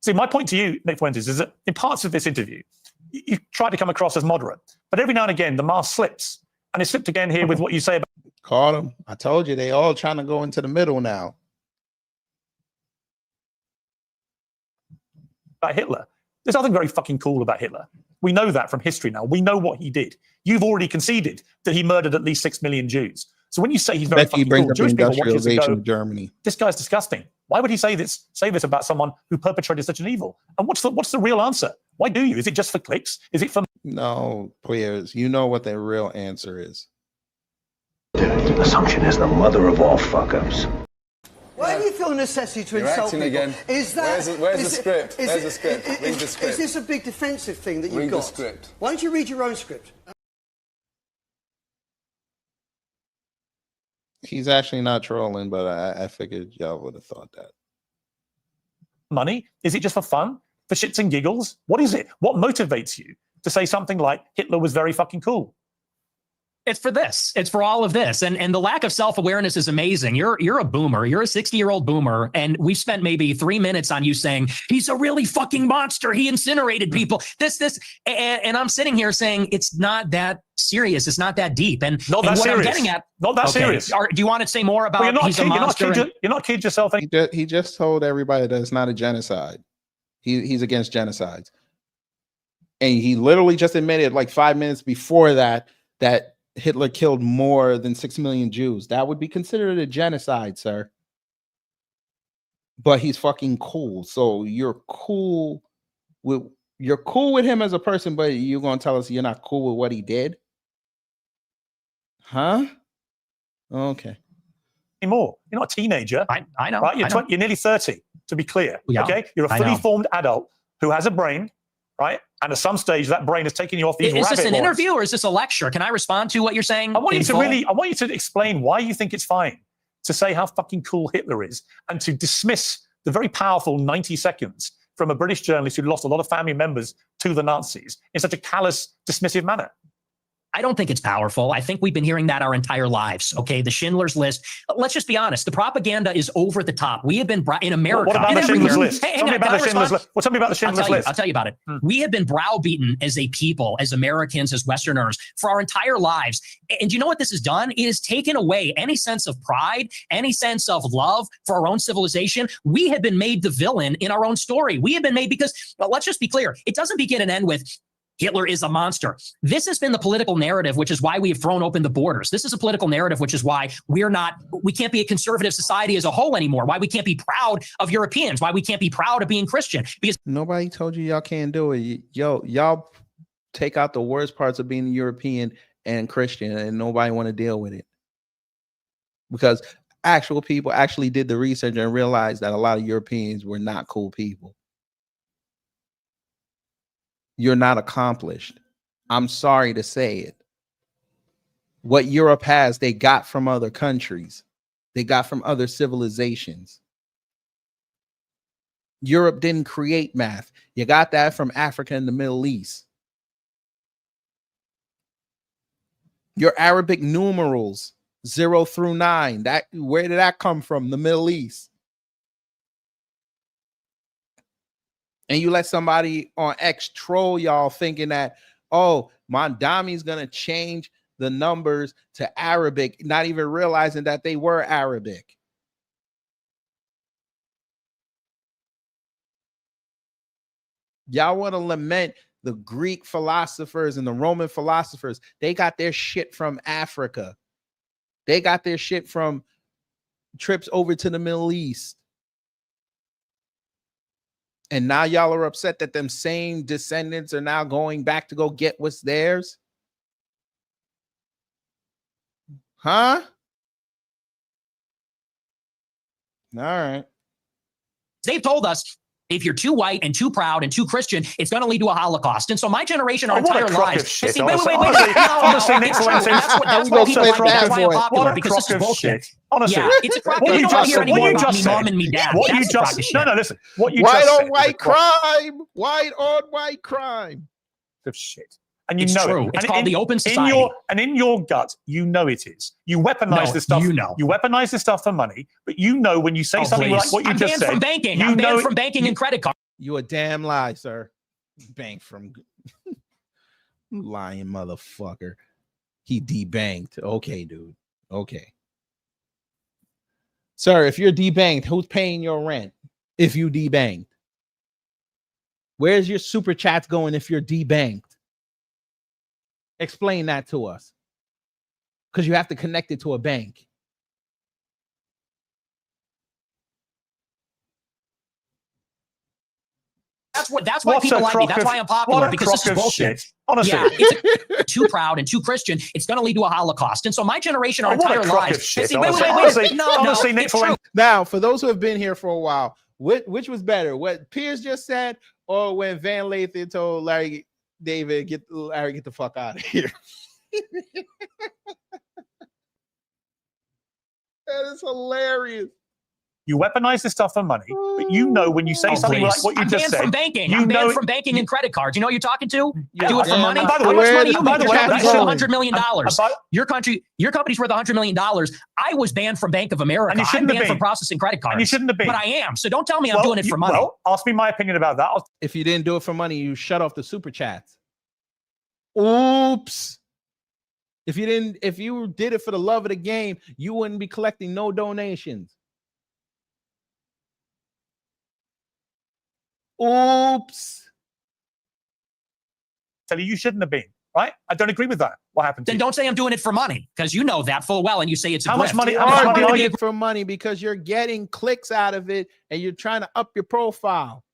See, my point to you, Nick Fuentes, is that in parts of this interview, you try to come across as moderate, but every now and again, the mask slips. And it slipped again here with what you say about... Caught him. I told you, they all trying to go into the middle now. About Hitler. There's nothing very fucking cool about Hitler. We know that from history now. We know what he did. You've already conceded that he murdered at least 6 million Jews. So when you say he's very fucking cool, Jewish people watch this and go, Germany. This guy's disgusting. Why would he say this about someone who perpetrated such an evil? And what's the real answer? Why do you? Is it just for clicks? Is it for... No, Piers, you know what the real answer is. Assumption is the mother of all fuck-ups. Why do you feel the necessity to insult people? Again. Is that... Where's the script? Read the script. Is this a big defensive thing that you've got? Read the script. Why don't you read your own script? He's actually not trolling, but I figured y'all would have thought that. Money? Is it just for fun? For shits and giggles? What is it? What motivates you to say something like Hitler was very fucking cool? It's for this. It's for all of this. And the lack of self-awareness is amazing. You're a boomer. You're a 60-year-old boomer. And we've spent maybe 3 minutes on you saying, he's a really fucking monster. He incinerated people. This. And I'm sitting here saying, it's not that serious. It's not that deep. And, not that what serious. I'm getting at... Not that serious. Do you want to say more about he's a monster? You're not kidding yourself. He just told everybody that it's not a genocide. He's against genocides. And he literally just admitted like 5 minutes before that Hitler killed more than 6 million Jews. That would be considered a genocide, sir. But he's fucking cool. So you're cool with him as a person, but you're gonna tell us you're not cool with what he did? Huh? Okay. Anymore. You're not a teenager. I know. Right? You're nearly 30, to be clear. Yeah, okay? You're a fully formed adult who has a brain, right? And at some stage, that brain is taking you off these rabbit Is this an warrants. interview or is this a lecture? Can I respond to what you're saying? I want you to explain why you think it's fine to say how fucking cool Hitler is and to dismiss the very powerful 90 seconds from a British journalist who lost a lot of family members to the Nazis in such a callous, dismissive manner. I don't think it's powerful. I think we've been hearing that our entire lives. Okay, the Schindler's List. Let's just be honest. The propaganda is over the top. We have been in America. What about the Schindler's List? Tell me about the Schindler's List. Well, tell me about the Schindler's List. I'll tell you about it. We have been browbeaten as a people, as Americans, as Westerners, for our entire lives. And you know what this has done? It has taken away any sense of pride, any sense of love for our own civilization. We have been made the villain in our own story. We have been made because, well, let's just be clear. It doesn't begin and end with Hitler is a monster. This has been the political narrative, which is why we have thrown open the borders. This is a political narrative, which is why we can't be a conservative society as a whole anymore, why we can't be proud of Europeans, why we can't be proud of being Christian. Because nobody told you y'all can't do it. Y'all take out the worst parts of being European and Christian, and nobody want to deal with it. Because actual people actually did the research and realized that a lot of Europeans were not cool people. You're not accomplished. I'm sorry to say it. What Europe has, they got from other countries. They got from other civilizations. Europe didn't create math. You got that from Africa and the Middle East. Your Arabic numerals, 0 through 9, where did that come from? The Middle East. And you let somebody on X troll y'all thinking that, oh, Mondami's going to change the numbers to Arabic, not even realizing that they were Arabic. Y'all want to lament the Greek philosophers and the Roman philosophers, they got their shit from Africa. They got their shit from trips over to the Middle East. And now y'all are upset that them same descendants are now going back to go get what's theirs? Huh? All right. They've told us if you're too white and too proud and too Christian, it's going to lead to a Holocaust. And so my generation, our entire lives. Shit, Wait. honestly, Nick Fuentes, that's why people like me. That's why I'm popular, because this is bullshit. Honestly, yeah, it's a crock. You don't hear anymore about me mom and me dad. What you just no, listen. What you white just on said white crime, white on white crime. Of shit. And you it's know true. it. It's called the open society. In your gut, you know it is. You weaponize this stuff. You weaponize this stuff for money, but you know when you say something like what you just said. I'm banned from banking. I'm banned from banking and credit cards. You a damn lie, sir. Bank from lying motherfucker. He debanked. Okay, dude. Okay. Sir, if you're debanked, who's paying your rent if you debanked? Where's your super chats going if you're debanked? Explain that to us. Because you have to connect it to a bank. That's why people like me. That's why I'm popular, because this is bullshit. Honestly. Yeah, it's too proud and too Christian. It's going to lead to a Holocaust. And so my generation, our entire lives. Honestly, Nick, now, for those who have been here for a while, which was better? What Piers just said, or when Van Lathan told Larry David, get the fuck out of here? That is hilarious. You weaponize this stuff for money, but you know when you say something like what you just said. I'm banned from banking. I'm banned from banking and credit cards. You know who you're talking to? Yeah, do it for money. By the way, how much money you make? Your that's company's worth $100 million. Your company's worth $100 million. I was banned from Bank of America. I'm banned from processing credit cards. And you shouldn't have been. But I am. So don't tell me I'm doing it for money. Well, ask me my opinion about that. If you didn't do it for money, you shut off the super chats. Oops. If you did it for the love of the game, you wouldn't be collecting no donations. Oops. Tell you shouldn't have been, right? I don't agree with that. What happened to Then don't say I'm doing it for money, because you know that full well, and you say it's a How much money are you for money? Because you're getting clicks out of it, and you're trying to up your profile.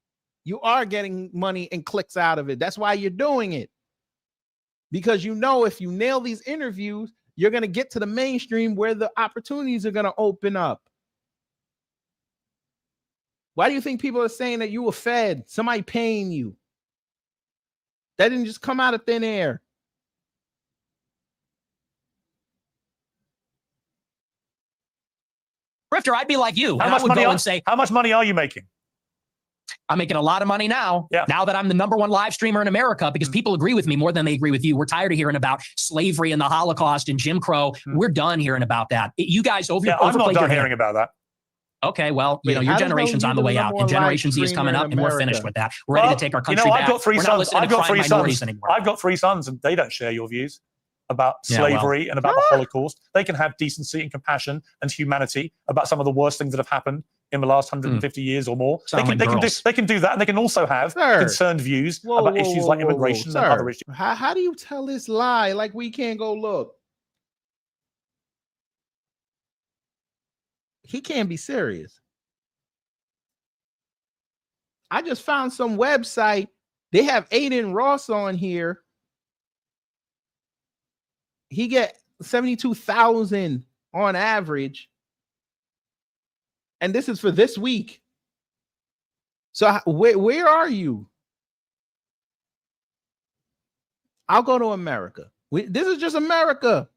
You are getting money and clicks out of it. That's why you're doing it. Because you know if you nail these interviews, you're going to get to the mainstream where the opportunities are going to open up. Why do you think people are saying that you were fed? Somebody paying you. That didn't just come out of thin air. Grifter, I'd be like you. How much money are you making? I'm making a lot of money now. Yeah. Now that I'm the #1 live streamer in America, because people agree with me more than they agree with you. We're tired of hearing about slavery and the Holocaust and Jim Crow. We're done hearing about that. You guys I'm not done hearing about that. Okay, well, your generation's on the way out, and Generation Z is coming up, and we're finished with that. We're ready to take our country back. I've got three sons. I've got three sons, and they don't share your views about slavery and about the Holocaust. They can have decency and compassion and humanity about some of the worst things that have happened in the last 150 years or more. They can do that, and they can also have concerned views about issues like immigration and other issues. How do you tell this lie like we can't go look? He can't be serious. I just found some website. They have Aiden Ross on here. He get 72,000 on average. And this is for this week. So where are you? I'll go to America. This is just America.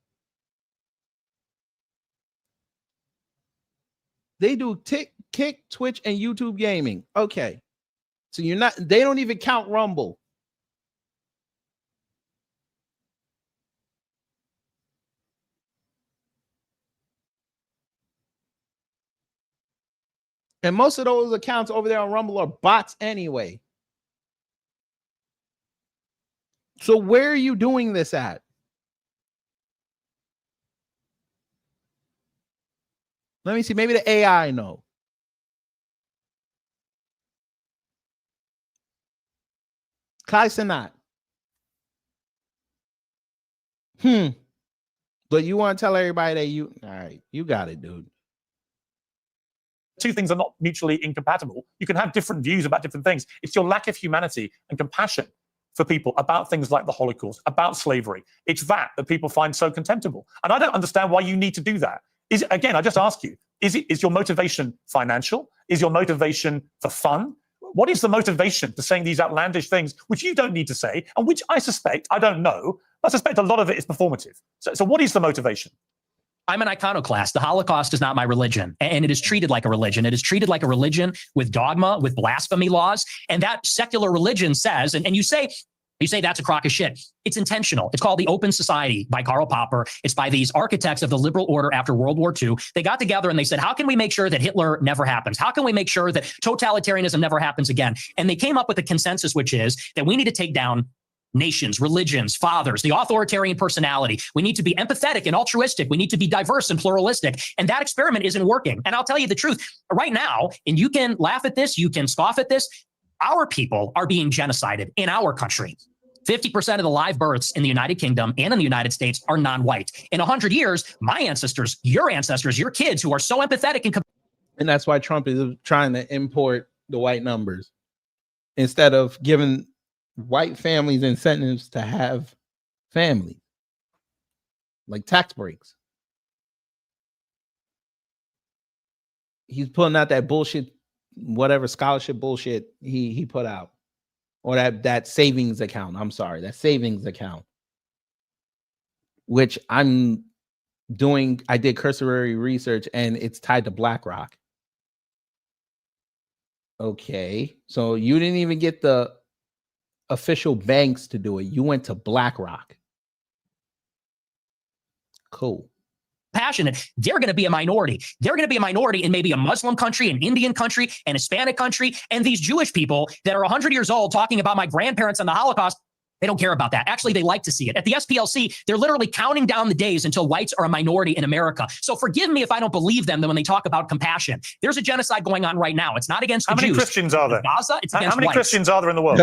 They do Kick, Twitch, and YouTube gaming. Okay. So they don't even count Rumble. And most of those accounts over there on Rumble are bots anyway. So where are you doing this at? Let me see. Maybe the AI know. Kai Sanat. But you want to tell everybody that all right, you got it, dude. Two things are not mutually incompatible. You can have different views about different things. It's your lack of humanity and compassion for people about things like the Holocaust, about slavery. It's that people find so contemptible. And I don't understand why you need to do that. Again, I just ask you, is your motivation financial? Is your motivation for fun? What is the motivation to saying these outlandish things, which you don't need to say, and which I suspect, I don't know, I suspect a lot of it is performative. So what is the motivation? I'm an iconoclast. The Holocaust is not my religion, and it is treated like a religion. It is treated like a religion with dogma, with blasphemy laws, and that secular religion says, and you say that's a crock of shit. It's intentional. It's called The Open Society by Karl Popper. It's by these architects of the liberal order after World War II. They got together and they said, how can we make sure that Hitler never happens? How can we make sure that totalitarianism never happens again? And they came up with a consensus, which is that we need to take down nations, religions, fathers, the authoritarian personality. We need to be empathetic and altruistic. We need to be diverse and pluralistic. And that experiment isn't working. And I'll tell you the truth right now, and you can laugh at this, you can scoff at this. Our people are being genocided in our country. 50% of the live births in the United Kingdom and in the United States are non-white. In 100 years, my ancestors, your kids who are so empathetic and that's why Trump is trying to import the white numbers instead of giving white families incentives to have families, like tax breaks. He's pulling out that bullshit, whatever scholarship bullshit he put out, or that savings account. I'm sorry, that savings account, which I did cursory research, and it's tied to BlackRock. Okay, so you didn't even get the official banks to do it. You went to BlackRock. Cool. Passionate, they're going to be a minority. They're going to be a minority in maybe a Muslim country, an Indian country, an Hispanic country. And these Jewish people that are 100 years old talking about my grandparents and the Holocaust, they don't care about that. Actually, they like to see it. At the SPLC, they're literally counting down the days until whites are a minority in America. So forgive me if I don't believe them when they talk about compassion. There's a genocide going on right now. It's not against the Jews. How many Christians are there? Gaza, it's against How many whites. Christians are there in the world?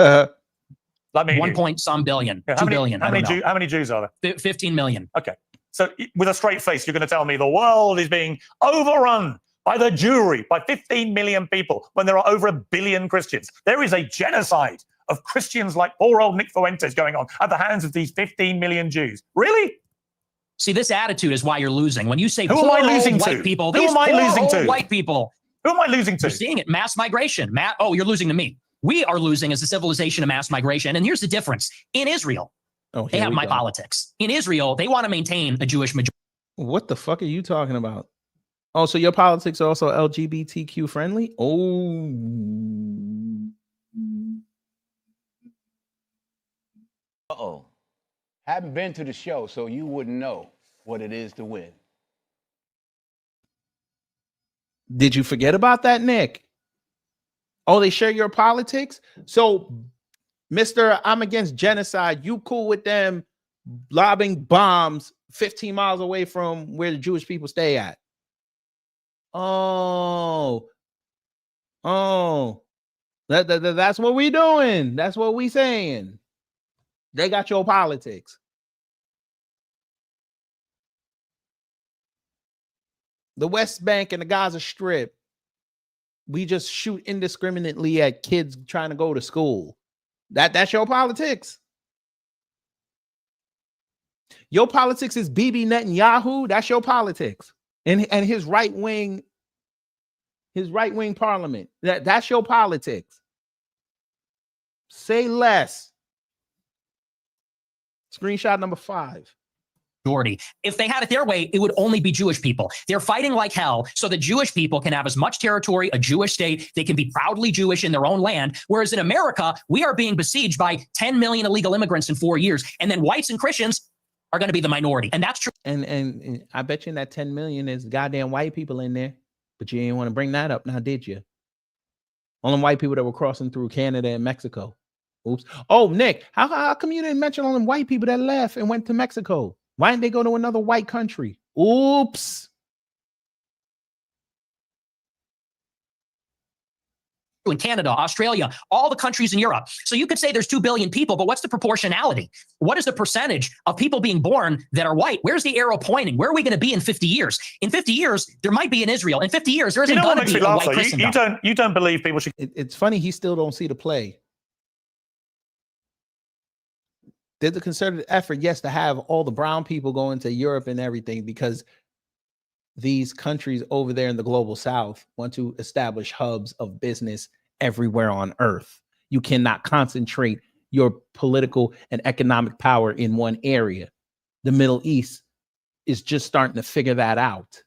Like me, 1 point some billion, Yeah, 2 billion. How many Jews are there? 15 million. Okay. So with a straight face, you're going to tell me the world is being overrun by the Jewry, by 15 million people, when there are over 1 billion Christians. There is a genocide of Christians like poor old Nick Fuentes going on at the hands of these 15 million Jews. Really? See, this attitude is why you're losing. When you say who am I losing to? White people, Who am I losing to? White people. Who am I losing to? You're seeing it. Mass migration. You're losing to me. We are losing as a civilization of mass migration. And here's the difference. In Israel, they have my politics. In Israel, they want to maintain a Jewish majority. What the fuck are you talking about? Oh, so your politics are also LGBTQ friendly? Oh. Uh-oh. Haven't been to the show, so you wouldn't know what it is to win. Did you forget about that, Nick? Oh, they share your politics? So, Mr. I'm against genocide, you cool with them lobbing bombs 15 miles away from where the Jewish people stay at? Oh. That's what we doing. That's what we saying. They got your politics. The West Bank and the Gaza Strip, we just shoot indiscriminately at kids trying to go to school. That's your politics. Your politics is Bibi Netanyahu. That's your politics. And his right-wing parliament. That's your politics. Say less. Screenshot number 5. Majority. If they had it their way, it would only be Jewish people. They're fighting like hell so that Jewish people can have as much territory, a Jewish state. They can be proudly Jewish in their own land. Whereas in America, we are being besieged by 10 million illegal immigrants in 4 years. And then whites and Christians are going to be the minority. And that's true. And I bet you in that 10 million is goddamn white people in there. But you didn't want to bring that up now, did you? Only white people that were crossing through Canada and Mexico. Oops. Oh, Nick, how come you didn't mention all them white people that left and went to Mexico? Why didn't they go to another white country? Oops. in Canada, Australia, all the countries in Europe. So you could say there's 2 billion people, but what's the proportionality? What is the percentage of people being born that are white? Where's the arrow pointing? Where are we going to be in 50 years? In 50 years, there might be an Israel. In 50 years, there isn't going to be a white Christendom. You don't believe people should. It's funny he still don't see the play. There's a concerted effort, yes, to have all the brown people go into Europe and everything because these countries over there in the global south want to establish hubs of business everywhere on earth. You cannot concentrate your political and economic power in one area. The Middle East is just starting to figure that out.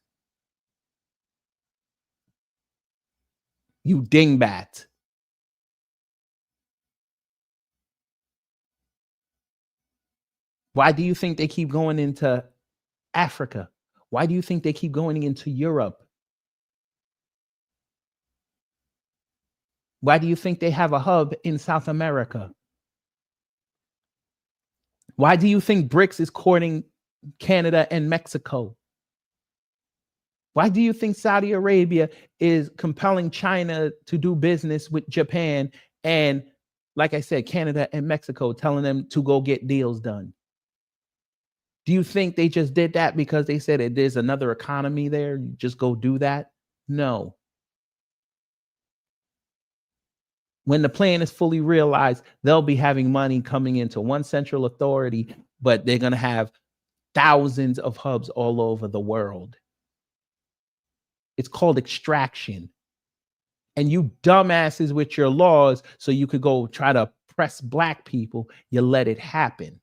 You dingbat. Why do you think they keep going into Africa? Why do you think they keep going into Europe? Why do you think they have a hub in South America? Why do you think BRICS is courting Canada and Mexico? Why do you think Saudi Arabia is compelling China to do business with Japan and, like I said, Canada and Mexico, telling them to go get deals done? Do you think they just did that because they said there's another economy there? You just go do that? No. When the plan is fully realized, they'll be having money coming into one central authority, but they're going to have thousands of hubs all over the world. It's called extraction. And you dumbasses with your laws, so you could go try to oppress black people, you let it happen.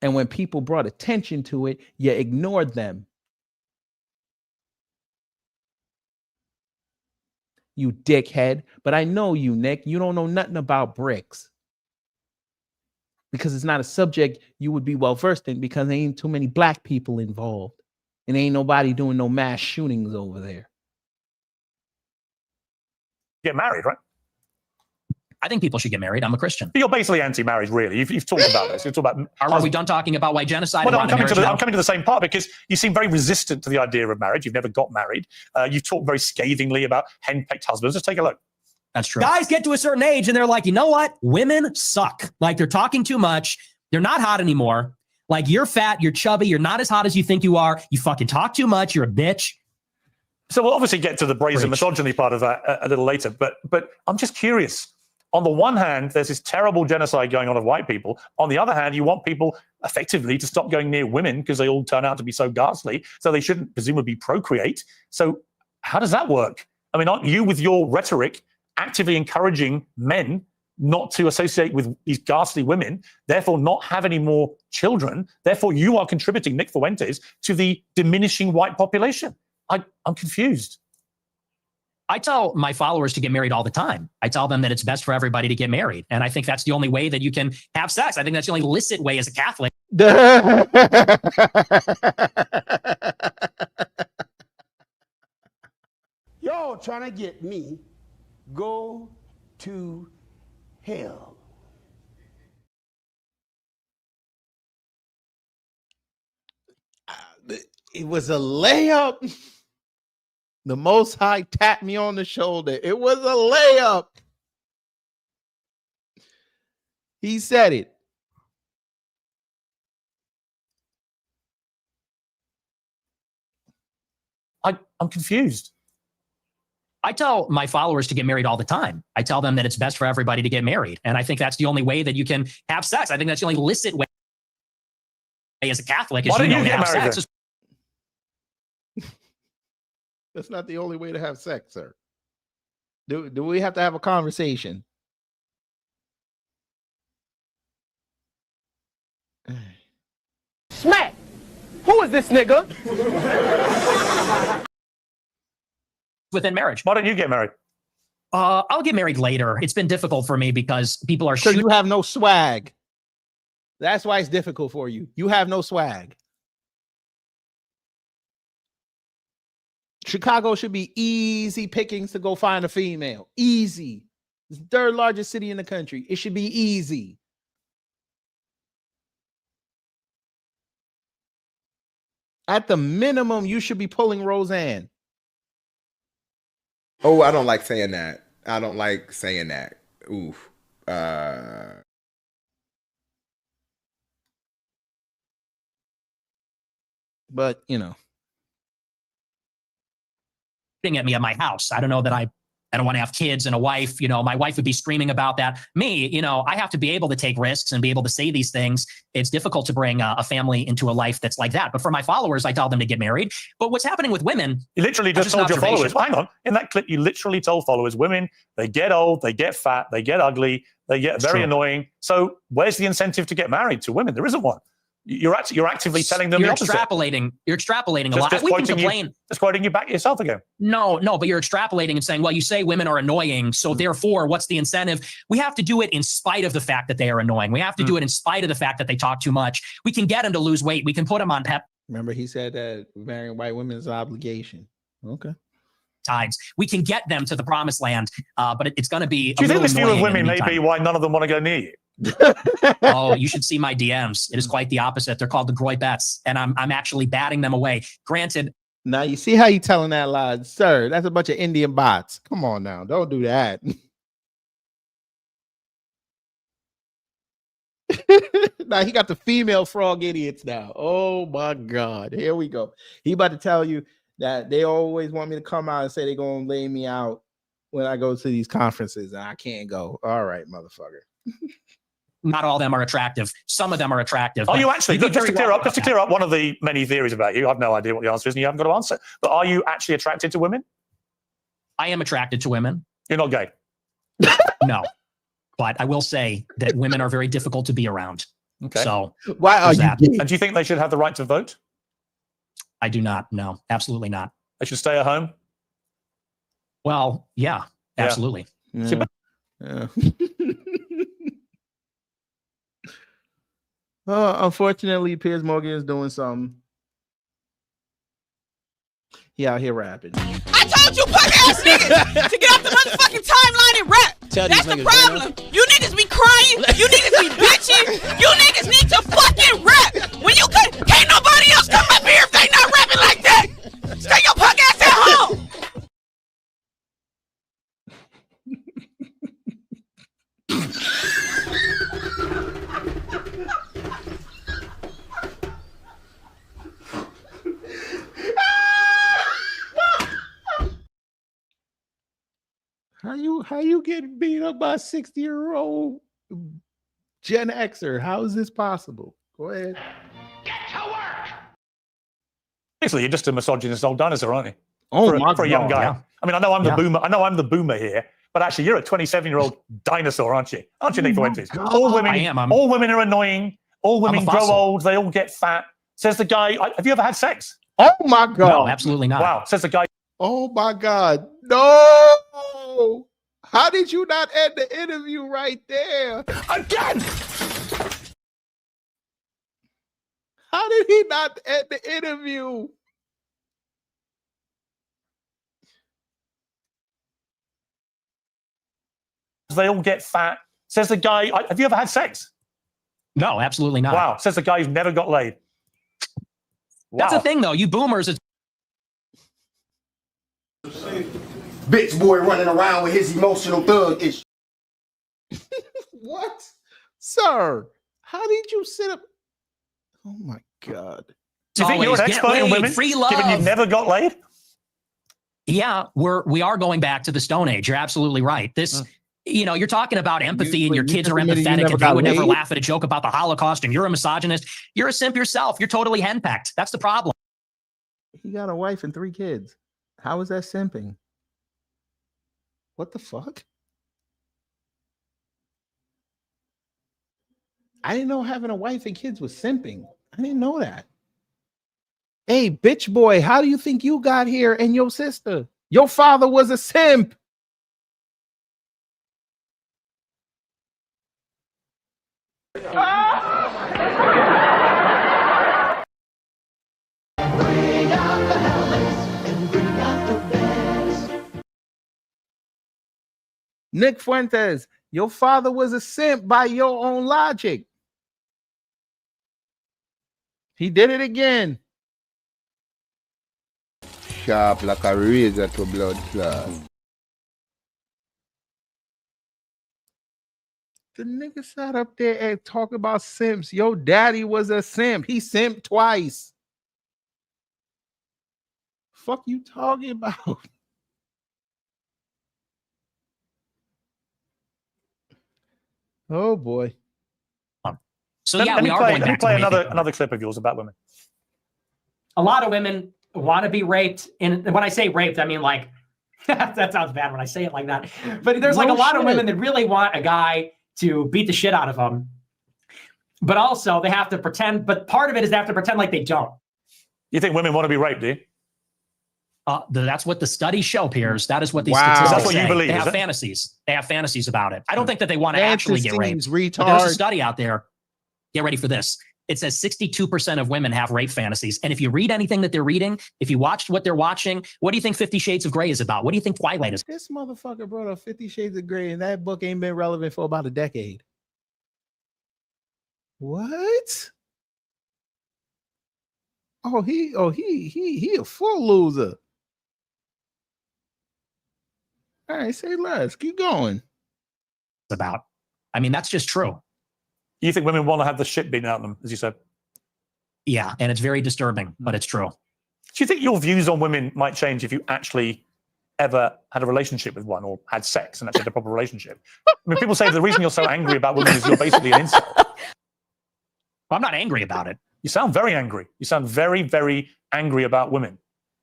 And when people brought attention to it, you ignored them. You dickhead. But I know you, Nick. You don't know nothing about BRICS. Because it's not a subject you would be well versed in because there ain't too many black people involved. And ain't nobody doing no mass shootings over there. Get married, right? I think people should get married. I'm a Christian. But you're basically anti-marriage, really. You've talked about this. You've talked about. Are we done talking about white genocide? Well, no, I'm coming to the same part because you seem very resistant to the idea of marriage. You've never got married. You've talked very scathingly about henpecked husbands. Let's take a look. That's true. Guys get to a certain age and they're like, you know what? Women suck. Like they're talking too much. They're not hot anymore. Like you're fat, you're chubby, you're not as hot as you think you are. You fucking talk too much. You're a bitch. So we'll obviously get to the brazen misogyny part of that a little later. But I'm just curious. On the one hand, there's this terrible genocide going on of white people. On the other hand, you want people effectively to stop going near women because they all turn out to be so ghastly. So they shouldn't presumably procreate. So how does that work? I mean, aren't you with your rhetoric actively encouraging men not to associate with these ghastly women, therefore not have any more children? Therefore, you are contributing, Nick Fuentes, to the diminishing white population. I'm confused. I tell my followers to get married all the time. I tell them that it's best for everybody to get married. And I think that's the only way that you can have sex. I think that's the only licit way as a Catholic. Y'all trying to get me go to hell. It was a layup. The Most High tapped me on the shoulder. It was a layup. He said it. I'm confused. I tell my followers to get married all the time. I tell them that it's best for everybody to get married. And I think that's the only way that you can have sex. I think that's the only licit way as a Catholic. Why don't you get married? That's not the only way to have sex, sir. Do we have to have a conversation? Smack! Who is this nigga? Within marriage. Why don't you get married? I'll get married later. It's been difficult for me because people are shooting. You have no swag. That's why it's difficult for you. You have no swag. Chicago should be easy pickings to go find a female. Easy. It's the third largest city in the country. It should be easy. At the minimum, you should be pulling Roseanne. Oh, I don't like saying that. I don't like saying that. Oof. But you know, at me at my house. I don't know that I don't want to have kids and a wife. You know, my wife would be screaming about that. Me, you know, I have to be able to take risks and be able to say these things. It's difficult to bring a family into a life that's like that. But for my followers, I tell them to get married. But what's happening with women? You literally just told your followers, well, hang on, in that clip, you literally told followers, women, they get old, they get fat, they get ugly, they get very annoying. So where's the incentive to get married to women? There isn't one. You're actively telling them you're the opposite. You're extrapolating a lot. We can complain. Just quoting you back yourself again. No, but you're extrapolating and saying, well, you say women are annoying, so therefore, what's the incentive? We have to do it in spite of the fact that they are annoying. We have to do it in spite of the fact that they talk too much. We can get them to lose weight. We can put them on pep. Remember, he said that marrying white women is an obligation. Okay. Tides. We can get them to the promised land, but it's going to be. Do you think this view of women may be why none of them want to go near you? Oh, you should see my DMs. It is quite the opposite. They're called the Groy bets, and I'm actually batting them away. Granted. Now you see how you telling that lie, sir. That's a bunch of Indian bots. Come on now, don't do that. Now he got the female frog idiots now. Oh my God, here we go. He about to tell you that they always want me to come out and say they're gonna lay me out when I go to these conferences, and I can't go. All right, motherfucker. Not all of them are attractive. Some of them are attractive. Are you actually, just to clear up one of the many theories about you, I have no idea what the answer is and you haven't got to answer, but are you actually attracted to women? I am attracted to women. You're not gay? No. But I will say that women are very difficult to be around. Okay. So why are you gay? And do you think they should have the right to vote? I do not. No, absolutely not. They should stay at home? Well, yeah, absolutely. Yeah. Unfortunately, Piers Morgan is doing something. He out here rapping. I told you punk ass niggas to get off the motherfucking timeline and rap. That's the problem. You niggas be crying. You niggas be bitching. You niggas need to fucking rap. When you can't nobody else come up here if they not rapping like that. Stay your punk ass at home. How you getting beat up by a 60-year-old Gen Xer? How is this possible? Go ahead. Basically, you're just a misogynist old dinosaur, aren't you? Oh, for a young guy. Yeah. I mean, I know I'm the boomer. I know I'm the boomer here, but actually, you're a 27-year-old dinosaur, aren't you? Aren't you, Nick Fuentes? All women, I am. all women are annoying. All women grow fossil. old. They all get fat. Says the guy. Have you ever had sex? Oh my God! No, absolutely not. Wow. Says the guy. Oh my God! No! How did you not end the interview right there? Again! How did he not end the interview? They all get fat. Says the guy. Have you ever had sex? No, absolutely not. Wow. Says the guy who's never got laid. That's the thing, though. You boomers. Bitch boy running around with his emotional thug issue. What? Sir, how did you sit up? Oh my God. Do you think you're an expert in women, free love. given you've never got laid? Yeah, we are going back to the Stone Age. You're absolutely right. This, you know, you're talking about empathy and your kids are empathetic and they would never laugh at a joke about the Holocaust and you're a misogynist. You're a simp yourself. You're totally henpecked. That's the problem. He got a wife and 3 kids. How is that simping? What the fuck? I didn't know having a wife and kids was simping. I didn't know that. Hey, bitch boy, how do you think you got here and your sister? Your father was a simp. Nick Fuentes, your father was a simp by your own logic. He did it again. Sharp like a razor to blood clot. The nigga sat up there and talk about simps. Your daddy was a simp. He simped twice. Fuck you talking about? Oh boy. So let, yeah, let we me are play, going let me back to play the another main another clip of yours about women. A lot of women want to be raped. And when I say raped, I mean like, that sounds bad when I say it like that. But there's like a lot of women that really want a guy to beat the shit out of them. But also they have to pretend, but part of it is they have to pretend like they don't. You think women want to be raped, do you? That's what the studies show, Piers. That is what these Wow. statistics That's what you say. believe, They is have it? fantasies. They have fantasies about it. I don't think that they want to actually get raped. Fantasies, But there's a retard. study out there. Get ready for this. It says 62% of women have rape fantasies. And if you read anything that they're reading, if you watched what they're watching, what do you think 50 Shades of Grey is about? What do you think Twilight is? This motherfucker brought up 50 Shades of Grey, and that book ain't been relevant for about a decade. What? He a full loser. All right, say less. Keep going. About. I mean, that's just true. You think women want to have the shit beaten out of them, as you said? Yeah, and it's very disturbing, but it's true. Do you think your views on women might change if you actually ever had a relationship with one or had sex and actually had a proper relationship? I mean, people say the reason you're so angry about women is you're basically an incel. Well, I'm not angry about it. You sound very angry. You sound very, very angry about women.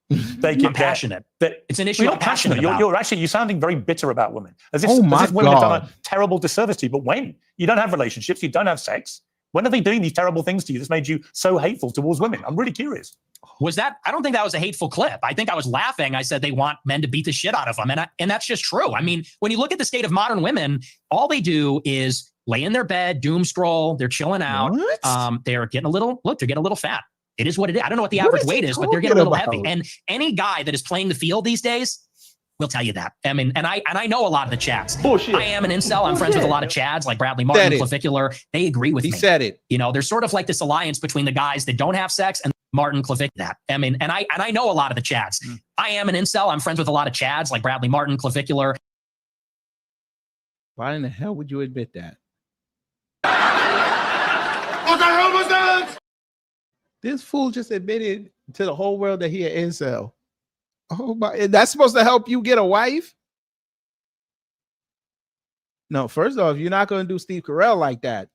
They I'm passionate. It's an issue. You're I'm not passionate. about. You're sounding very bitter about women. As if, Oh as if my women have done God. a terrible disservice to you. But when? You don't have relationships. You don't have sex. When are they doing these terrible things to you that's made you so hateful towards women? I'm really curious. Was that? I don't think that was a hateful clip. I think I was laughing. I said they want men to beat the shit out of them. And that's just true. I mean, when you look at the state of modern women, all they do is lay in their bed, doom scroll. They're chilling out. What? They're getting a little fat. It is what it is. I don't know what the What average is he weight is, but they're getting a little talking heavy. about? And any guy that is playing the field these days will tell you that. I mean, and I know a lot of the chads. Bullshit. I am an incel. I'm friends with a lot of chads like Bradley Martin, Said it. Clavicular. They agree with He me. said it. You know, there's sort of like this alliance between the guys that don't have sex and Martin Clavicular. That. I mean, and I know a lot of the chads. I am an incel. I'm friends with a lot of chads like Bradley Martin, Clavicular. Why in the hell would you admit that? What the hell was that? This fool just admitted to the whole world that he an incel. Oh my! That's supposed to help you get a wife? No, first off, you're not going to do Steve Carell like that.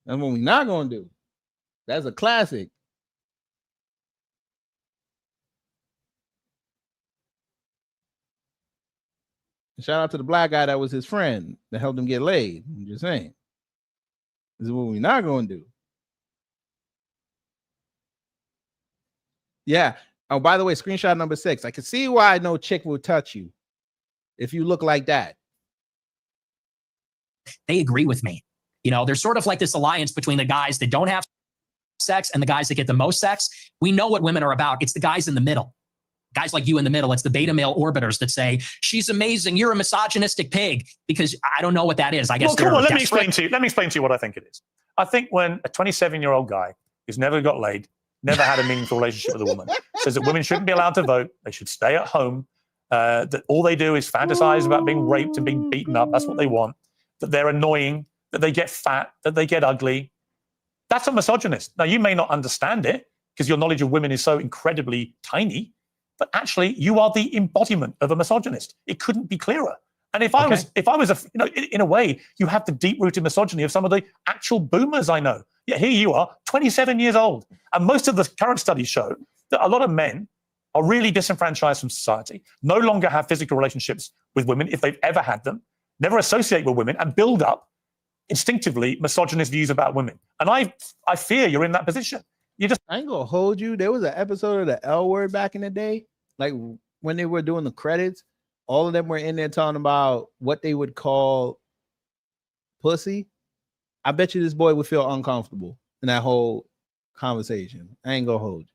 That's what we're not going to do. That's a classic. Shout out to the black guy that was his friend that helped him get laid. I'm just saying. This is what we're not going to do. Yeah. Oh, by the way, screenshot number 6. I can see why no chick will touch you if you look like that. They agree with me. You know, there's sort of like this alliance between the guys that don't have sex and the guys that get the most sex. We know what women are about. It's the guys in the middle. Guys like you in the middle. It's the beta male orbiters that say, she's amazing. You're a misogynistic pig. Because I don't know what that is. I guess. Well, come on, let me explain to you what I think it is. I think when a 27-year-old guy who's never got laid, never had a meaningful relationship with a woman, says that women shouldn't be allowed to vote, they should stay at home, that all they do is fantasize about being raped and being beaten up, that's what they want, that they're annoying, that they get fat, that they get ugly. That's a misogynist. Now, you may not understand it because your knowledge of women is so incredibly tiny, but actually you are the embodiment of a misogynist. It couldn't be clearer. And if I was in a way, you have the deep-rooted misogyny of some of the actual boomers I know. Yet here you are, 27 years old. And most of the current studies show that a lot of men are really disenfranchised from society, no longer have physical relationships with women if they've ever had them, never associate with women, and build up instinctively misogynist views about women. And I fear you're in that position. I ain't gonna hold you. There was an episode of the L Word back in the day, like when they were doing the credits. All of them were in there talking about what they would call pussy. I bet you this boy would feel uncomfortable in that whole conversation. I ain't gonna hold you.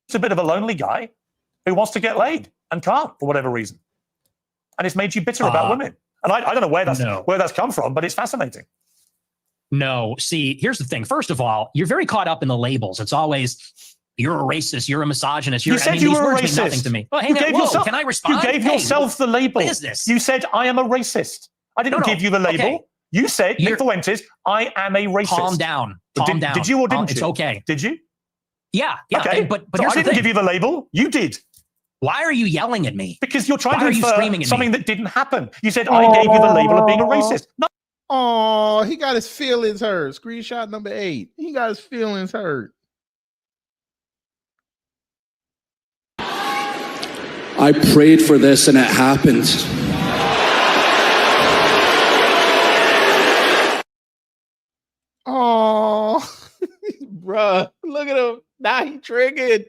It's a bit of a lonely guy who wants to get laid and can't for whatever reason. And it's made you bitter about women. And I don't know where that's come from, but it's fascinating. No, see, here's the thing. First of all, you're very caught up in the labels. It's always, you're a racist, you're a misogynist. You said you were a these words mean nothing racist. to me. Well, You hang on. gave Whoa, yourself, can I respond? You gave yourself the label. What is this? You said, I am a racist. I didn't give you the label. Okay. You said, Nick Fuentes, I am a racist. Calm down. Calm down. Did you or didn't you? It's okay. Did you? Yeah. Okay. But so here's I didn't give you the label. You did. Why are you yelling at me? Because you're trying Why to are you infer screaming at something me? that didn't happen. You said, I gave you the label of being a racist. No. Oh, he got his feelings hurt. Screenshot number 8. He got his feelings hurt. I prayed for this and it happened. Oh, bruh, look at him. Now he triggered.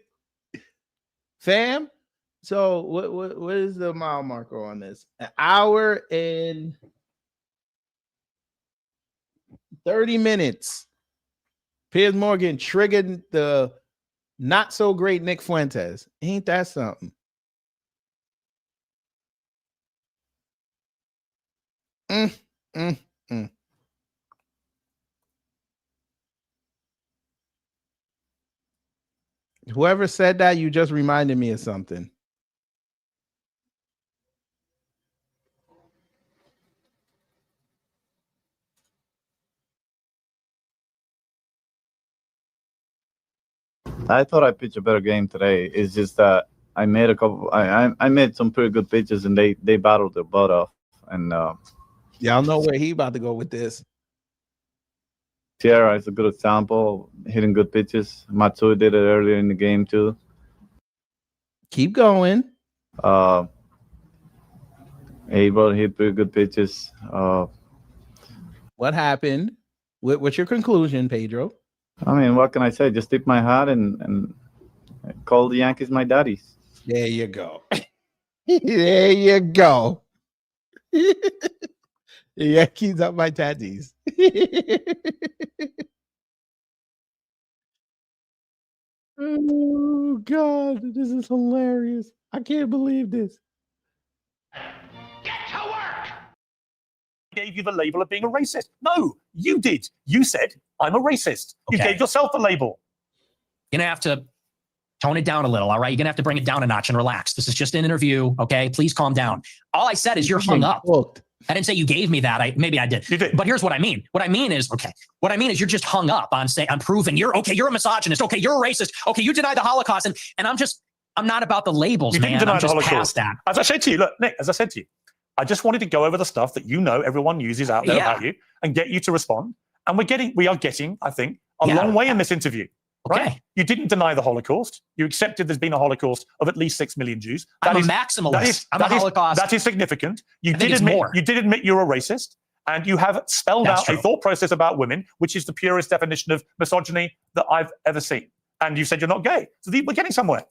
Fam, so what is the mile marker on this? An hour and 30 minutes. Piers Morgan triggered the not so great Nick Fuentes. Ain't that something? Whoever said that, you just reminded me of something. I thought I pitched a better game today. It's just that I made a couple. I made some pretty good pitches, and they battled their butt off. And y'all know where he about to go with this. Tierra is a good example, hitting good pitches. Matsui did it earlier in the game too. Keep going. Abel hit pretty good pitches. What happened? What's your conclusion, Pedro? I mean, what can I say? Just tip my hat and call the Yankees my daddies. There you go. There you go. The Yankees are my daddies. Oh, God. This is hilarious. I can't believe this. Gave you the label of being a racist. No, you did. You said, I'm a racist. You gave yourself the label. You're going to have to tone it down a little, all right? You're going to have to bring it down a notch and relax. This is just an interview, okay? Please calm down. All I said is you're hung up. I didn't say you gave me that. Maybe I did. You did. But here's what I mean. What I mean is you're just hung up on saying, I'm proving you're a misogynist. Okay, you're a racist. Okay, you deny the Holocaust. And I'm not about the labels, You man. didn't deny I'm the just Holocaust. past that. As I said to you, look, Nick, as I said to you, I just wanted to go over the stuff that everyone uses out there about you and get you to respond. And we are getting, I think, a long way in this interview. Right? Okay. You didn't deny the Holocaust. You accepted there's been a Holocaust of at least 6 million Jews. I'm a maximalist. I'm a Holocaust. That is significant. You I think did it's admit more. you did admit you're a racist, and you have spelled That's out true. a thought process about women, which is the purest definition of misogyny that I've ever seen. And you said you're not gay. So we're getting somewhere.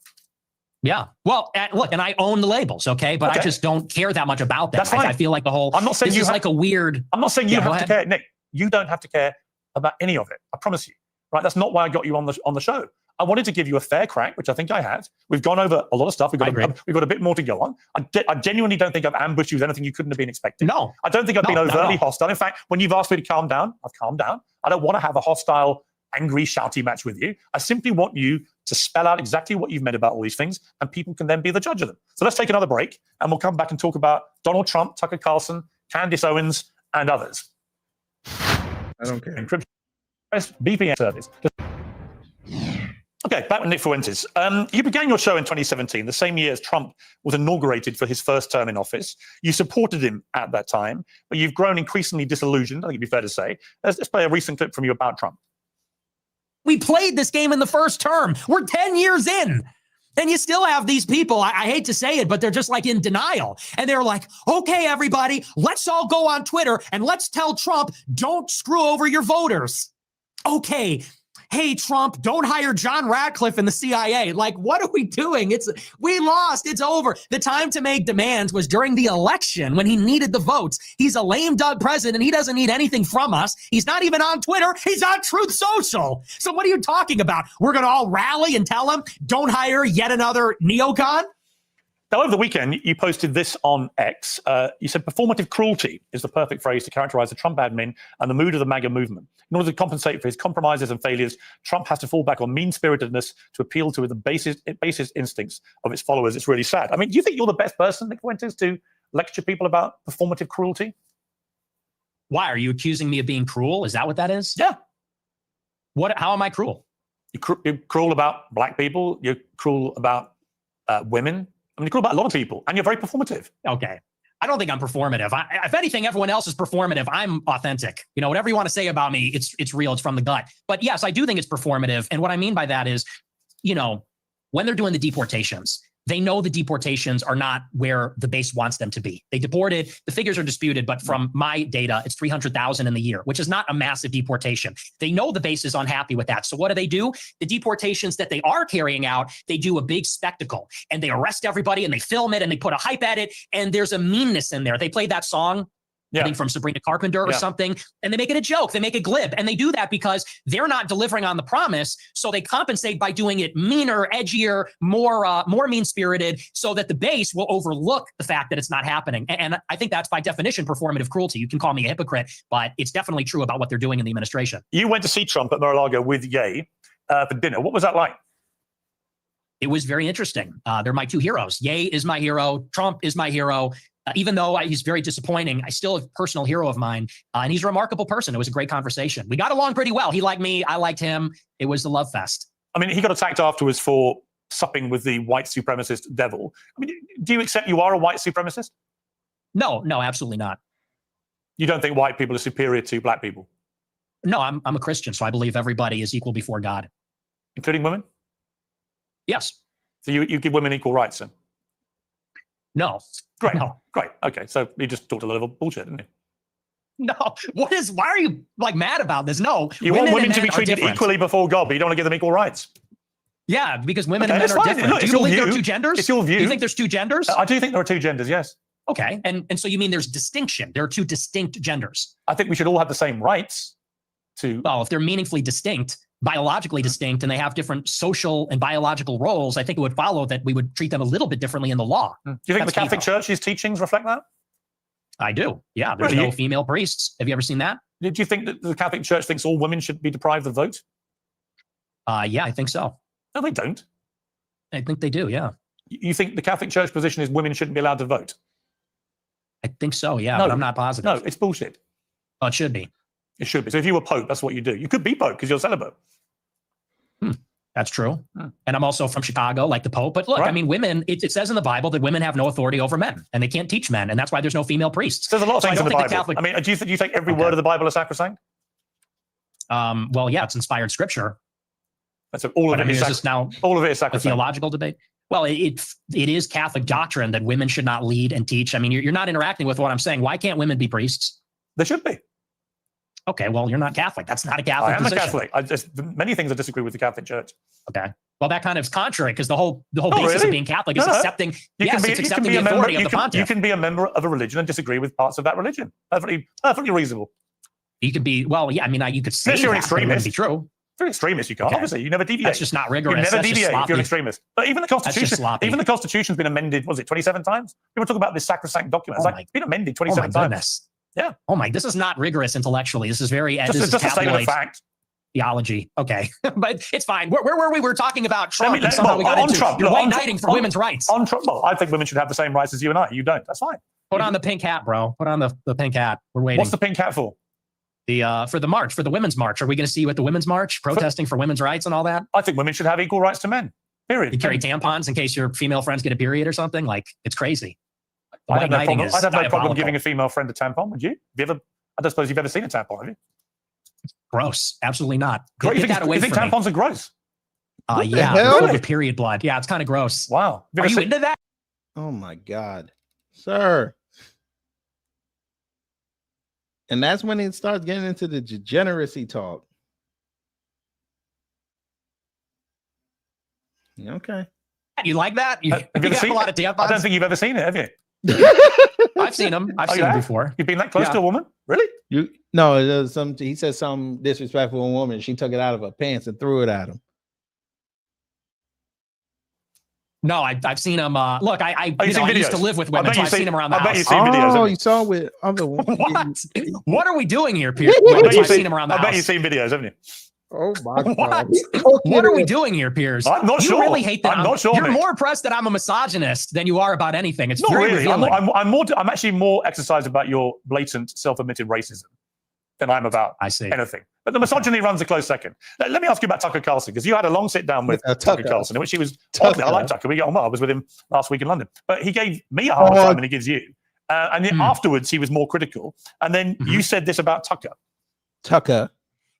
Yeah. Well, look, and I own the labels, okay? But I just don't care that much about that. That's fine. I feel like the whole I'm not saying this you is have, like a weird. I'm not saying you Yeah, go have to ahead. care, Nick. You don't have to care about any of it. I promise you. Right? That's not why I got you on the show. I wanted to give you a fair crack, which I think I have. We've gone over a lot of stuff. We've got a bit more to go on. I genuinely don't think I've ambushed you with anything you couldn't have been expecting. No. I don't think I've been No, not at overtly all. hostile. In fact, when you've asked me to calm down, I've calmed down. I don't want to have a hostile, angry, shouty match with you. I simply want you to spell out exactly what you've meant about all these things, and people can then be the judge of them. So let's take another break, and we'll come back and talk about Donald Trump, Tucker Carlson, Candace Owens, and others. I don't care. Encryption, VPN service. Okay, back with Nick Fuentes. You began your show in 2017, the same year as Trump was inaugurated for his first term in office. You supported him at that time, but you've grown increasingly disillusioned, I think it'd be fair to say. Let's play a recent clip from you about Trump. We played this game in the first term. We're 10 years in. And you still have these people, I hate to say it, but they're just like in denial. And they're like, okay, everybody, let's all go on Twitter and let's tell Trump, don't screw over your voters. Okay. Hey, Trump, don't hire John Ratcliffe in the CIA. Like, what are we doing? We lost. It's over. The time to make demands was during the election when he needed the votes. He's a lame duck president. He doesn't need anything from us. He's not even on Twitter. He's on Truth Social. So what are you talking about? We're going to all rally and tell him, don't hire yet another neocon? Now, over the weekend, you posted this on X. You said performative cruelty is the perfect phrase to characterize the Trump admin and the mood of the MAGA movement. In order to compensate for his compromises and failures, Trump has to fall back on mean-spiritedness to appeal to the basest instincts of its followers. It's really sad. I mean, do you think you're the best person, Nick Fuentes, to lecture people about performative cruelty? Why? Are you accusing me of being cruel? Is that what that is? Yeah. How am I cruel? You're cruel about black people. You're cruel about women. I mean, you're cruel about a lot of people, and you're very performative. Okay. I don't think I'm performative. If anything, everyone else is performative. I'm authentic. You know, whatever you want to say about me, it's real. It's from the gut. But yes, I do think it's performative. And what I mean by that is, you know, when they're doing the deportations, they know the deportations are not where the base wants them to be. They deported, the figures are disputed, but from my data, it's 300,000 in the year, which is not a massive deportation. They know the base is unhappy with that. So what do? The deportations that they are carrying out, they do a big spectacle and they arrest everybody and they film it and they put a hype at it. And there's a meanness in there. They played that song, I think from Sabrina Carpenter or something, and they make it a joke. They make it glib. And they do that because they're not delivering on the promise. So they compensate by doing it meaner, edgier, more mean-spirited, so that the base will overlook the fact that it's not happening. And I think that's by definition performative cruelty. You can call me a hypocrite, but it's definitely true about what they're doing in the administration. You went to see Trump at Mar-a-Lago with Ye for dinner. What was that like? It was very interesting. They're my two heroes. Ye is my hero. Trump is my hero. Even though he's very disappointing, I still have a personal hero of mine. And he's a remarkable person. It was a great conversation. We got along pretty well. He liked me. I liked him. It was the love fest. I mean, he got attacked afterwards for supping with the white supremacist devil. I mean, do you accept you are a white supremacist? No, absolutely not. You don't think white people are superior to black people? No, I'm a Christian, so I believe everybody is equal before God. Including women? Yes. So you give women equal rights then? No. Great. No. Great. Okay. So you just talked a lot of bullshit, didn't you? No. Why are you like mad about this? No. You want women to be treated equally before God, but you don't want to give them equal rights. Yeah, because women and men are different. Look, do you believe there are two genders? It's your view. Do you think there's two genders? I do think there are two genders, yes. Okay. And so you mean there's distinction. There are two distinct genders. I think we should all have the same rights to... Well, if they're meaningfully distinct, biologically distinct, and they have different social and biological roles, I think it would follow that we would treat them a little bit differently in the law. Do you think the Catholic Church's teachings reflect that? I do. Yeah, there's no female priests. Have you ever seen that? Do you think that the Catholic Church thinks all women should be deprived of the vote? Yeah, I think so. No, they don't. I think they do, yeah. You think the Catholic Church position is women shouldn't be allowed to vote? I think so, yeah, no, but I'm not positive. No, it's bullshit. Oh, it should be. It should be. So if you were Pope, that's what you do. You could be Pope because you're celibate. That's true. And I'm also from Chicago, like the Pope. But look, I mean, women, it says in the Bible that women have no authority over men and they can't teach men. And that's why there's no female priests. There's a lot of things in the Bible. I mean, do you think every word of the Bible is sacrosanct? Well, yeah, it's inspired scripture. That's all of it. All of it is sacrosanct. A theological debate. Well, it is Catholic doctrine that women should not lead and teach. I mean, you're not interacting with what I'm saying. Why can't women be priests? They should be. Okay, well, you're not Catholic. That's not a Catholic position. I am a Catholic. Many things I disagree with the Catholic Church. Okay. Well, that kind of is contrary because the whole basis of being Catholic is accepting. It's accepting the authority of the pontiff. You can be a member of a religion and disagree with parts of that religion. Perfectly reasonable. You could be. Well, yeah. I mean, you could say you're an extremist. It wouldn't be true. If you're an extremist, you can't. Obviously, you never deviate. That's just not rigorous. You never deviate if you're an extremist. But even the Constitution's been amended. Was it 27 times? People talk about this sacrosanct document. It's been amended 27 times. Goodness. Yeah. Oh my, this is not rigorous intellectually. This is very just a statement of fact. Theology. Okay. But it's fine. Where were we? We were talking about Trump. We got into Trump. You're white knighting for women's rights. On Trump. Well, I think women should have the same rights as you and I. You don't. That's fine. Put on the pink hat, bro. Put on the pink hat. We're waiting. What's the pink hat for? For the march, for the women's march. Are we going to see you at the women's march protesting for women's rights and all that? I think women should have equal rights to men. Period. You carry tampons in case your female friends get a period or something? Like, it's crazy. I'd have no problem giving a female friend a tampon, would you? I don't suppose you've ever seen a tampon, have you? Gross. Absolutely not. You think tampons are gross? Yeah. Full of period blood. Yeah, it's kind of gross. Wow. Are you into that? Oh my God. Sir. And that's when it starts getting into the degeneracy talk. Okay. You like that? You got a lot of tampons? I don't think you've ever seen it, have you? I've seen them. I've seen them before. You've been that close to a woman? Really? No, it was he said something disrespectful to a woman. She took it out of her pants and threw it at him. No, I've seen him. Look, I Oh, you know, I used videos? to live with I women, bet so you've I've seen him around the I bet house. you've seen videos. Oh, haven't you you? saw with other What are we doing here, Piers? I bet I've you've seen him around the I house. bet you've seen videos, haven't you? Oh my What? God. What are we doing here, Piers? I'm not you sure. really hate that. I'm not sure, You're Mick. more impressed that I'm a misogynist than you are about anything. It's Not very really. revealing. I'm actually more exercised about your blatant, self-admitted racism than I'm about anything. But the misogyny runs a close second. Let me ask you about Tucker Carlson, because you had a long sit down with Tucker Carlson, in which he was oddly, I like Tucker. We get on well. I was with him last week in London, but he gave me a hard time, and he gives you. And then afterwards, he was more critical. And then you said this about Tucker. Tucker.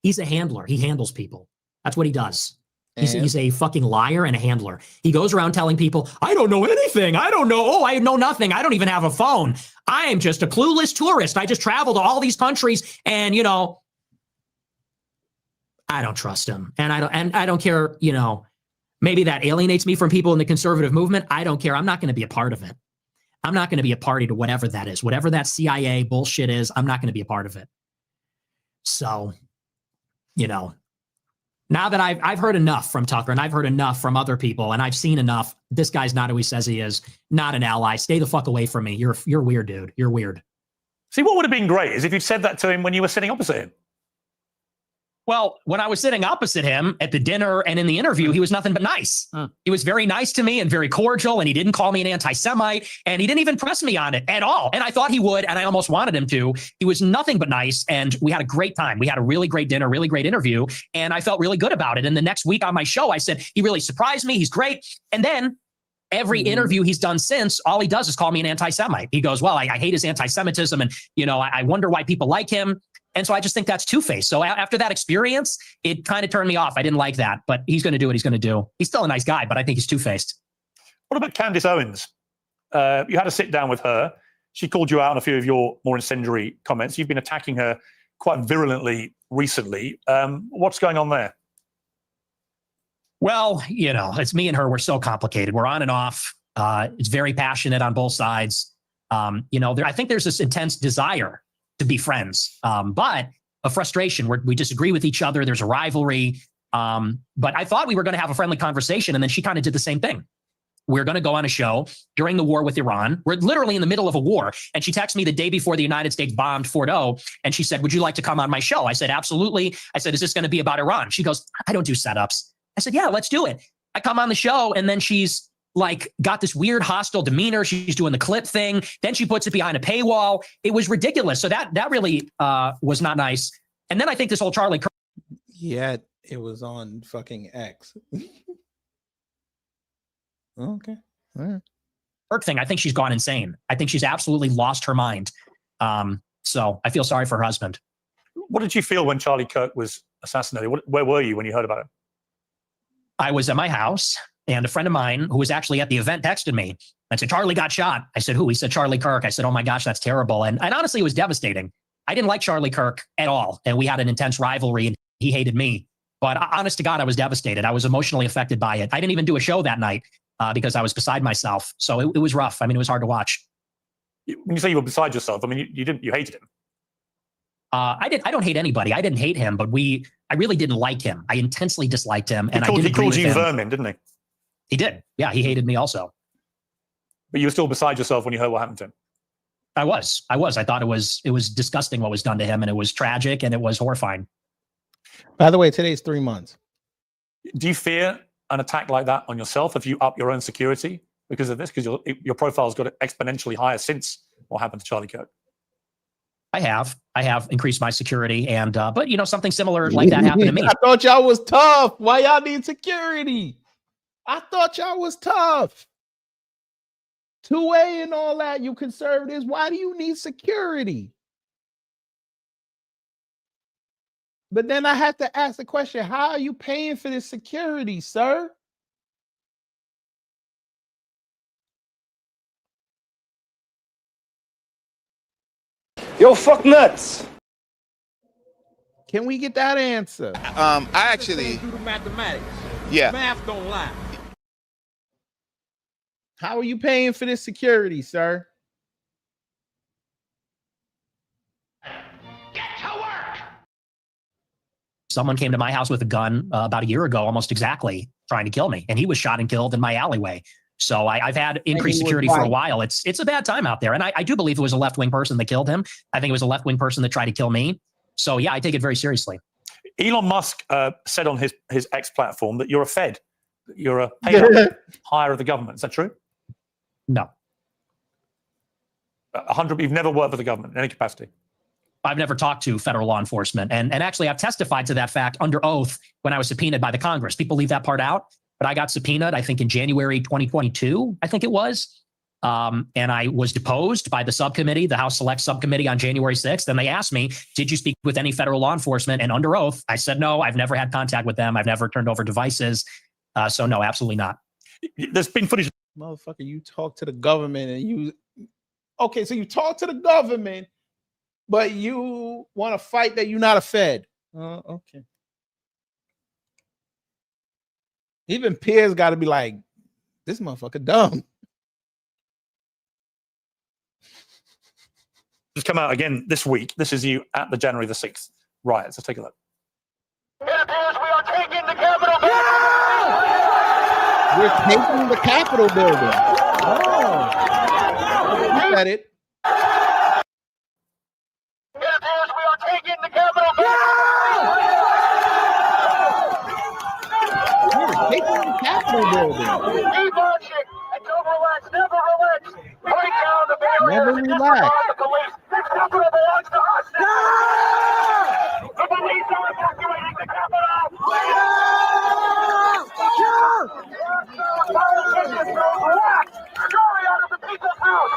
He's a handler. He handles people. That's what he does. He's a fucking liar and a handler. He goes around telling people, I don't know anything. I don't know. Oh, I know nothing. I don't even have a phone. I am just a clueless tourist. I just travel to all these countries and, you know, I don't trust him. And I don't care, you know, maybe that alienates me from people in the conservative movement. I don't care. I'm not going to be a part of it. I'm not going to be a party to whatever that is. Whatever that CIA bullshit is, I'm not going to be a part of it. So, you know, now that I've heard enough from Tucker and I've heard enough from other people and I've seen enough, this guy's not who he says he is, not an ally. Stay the fuck away from me. You're weird, dude. You're weird. See, what would have been great is if you'd said that to him when you were sitting opposite him. Well, when I was sitting opposite him at the dinner and in the interview, he was nothing but nice. He was very nice to me and very cordial, and he didn't call me an anti-Semite, and he didn't even press me on it at all. And I thought he would, and I almost wanted him to. He was nothing but nice, and we had a great time. We had a really great dinner, really great interview, and I felt really good about it. And the next week on my show, I said, he really surprised me. He's great. And then every interview he's done since, all he does is call me an anti-Semite. He goes, well, I hate his anti-Semitism, and, you know, I wonder why people like him. And so I just think that's two-faced. So after that experience, it kind of turned me off. I didn't like that, but he's going to do what he's going to do. He's still a nice guy, but I think he's two-faced. What about Candace Owens? You had a sit down with her. She called you out on a few of your more incendiary comments. You've been attacking her quite virulently recently. What's going on there? Well, you know, it's me and her. We're so complicated. We're on and off. It's very passionate on both sides. You know, I think there's this intense desire to be friends, but a frustration where we disagree with each other. There's a rivalry. But I thought we were going to have a friendly conversation, and then she kind of did the same thing. We're going to go on a show during the war with Iran. We're literally in the middle of a war. And she texted me the day before the United States bombed Fordo. And she said, would you like to come on my show? I said, absolutely. I said, is this going to be about Iran? She goes, I don't do setups. I said, yeah, let's do it. I come on the show, and then she's like got this weird hostile demeanor. She's doing the clip thing. Then she puts it behind a paywall. It was ridiculous. So that really was not nice. And then I think this whole Charlie Kirk. Yeah, it was on fucking X. Okay. All right. Kirk thing, I think she's gone insane. I think she's absolutely lost her mind. So I feel sorry for her husband. What did you feel when Charlie Kirk was assassinated? Where were you when you heard about it? I was at my house, and a friend of mine who was actually at the event texted me and said, Charlie got shot. I said, who? He said, Charlie Kirk. I said, oh my gosh, that's terrible. And honestly, it was devastating. I didn't like Charlie Kirk at all. And we had an intense rivalry, and he hated me. But honest to God, I was devastated. I was emotionally affected by it. I didn't even do a show that night because I was beside myself. So it was rough. I mean, it was hard to watch. When you say you were beside yourself, I mean, you hated him. I don't hate anybody. I didn't hate him, but I really didn't like him. I intensely disliked him. And he called you vermin, didn't he? He did. Yeah, he hated me also. But you were still beside yourself when you heard what happened to him. I was. I thought it was disgusting what was done to him, and it was tragic, and it was horrifying. By the way, today's 3 months. Do you fear an attack like that on yourself if you up your own security because of this? Because your profile's got exponentially higher since what happened to Charlie Kirk. I have increased my security, and but you know, something similar like that happened to me. I thought y'all was tough. Why y'all need security? I thought y'all was tough. 2A and all that, you conservatives. Why do you need security? But then I have to ask the question, how are you paying for this security, sir? Yo, fuck nuts. Can we get that answer? I actually do the mathematics. Yeah. Math don't lie. How are you paying for this security, sir? Someone came to my house with a gun about a year ago, almost exactly, trying to kill me. And he was shot and killed in my alleyway. So I've had increased security for a while. It's a bad time out there. And I do believe it was a left-wing person that killed him. I think it was a left-wing person that tried to kill me. So yeah, I take it very seriously. Elon Musk said on his X platform that you're a Fed. You're a paid hire of the government. Is that true? No. 100. You've never worked for the government in any capacity. I've never talked to federal law enforcement. And actually, I've testified to that fact under oath when I was subpoenaed by the Congress. People leave that part out. But I got subpoenaed, I think, in January 2022, I think it was. And I was deposed by the subcommittee, the House Select Subcommittee on January 6th. And they asked me, did you speak with any federal law enforcement? And under oath, I said, no, I've never had contact with them. I've never turned over devices. So no, absolutely not. There's been footage. Motherfucker, you talk to the government and you... Okay, so you talk to the government, but you want to fight that you're not a Fed. Okay. Even Piers got to be like, this motherfucker dumb. Just come out again this week. This is you at the January the 6th riots. Let's take a look. It appears we are taking the Capitol building. We're taking the Capitol building. Oh. You said it. It appears we are taking the Capitol building. We're taking the Capitol building. Keep marching and don't relax. Never relax. Break down the barriers. Never relax. The police. This Capitol belongs to us. The police are evacuating the Capitol. Politicians don't relax. Story out of the people's house.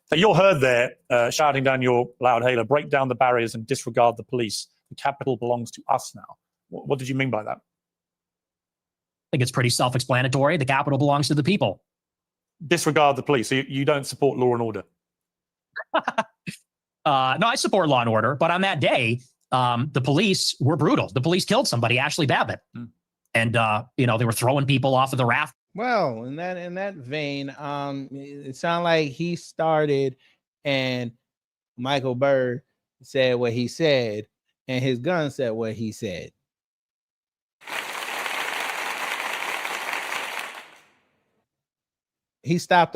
So you're heard there shouting down your loud hailer, break down the barriers and disregard the police. The Capitol belongs to us now. What did you mean by that? I think it's pretty self-explanatory. The Capitol belongs to the people. Disregard the police. So you don't support law and order? No, I support law and order. But on that day, the police were brutal. The police killed somebody, Ashley Babbitt. And, they were throwing people off of the raft. Well, in that vein, it sounded like he started and Michael Burr said what he said and his gun said what he said. He stopped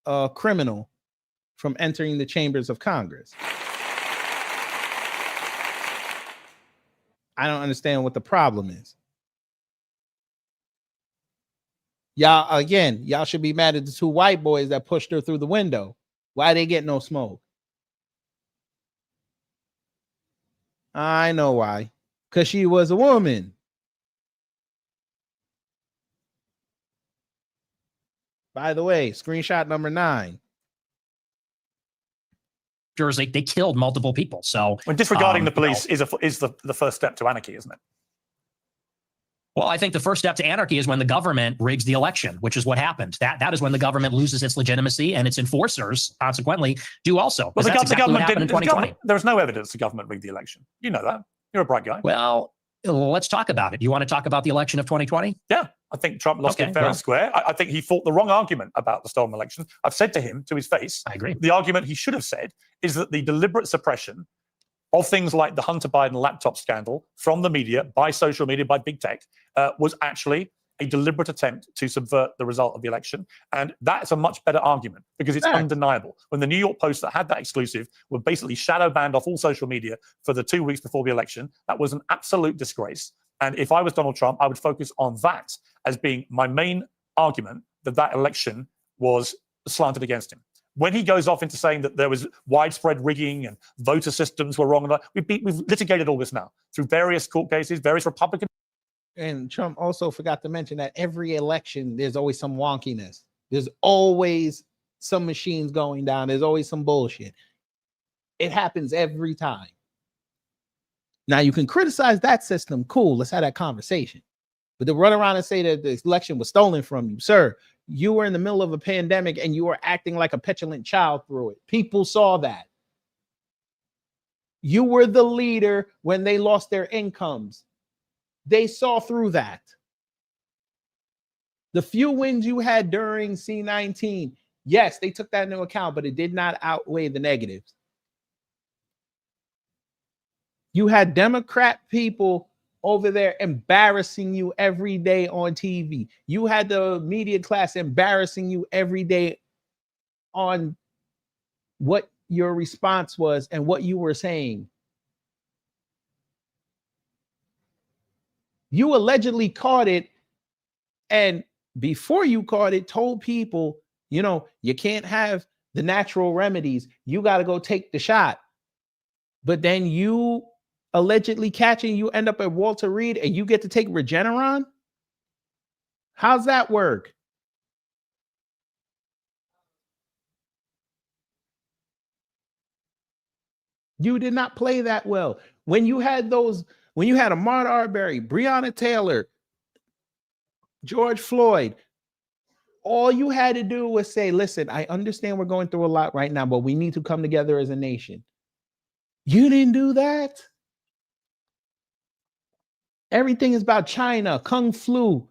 a criminal from entering the chambers of Congress. I don't understand what the problem is. Y'all should be mad at the two white boys that pushed her through the window. Why they get no smoke? I know why. Because she was a woman. By the way, screenshot number 9. They killed multiple people. So when disregarding the police is the first step to anarchy, isn't it? Well, I think the first step to anarchy is when the government rigs the election, which is what happened. That is when the government loses its legitimacy and its enforcers, consequently, do also. Well, the government didn't in 2020. There's no evidence the government rigged the election. You know that. You're a bright guy. Well, let's talk about it. You want to talk about the election of 2020? Yeah. I think Trump lost it fair and square. I think he fought the wrong argument about the stolen election. I've said to him, to his face, I agree. The argument he should have said is that the deliberate suppression of things like the Hunter Biden laptop scandal from the media, by social media, by big tech, was actually a deliberate attempt to subvert the result of the election. And that's a much better argument because it's undeniable. When the New York Post that had that exclusive were basically shadow banned off all social media for the 2 weeks before the election, that was an absolute disgrace. And if I was Donald Trump, I would focus on that as being my main argument that election was slanted against him. When he goes off into saying that there was widespread rigging and voter systems were wrong, we've litigated all this now through various court cases, various Republican. And Trump also forgot to mention that every election, there's always some wonkiness. There's always some machines going down. There's always some bullshit. It happens every time. Now, you can criticize that system. Cool, let's have that conversation. But to run around and say that the election was stolen from you, sir, you were in the middle of a pandemic and you were acting like a petulant child through it. People saw that. You were the leader when they lost their incomes. They saw through that. The few wins you had during C-19, yes, they took that into account, but it did not outweigh the negatives. You had Democrat people over there embarrassing you every day on TV. You had the media class embarrassing you every day on what your response was and what you were saying. You allegedly caught it, and before you caught it, told people, you know, you can't have the natural remedies. You got to go take the shot. But then you allegedly catching, you end up at Walter Reed and you get to take Regeneron? How's that work? You did not play that well. When you had those, when you had Ahmaud Arbery, Breonna Taylor, George Floyd, all you had to do was say, listen, I understand we're going through a lot right now, but we need to come together as a nation. You didn't do that. Everything is about China, Kung Flu.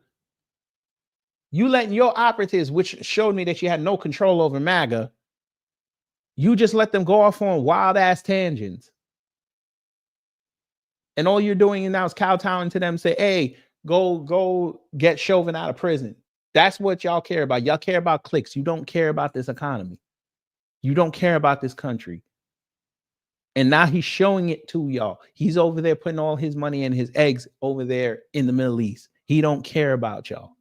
You letting your operatives, which showed me that you had no control over MAGA, you just let them go off on wild ass tangents. And all you're doing now is kowtowing to them, say, hey, go get Chauvin out of prison. That's what y'all care about. Y'all care about clicks. You don't care about this economy. You don't care about this country. And now he's showing it to y'all. He's over there putting all his money and his eggs over there in the Middle East. He don't care about y'all.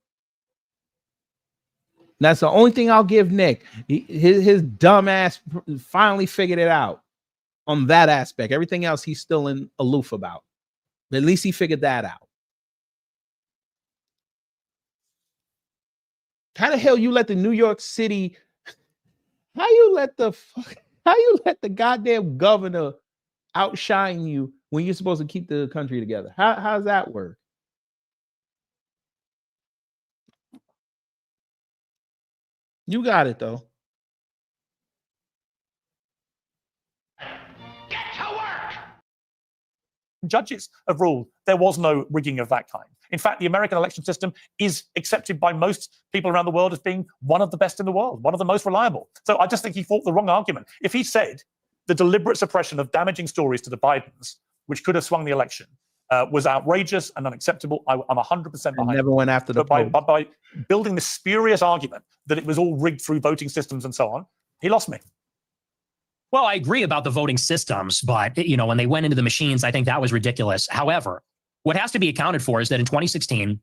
That's the only thing I'll give Nick. His dumb ass finally figured it out on that aspect. Everything else he's still aloof about. But at least he figured that out. How the hell you let the New York City, how you let the goddamn governor outshine you when you're supposed to keep the country together? How's that work? You got it though. Judges have ruled there was no rigging of that kind. In fact, the American election system is accepted by most people around the world as being one of the best in the world, one of the most reliable. So I just think he fought the wrong argument. If he said the deliberate suppression of damaging stories to the Bidens, which could have swung the election, was outrageous and unacceptable, I'm 100% behind. I never went after the but by building this spurious argument that it was all rigged through voting systems and so on, he lost me. Well, I agree about the voting systems, but you know, when they went into the machines, I think that was ridiculous. However, what has to be accounted for is that in 2016,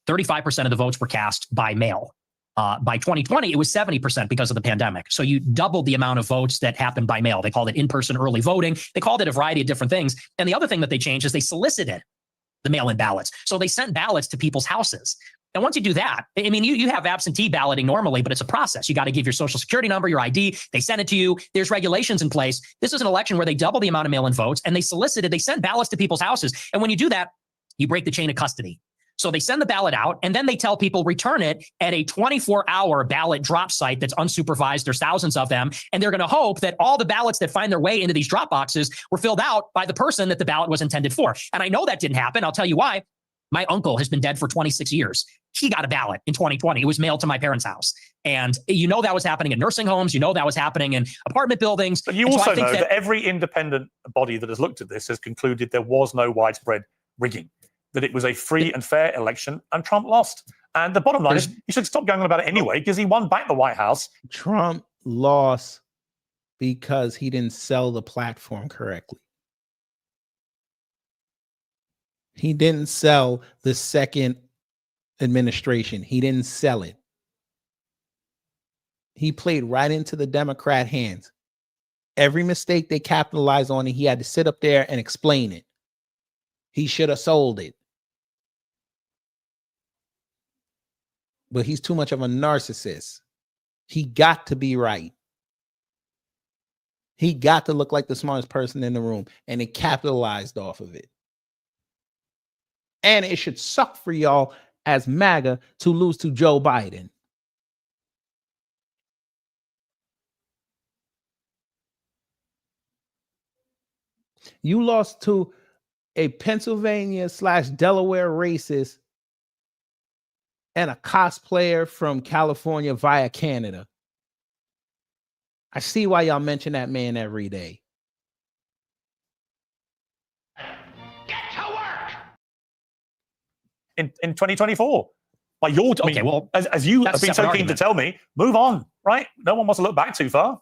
35% of the votes were cast by mail. By 2020, it was 70% because of the pandemic. So you doubled the amount of votes that happened by mail. They called it in-person early voting. They called it a variety of different things. And the other thing that they changed is they solicited the mail-in ballots. So they sent ballots to people's houses. And once you do that, I mean, you have absentee balloting normally, but it's a process. You got to give your social security number, your ID. They send it to you. There's regulations in place. This is an election where they double the amount of mail-in votes, and they sent ballots to people's houses. And when you do that, you break the chain of custody. So they send the ballot out, and then they tell people return it at a 24-hour ballot drop site that's unsupervised. There's thousands of them, and they're going to hope that all the ballots that find their way into these drop boxes were filled out by the person that the ballot was intended for. And I know that didn't happen. I'll tell you why. My uncle has been dead for 26 years. He got a ballot in 2020. It was mailed to my parents' house. And you know that was happening in nursing homes. You know that was happening in apartment buildings. But you also know that every independent body that has looked at this has concluded there was no widespread rigging, that it was a free and fair election, and Trump lost. And the bottom line is you should stop going on about it anyway, because he won back the White House. Trump lost because he didn't sell the platform correctly. He didn't sell the second administration. He didn't sell it. He played right into the Democrat hands. Every mistake they capitalized on, and he had to sit up there and explain it. He should have sold it. But he's too much of a narcissist. He got to be right. He got to look like the smartest person in the room, and it capitalized off of it. And it should suck for y'all as MAGA to lose to Joe Biden. You lost to a Pennsylvania/Delaware racist and a cosplayer from California via Canada. I see why y'all mention that man every day. in 2024. Like okay, well, as you have been so keen to tell me, move on, right? No one wants to look back too far.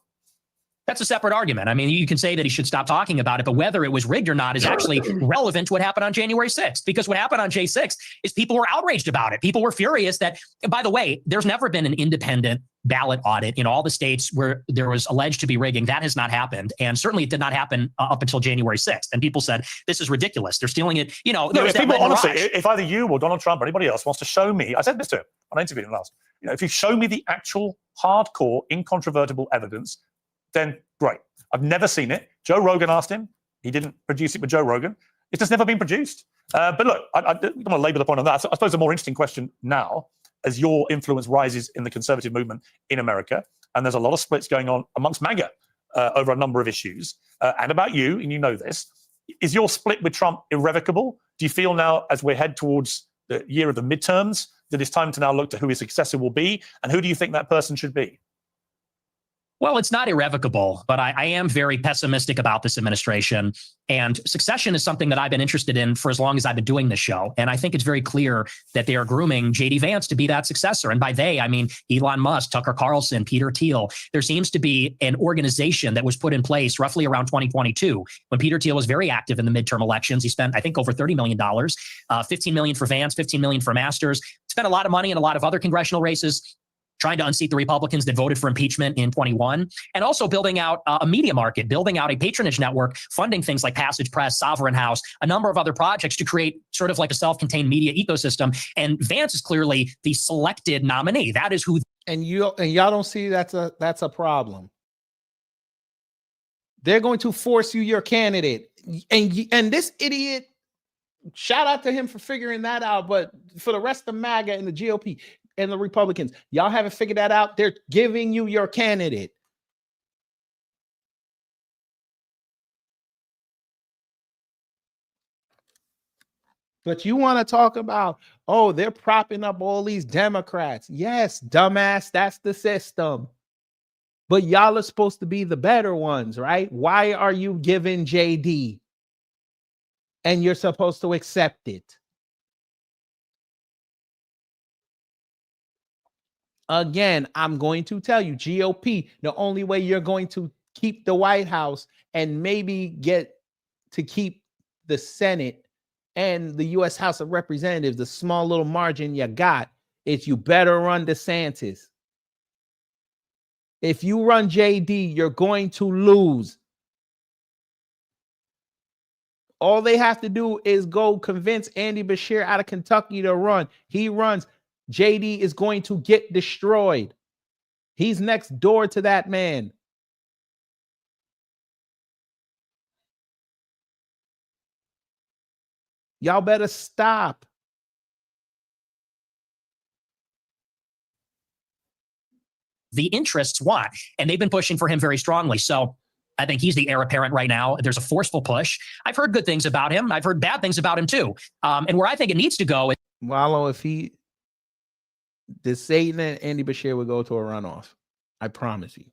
That's a separate argument. I mean, you can say that he should stop talking about it, but whether it was rigged or not is actually relevant to what happened on January 6th. Because what happened on J6 is people were outraged about it. People were furious that, by the way, there's never been an independent ballot audit in all the states where there was alleged to be rigging. That has not happened. And certainly it did not happen up until January 6th. And people said, this is ridiculous. They're stealing it. You know, no, if people, honestly, if either you or Donald Trump or anybody else wants to show me, I said this to him when I interviewed him last, you know, if you show me the actual hardcore, incontrovertible evidence, then great. I've never seen it. Joe Rogan asked him. He didn't produce it with Joe Rogan. It's just never been produced. But look, I don't want to labor the point on that. So I suppose a more interesting question now, as your influence rises in the conservative movement in America, and there's a lot of splits going on amongst MAGA over a number of issues, and about you, and you know this, is your split with Trump irrevocable? Do you feel now, as we head towards the year of the midterms, that it's time to now look to who his successor will be, and who do you think that person should be? Well, it's not irrevocable, but I am very pessimistic about this administration. And succession is something that I've been interested in for as long as I've been doing this show. And I think it's very clear that they are grooming J.D. Vance to be that successor. And by they, I mean Elon Musk, Tucker Carlson, Peter Thiel. There seems to be an organization that was put in place roughly around 2022 when Peter Thiel was very active in the midterm elections. He spent, I think, over $30 million, $15 million for Vance, $15 million for Masters, spent a lot of money in a lot of other congressional races, trying to unseat the Republicans that voted for impeachment in 21, and also building out a media market, building out a patronage network, funding things like Passage Press, Sovereign House, a number of other projects to create sort of like a self-contained media ecosystem. And Vance is clearly the selected nominee. That is who. And y'all don't see that's a problem. They're going to force you your candidate, and this idiot. Shout out to him for figuring that out. But for the rest of MAGA and the GOP and the Republicans, y'all haven't figured that out. They're giving you your candidate. But you want to talk about, oh, they're propping up all these Democrats. Yes, dumbass, that's the system. But y'all are supposed to be the better ones, right? Why are you giving JD? And you're supposed to accept it. Again, I'm going to tell you, GOP, the only way you're going to keep the White House and maybe get to keep the Senate and the U.S. House of Representatives, the small little margin you got, is you better run DeSantis. If you run JD, you're going to lose. All they have to do is go convince Andy Beshear out of Kentucky to run. He runs. JD is going to get destroyed. He's next door to that man. Y'all better stop. The interests want, and they've been pushing for him very strongly. So I think he's the heir apparent right now. There's a forceful push. I've heard good things about him. I've heard bad things about him too. And where I think it needs to go is, Wallow, if he, the Satan and Andy Beshear would go to a runoff. I promise you.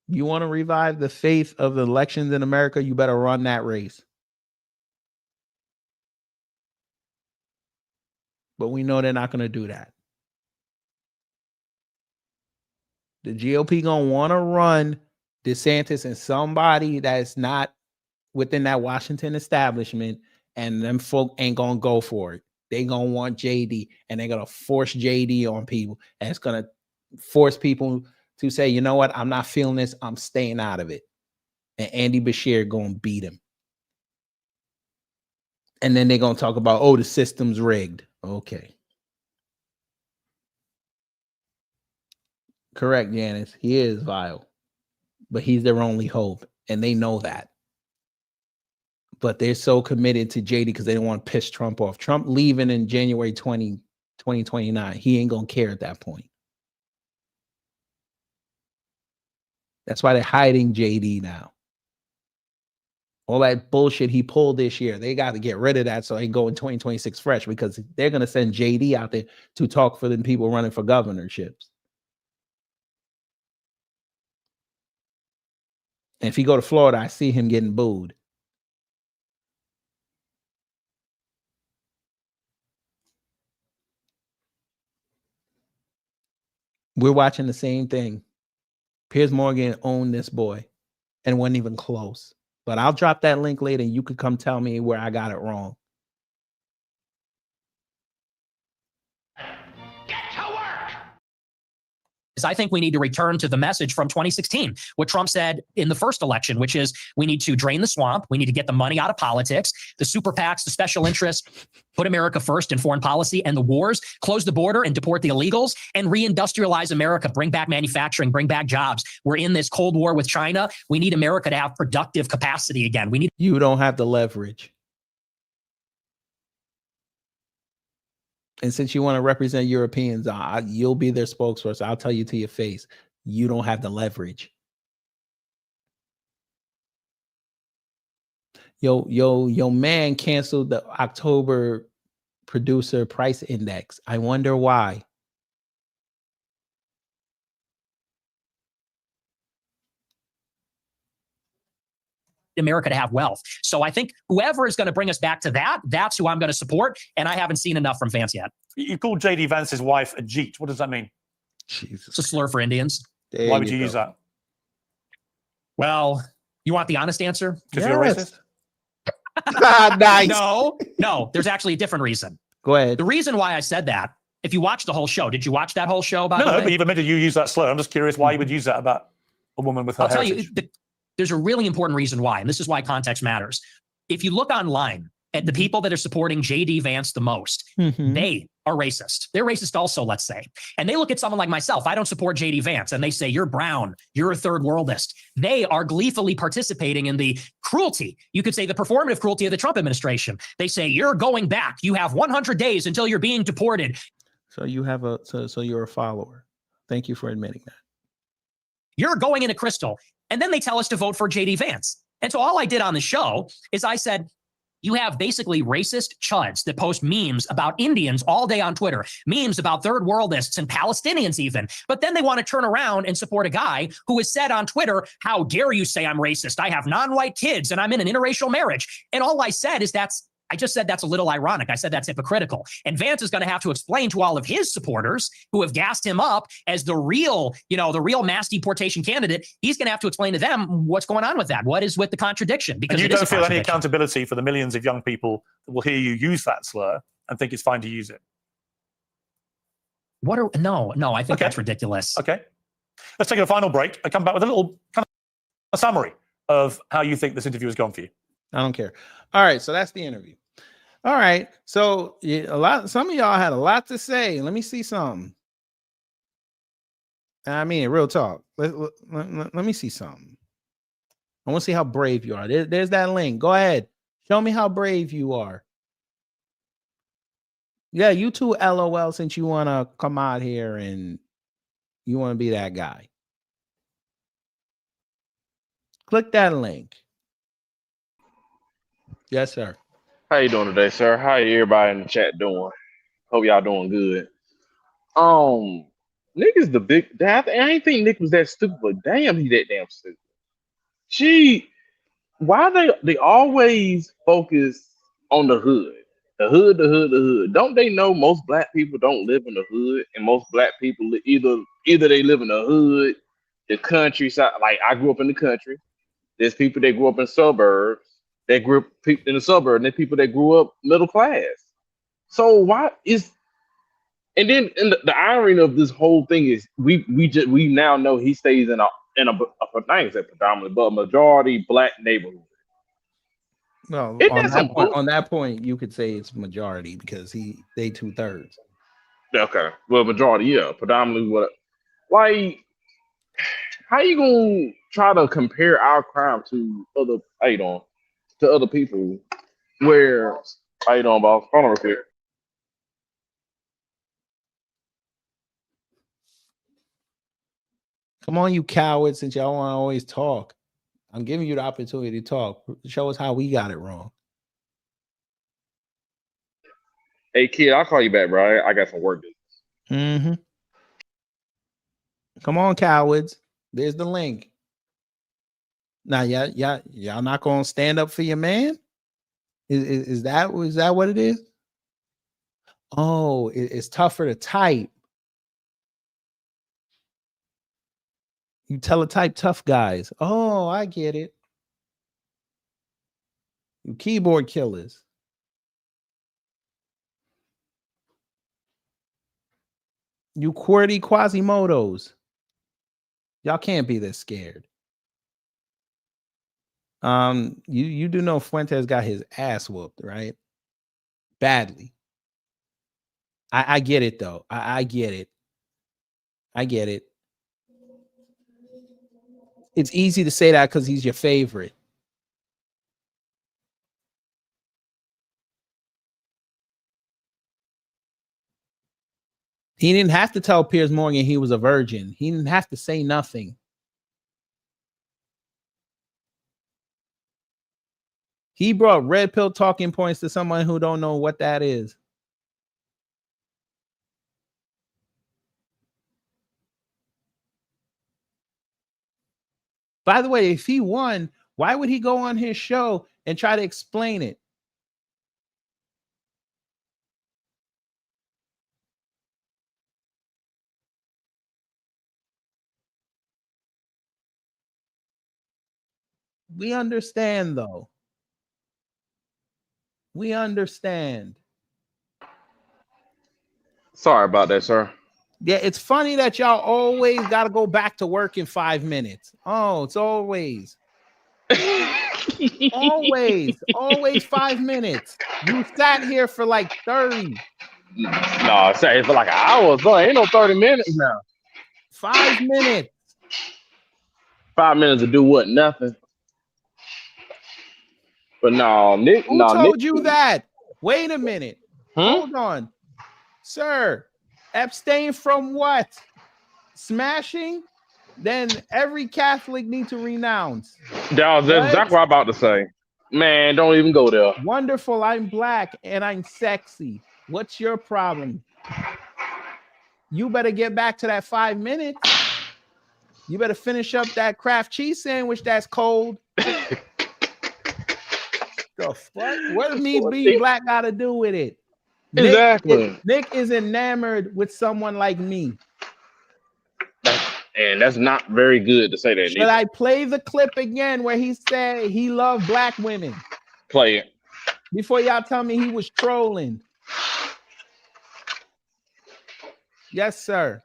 You want to revive the faith of the elections in America, you better run that race. But we know they're not going to do that. The GOP going to want to run DeSantis and somebody that's not within that Washington establishment, and them folk ain't going to go for it. They going to want JD, and they're going to force JD on people, and it's going to force people to say, you know what, I'm not feeling this, I'm staying out of it. And Andy Beshear going to beat him. And then they're going to talk about, oh, the system's rigged. Okay. Correct, Janice. He is vile. But he's their only hope. And they know that. But they're so committed to JD because they don't want to piss Trump off. Trump leaving in January 2029. He ain't going to care at that point. That's why they're hiding JD now. All that bullshit he pulled this year, they got to get rid of that so they can go in 2026 fresh, because they're going to send JD out there to talk for the people running for governorships. And if he go to Florida, I see him getting booed. We're watching the same thing. Piers Morgan owned this boy and wasn't even close. But I'll drop that link later and you could come tell me where I got it wrong. I think we need to return to the message from 2016, what Trump said in the first election, which is we need to drain the swamp. We need to get the money out of politics, the super PACs, the special interests, put America first in foreign policy and the wars, close the border and deport the illegals, and reindustrialize America, bring back manufacturing, bring back jobs. We're in this Cold War with China. We need America to have productive capacity again. We need. You don't have the leverage. And since you want to represent Europeans, you'll be their spokesperson. I'll tell you to your face, you don't have the leverage. Yo, man canceled the October producer price index. I wonder why. America to have wealth. So I think whoever is going to bring us back to that, that's who I'm going to support. And I haven't seen enough from Vance yet. You called JD Vance's wife a Jeet. What does that mean? Jesus. It's a slur for Indians. Why would you use that? Well, you want the honest answer? Because you're a racist? Nice. No, there's actually a different reason. Go ahead. The reason why I said that, if you watch the whole show, did you watch that whole show? By the way? No, but you've admitted you use that slur. I'm just curious why you would use that about a woman with her I'll heritage. tell you, there's a really important reason why, and this is why context matters. If you look online at the people that are supporting JD Vance the most, they are racist. They're racist also, let's say. And they look at someone like myself. I don't support JD Vance. And they say, you're brown. You're a third worldist. They are gleefully participating in the cruelty. You could say the performative cruelty of the Trump administration. They say, you're going back. You have 100 days until you're being deported. So you have so you're a follower. Thank you for admitting that. You're going into Crystal. And then they tell us to vote for JD Vance. And so all I did on the show is I said, you have basically racist chuds that post memes about Indians all day on Twitter, memes about third worldists and Palestinians even. But then they want to turn around and support a guy who has said on Twitter, how dare you say I'm racist? I have non-white kids and I'm in an interracial marriage. And all I said is I just said that's a little ironic. I said that's hypocritical. And Vance is going to have to explain to all of his supporters who have gassed him up as the real mass deportation candidate. He's going to have to explain to them what's going on with that. What is with the contradiction? Because and you don't feel any accountability for the millions of young people that will hear you use that slur and think it's fine to use it. No, I think that's ridiculous. Okay. Let's take a final break. I come back with a little kind of a summary of how you think this interview has gone for you. I don't care. All right, so that's the interview. All right, so some of y'all had a lot to say. Let me see something. I mean, real talk. Let me see something. I want to see how brave you are. There's that link. Go ahead. Show me how brave you are. Yeah, you too, LOL, since you want to come out here and you want to be that guy. Click that link. Yes, sir. How you doing today, sir? How everybody in the chat doing? Hope y'all doing good. Nick is the big. I ain't think Nick was that stupid, but damn, he that damn stupid. Why they always focus on the hood, the hood? Don't they know most black people don't live in the hood, and most black people either they live in the hood, the countryside. Like I grew up in the country. There's people that grew up in suburbs. That grew up in the suburb, and then people that grew up middle class. So why is, and then the irony of this whole thing is we now know he stays in a predominantly, but a majority black neighborhood. Well, on that point, you could say it's majority because they 2/3. Okay, well, majority, yeah, predominantly what? Like, how you gonna try to compare our crime to other? To other people, where how you doing, boss? Hold on real quick. Come on, you cowards! Since y'all want to always talk, I'm giving you the opportunity to talk. Show us how we got it wrong. Hey, kid, I'll call you back, bro. I got some work to do. Come on, cowards! There's the link. Now, y'all not gonna stand up for your man? Is that what it is? Oh, it's tougher to type. You teletype tough guys. Oh, I get it. You keyboard killers. You QWERTY Quasimodos. Y'all can't be this scared. You do know Fuentes got his ass whooped, right? Badly. I get it though. I get it. I get it. It's easy to say that because he's your favorite. He didn't have to tell Piers Morgan he was a virgin. He didn't have to say nothing. He brought red pill talking points to someone who don't know what that is. By the way, if he won, why would he go on his show and try to explain it? We understand, though. We understand. Sorry about that, sir. Yeah, it's funny that y'all always got to go back to work in 5 minutes. Oh, it's always. always 5 minutes. You sat here for like 30. No, I sat for like an hour. So ain't no 30 minutes now. 5 minutes. 5 minutes to do what? Nothing. But no, Nick. Who told you that? Wait a minute. Hold on. Sir, abstain from what? Smashing? Then every Catholic needs to renounce. That's exactly what I'm about to say. Man, don't even go there. Wonderful, I'm black and I'm sexy. What's your problem? You better get back to that 5 minutes. You better finish up that Kraft cheese sandwich that's cold. The fuck? What does me being black got to do with it? Exactly. Nick is enamored with someone like me. And that's not very good to say that. Should I play the clip again where he said he loved black women? Play it. Before y'all tell me he was trolling. Yes, sir.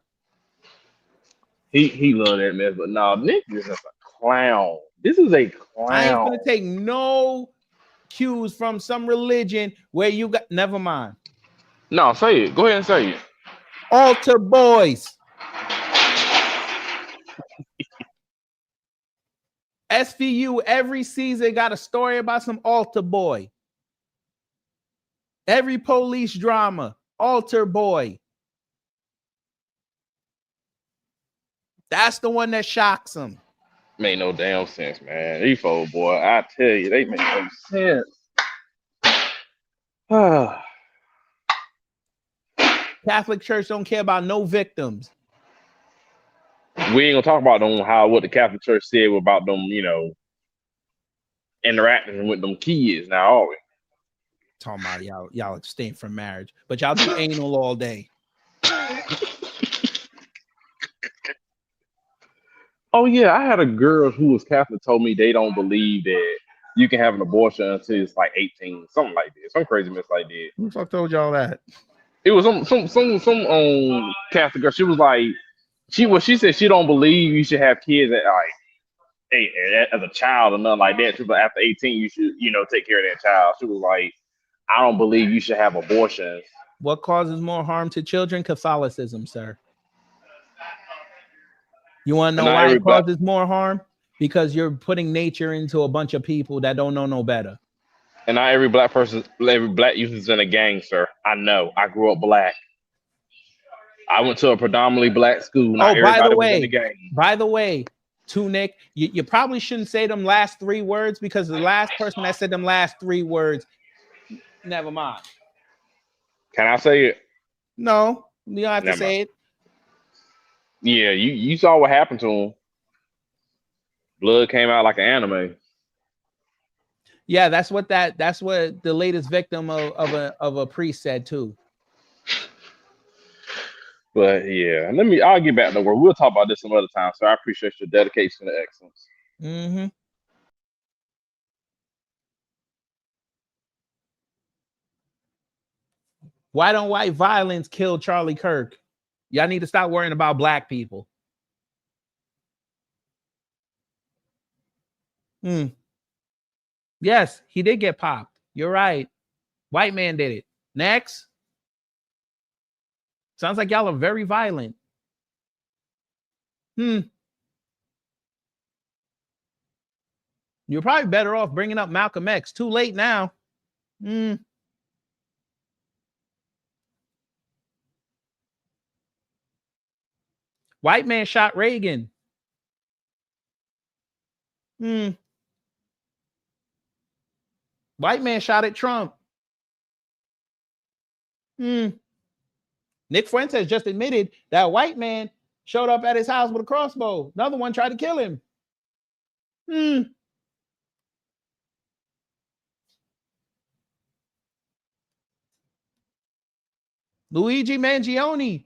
He loved that mess, but no, Nick is just a clown. This is a clown. I ain't gonna take no cues from some religion where you got. Never mind. No, say it. Go ahead and say it. Altar boys. SVU every season got a story about some altar boy. Every police drama, altar boy. That's the one that shocks them. Made no damn sense, man. These folks, boy, I tell you, they make no sense. Catholic Church don't care about no victims. We ain't gonna talk about them what the Catholic Church said about them, interacting with them kids now, are we? Talking about y'all abstain from marriage, but y'all do anal all day. Oh yeah, I had a girl who was Catholic told me they don't believe that you can have an abortion until it's like 18, something like that, some crazy mess like that. Who the fuck told y'all that? It was some Catholic girl. She was like, she said she don't believe you should have kids at as a child or nothing like that. She was like, after 18, you should take care of that child. She was like, I don't believe you should have abortions. What causes more harm to children? Catholicism, sir. You want to know why it causes more harm? Because you're putting nature into a bunch of people that don't know no better. And not every black youth is in a gang, sir. I know. I grew up black. I went to a predominantly black school. Not everybody was in the gang. By the way, to Nick, you probably shouldn't say them last 3 words because the last person that said them last 3 words, never mind. Can I say it? No, you don't have to say it. Yeah, you saw what happened to him. Blood came out like an anime. Yeah, that's what the latest victim of a priest said too. But yeah, I'll get back to work. We'll talk about this some other time. So I appreciate your dedication to excellence. Mm-hmm. Why don't white violence kill Charlie Kirk? Y'all need to stop worrying about black people. Yes, he did get popped. You're right. White man did it. Next. Sounds like y'all are very violent. You're probably better off bringing up Malcolm X. Too late now. White man shot Reagan. White man shot at Trump. Nick Fuentes just admitted that white man showed up at his house with a crossbow. Another one tried to kill him. Luigi Mangione.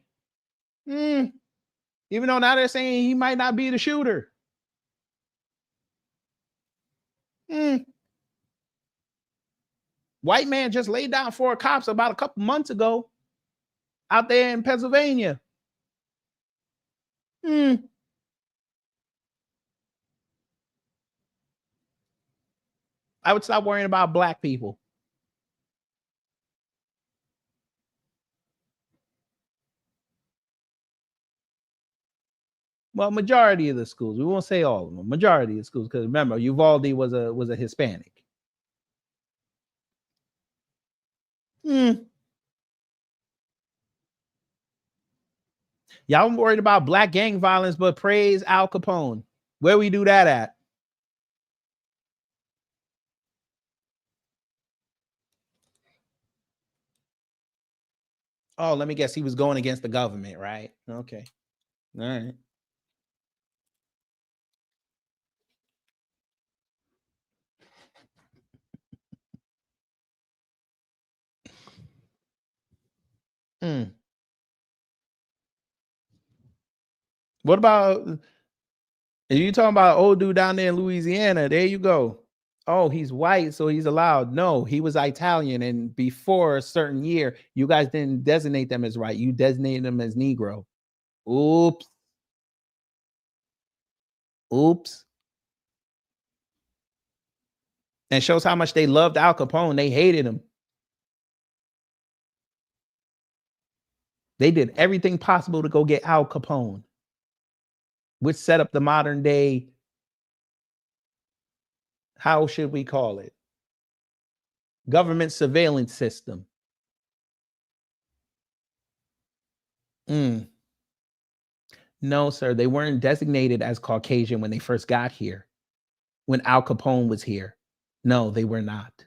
Even though now they're saying he might not be the shooter. White man just laid down 4 cops about a couple months ago out there in Pennsylvania. I would stop worrying about black people. Well, majority of the schools. We won't say all of them. Majority of schools, because remember, Uvalde was a Hispanic. Y'all worried about black gang violence, but praise Al Capone. Where we do that at? Oh, let me guess. He was going against the government, right? Okay. All right. What about, if you talking about old dude down there in Louisiana, there you go. Oh, he's white, so he's allowed. No, he was Italian, and before a certain year, you guys didn't designate them as white. You designated them as Negro. Oops. And shows how much they loved Al Capone. They hated him. They did everything possible to go get Al Capone, which set up the modern day, how should we call it? Government surveillance system. No, sir. They weren't designated as Caucasian when they first got here. When Al Capone was here. No, they were not.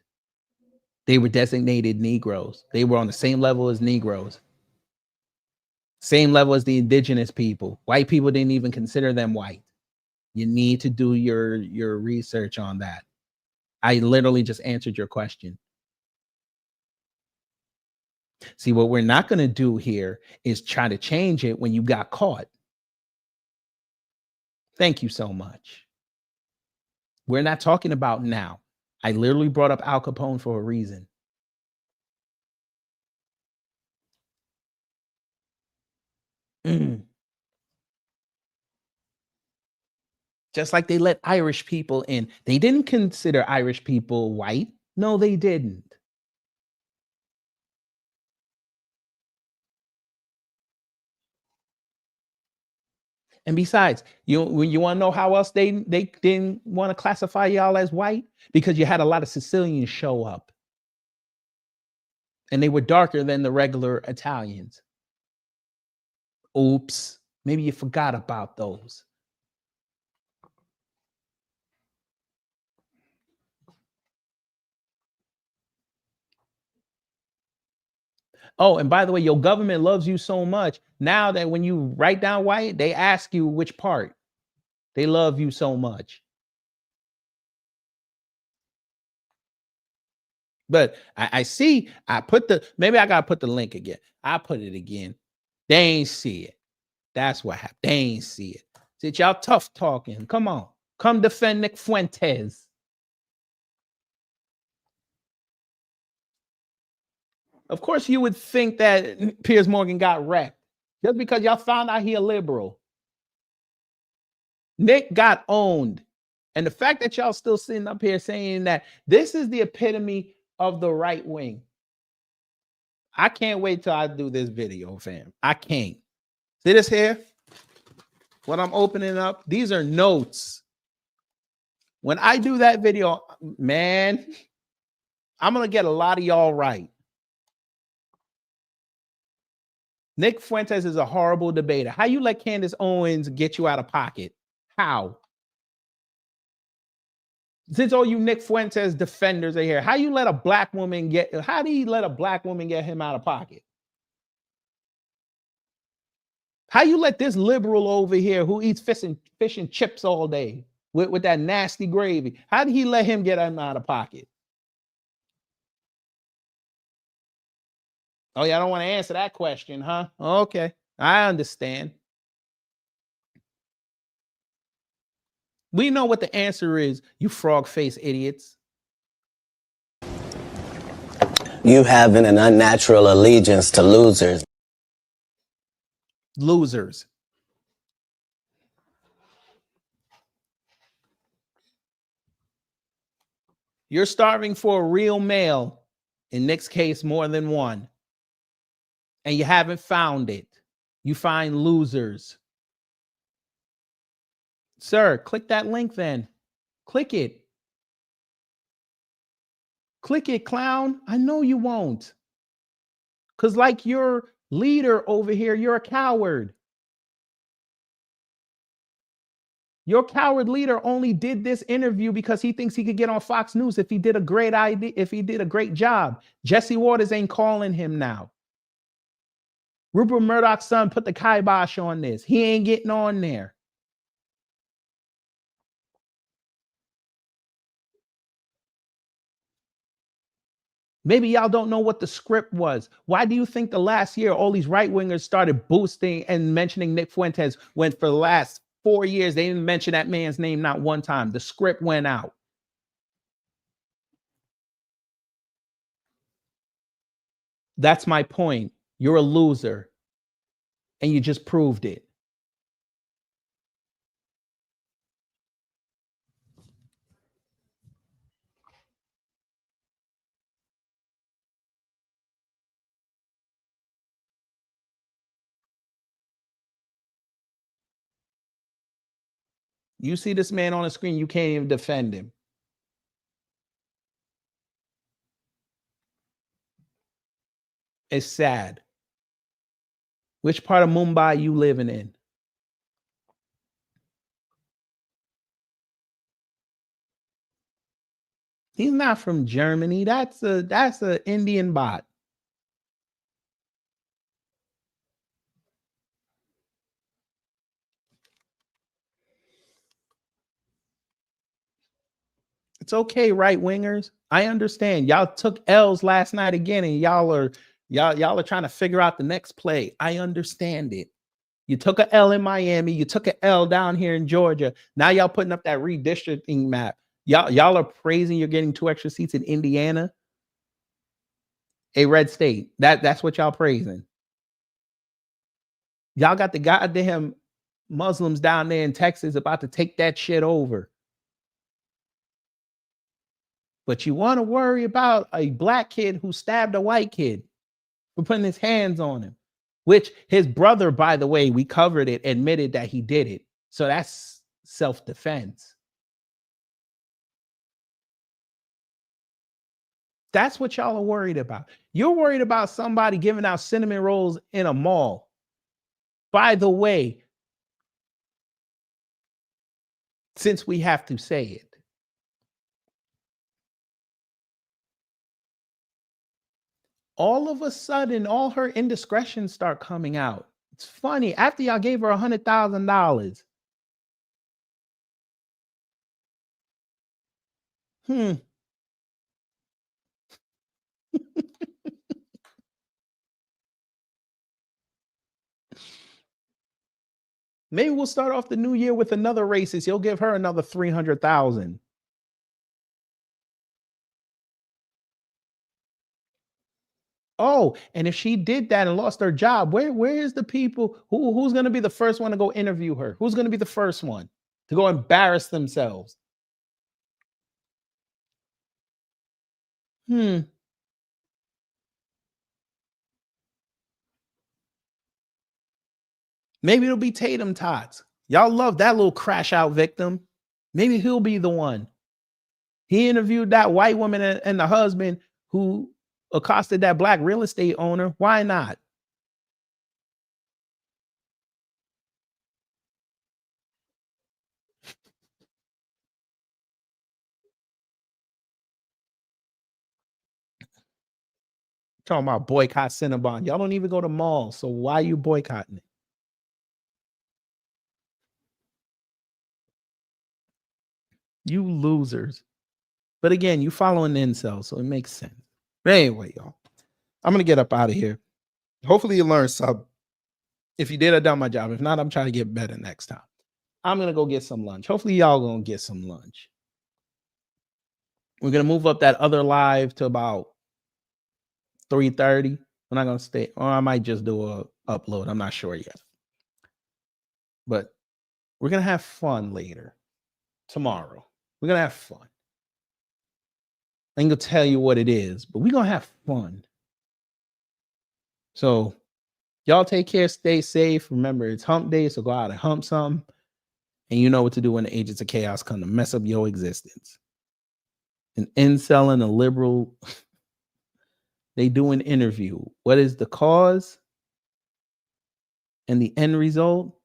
They were designated Negroes. They were on the same level as Negroes. Same level as the indigenous people. White people didn't even consider them white. You need to do your research on that. I literally just answered your question. See, what we're not going to do here is try to change it when you got caught. Thank you so much. We're not talking about now. I literally brought up Al Capone for a reason. Just like they let Irish people in. They didn't consider Irish people white. No, they didn't. And besides, you want to know how else they didn't want to classify y'all as white? Because you had a lot of Sicilians show up. And they were darker than the regular Italians. Oops. Maybe you forgot about those. Oh, and by the way, your government loves you so much now that when you write down white, they ask you which part. They love you so much. But I see, maybe I gotta put the link again. I put it again. They ain't see it. That's what happened. They ain't see it. Sit y'all tough talking. Come on. Come defend Nick Fuentes. Of course, you would think that Piers Morgan got wrecked just because y'all found out he a liberal. Nick got owned. And the fact that y'all still sitting up here saying that this is the epitome of the right wing. I can't wait till I do this video, fam. I can't. See this here? What I'm opening up? These are notes. When I do that video, man, I'm going to get a lot of y'all right. Nick Fuentes is a horrible debater. How you let Candace Owens get you out of pocket? How? Since all you Nick Fuentes defenders are here, how you let a black woman get, how do you let a black woman get him out of pocket? How you let this liberal over here who eats fish and chips all day with that nasty gravy, how did he let him get him out of pocket? Oh, yeah, I don't want to answer that question, huh? Okay, I understand. We know what the answer is, you frog-faced idiots. You having an unnatural allegiance to losers. Losers. You're starving for a real male, in Nick's case, more than one. And you haven't found it. You find losers. Sir, click that link then. Click it. Click it, clown. I know you won't. Because like your leader over here, you're a coward. Your coward leader only did this interview because he thinks he could get on Fox News if he did a great idea, if he did a great job. Jesse Waters ain't calling him now. Rupert Murdoch's son put the kibosh on this. He ain't getting on there. Maybe y'all don't know what the script was. Why do you think the last year all these right-wingers started boosting and mentioning Nick Fuentes when for the last 4 years they didn't mention that man's name not one time? The script went out. That's my point. You're a loser. And you just proved it. You see this man on the screen, you can't even defend him. It's sad. Which part of Mumbai you living in? He's not from Germany. That's a Indian bot. It's okay, right wingers. I understand. Y'all took L's last night again, and y'all are trying to figure out the next play. I understand it. You took a L in Miami. You took an L down here in Georgia. Now y'all putting up that redistricting map. Y'all are praising you're getting 2 extra seats in Indiana, a red state. That's what y'all praising. Y'all got the goddamn Muslims down there in Texas about to take that shit over. But you want to worry about a black kid who stabbed a white kid for putting his hands on him, which his brother, by the way, we covered it, admitted that he did it. So that's self-defense. That's what y'all are worried about. You're worried about somebody giving out cinnamon rolls in a mall. By the way, since we have to say it, all of a sudden, all her indiscretions start coming out. It's funny. After y'all gave her $100,000. Maybe we'll start off the new year with another racist. You'll give her another 300,000. Oh, and if she did that and lost her job, where is the people who's going to be the first one to go interview her? Who's going to be the first one to go embarrass themselves? Maybe it'll be Tatum Tots. Y'all love that little crash out victim. Maybe he'll be the one. He interviewed that white woman and the husband who accosted that black real estate owner. Why not? Talking about boycott Cinnabon. Y'all don't even go to malls, so why are you boycotting it? You losers. But again, you following incels, so it makes sense. But anyway, y'all, I'm going to get up out of here. Hopefully you learned something. If you did, I done my job. If not, I'm trying to get better next time. I'm going to go get some lunch. Hopefully y'all going to get some lunch. We're going to move up that other live to about 3:30. We're not going to stay, or I might just do a upload. I'm not sure yet. But we're going to have fun later. Tomorrow. We're going to have fun. I ain't going to tell you what it is, but we're going to have fun. So y'all take care, stay safe. Remember, it's hump day, so go out and hump something. And you know what to do when the agents of chaos come to mess up your existence. An incel and a liberal, they do an interview. What is the cause and the end result?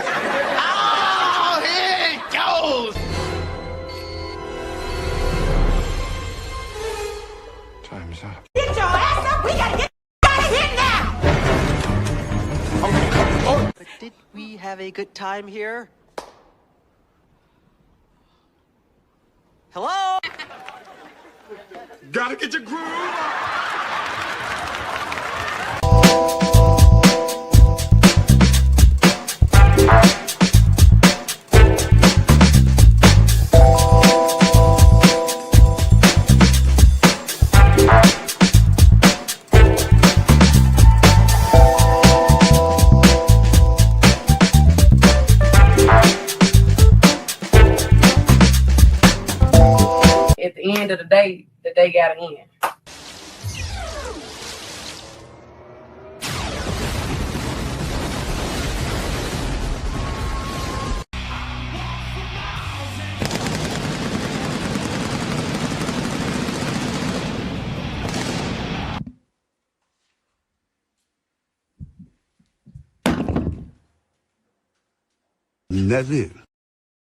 Oh, here it goes! Time's up. Get your ass up! We gotta get out of here now! But did we have a good time here? Hello? Gotta get your groove on! At the end of the day gotta end. That's it.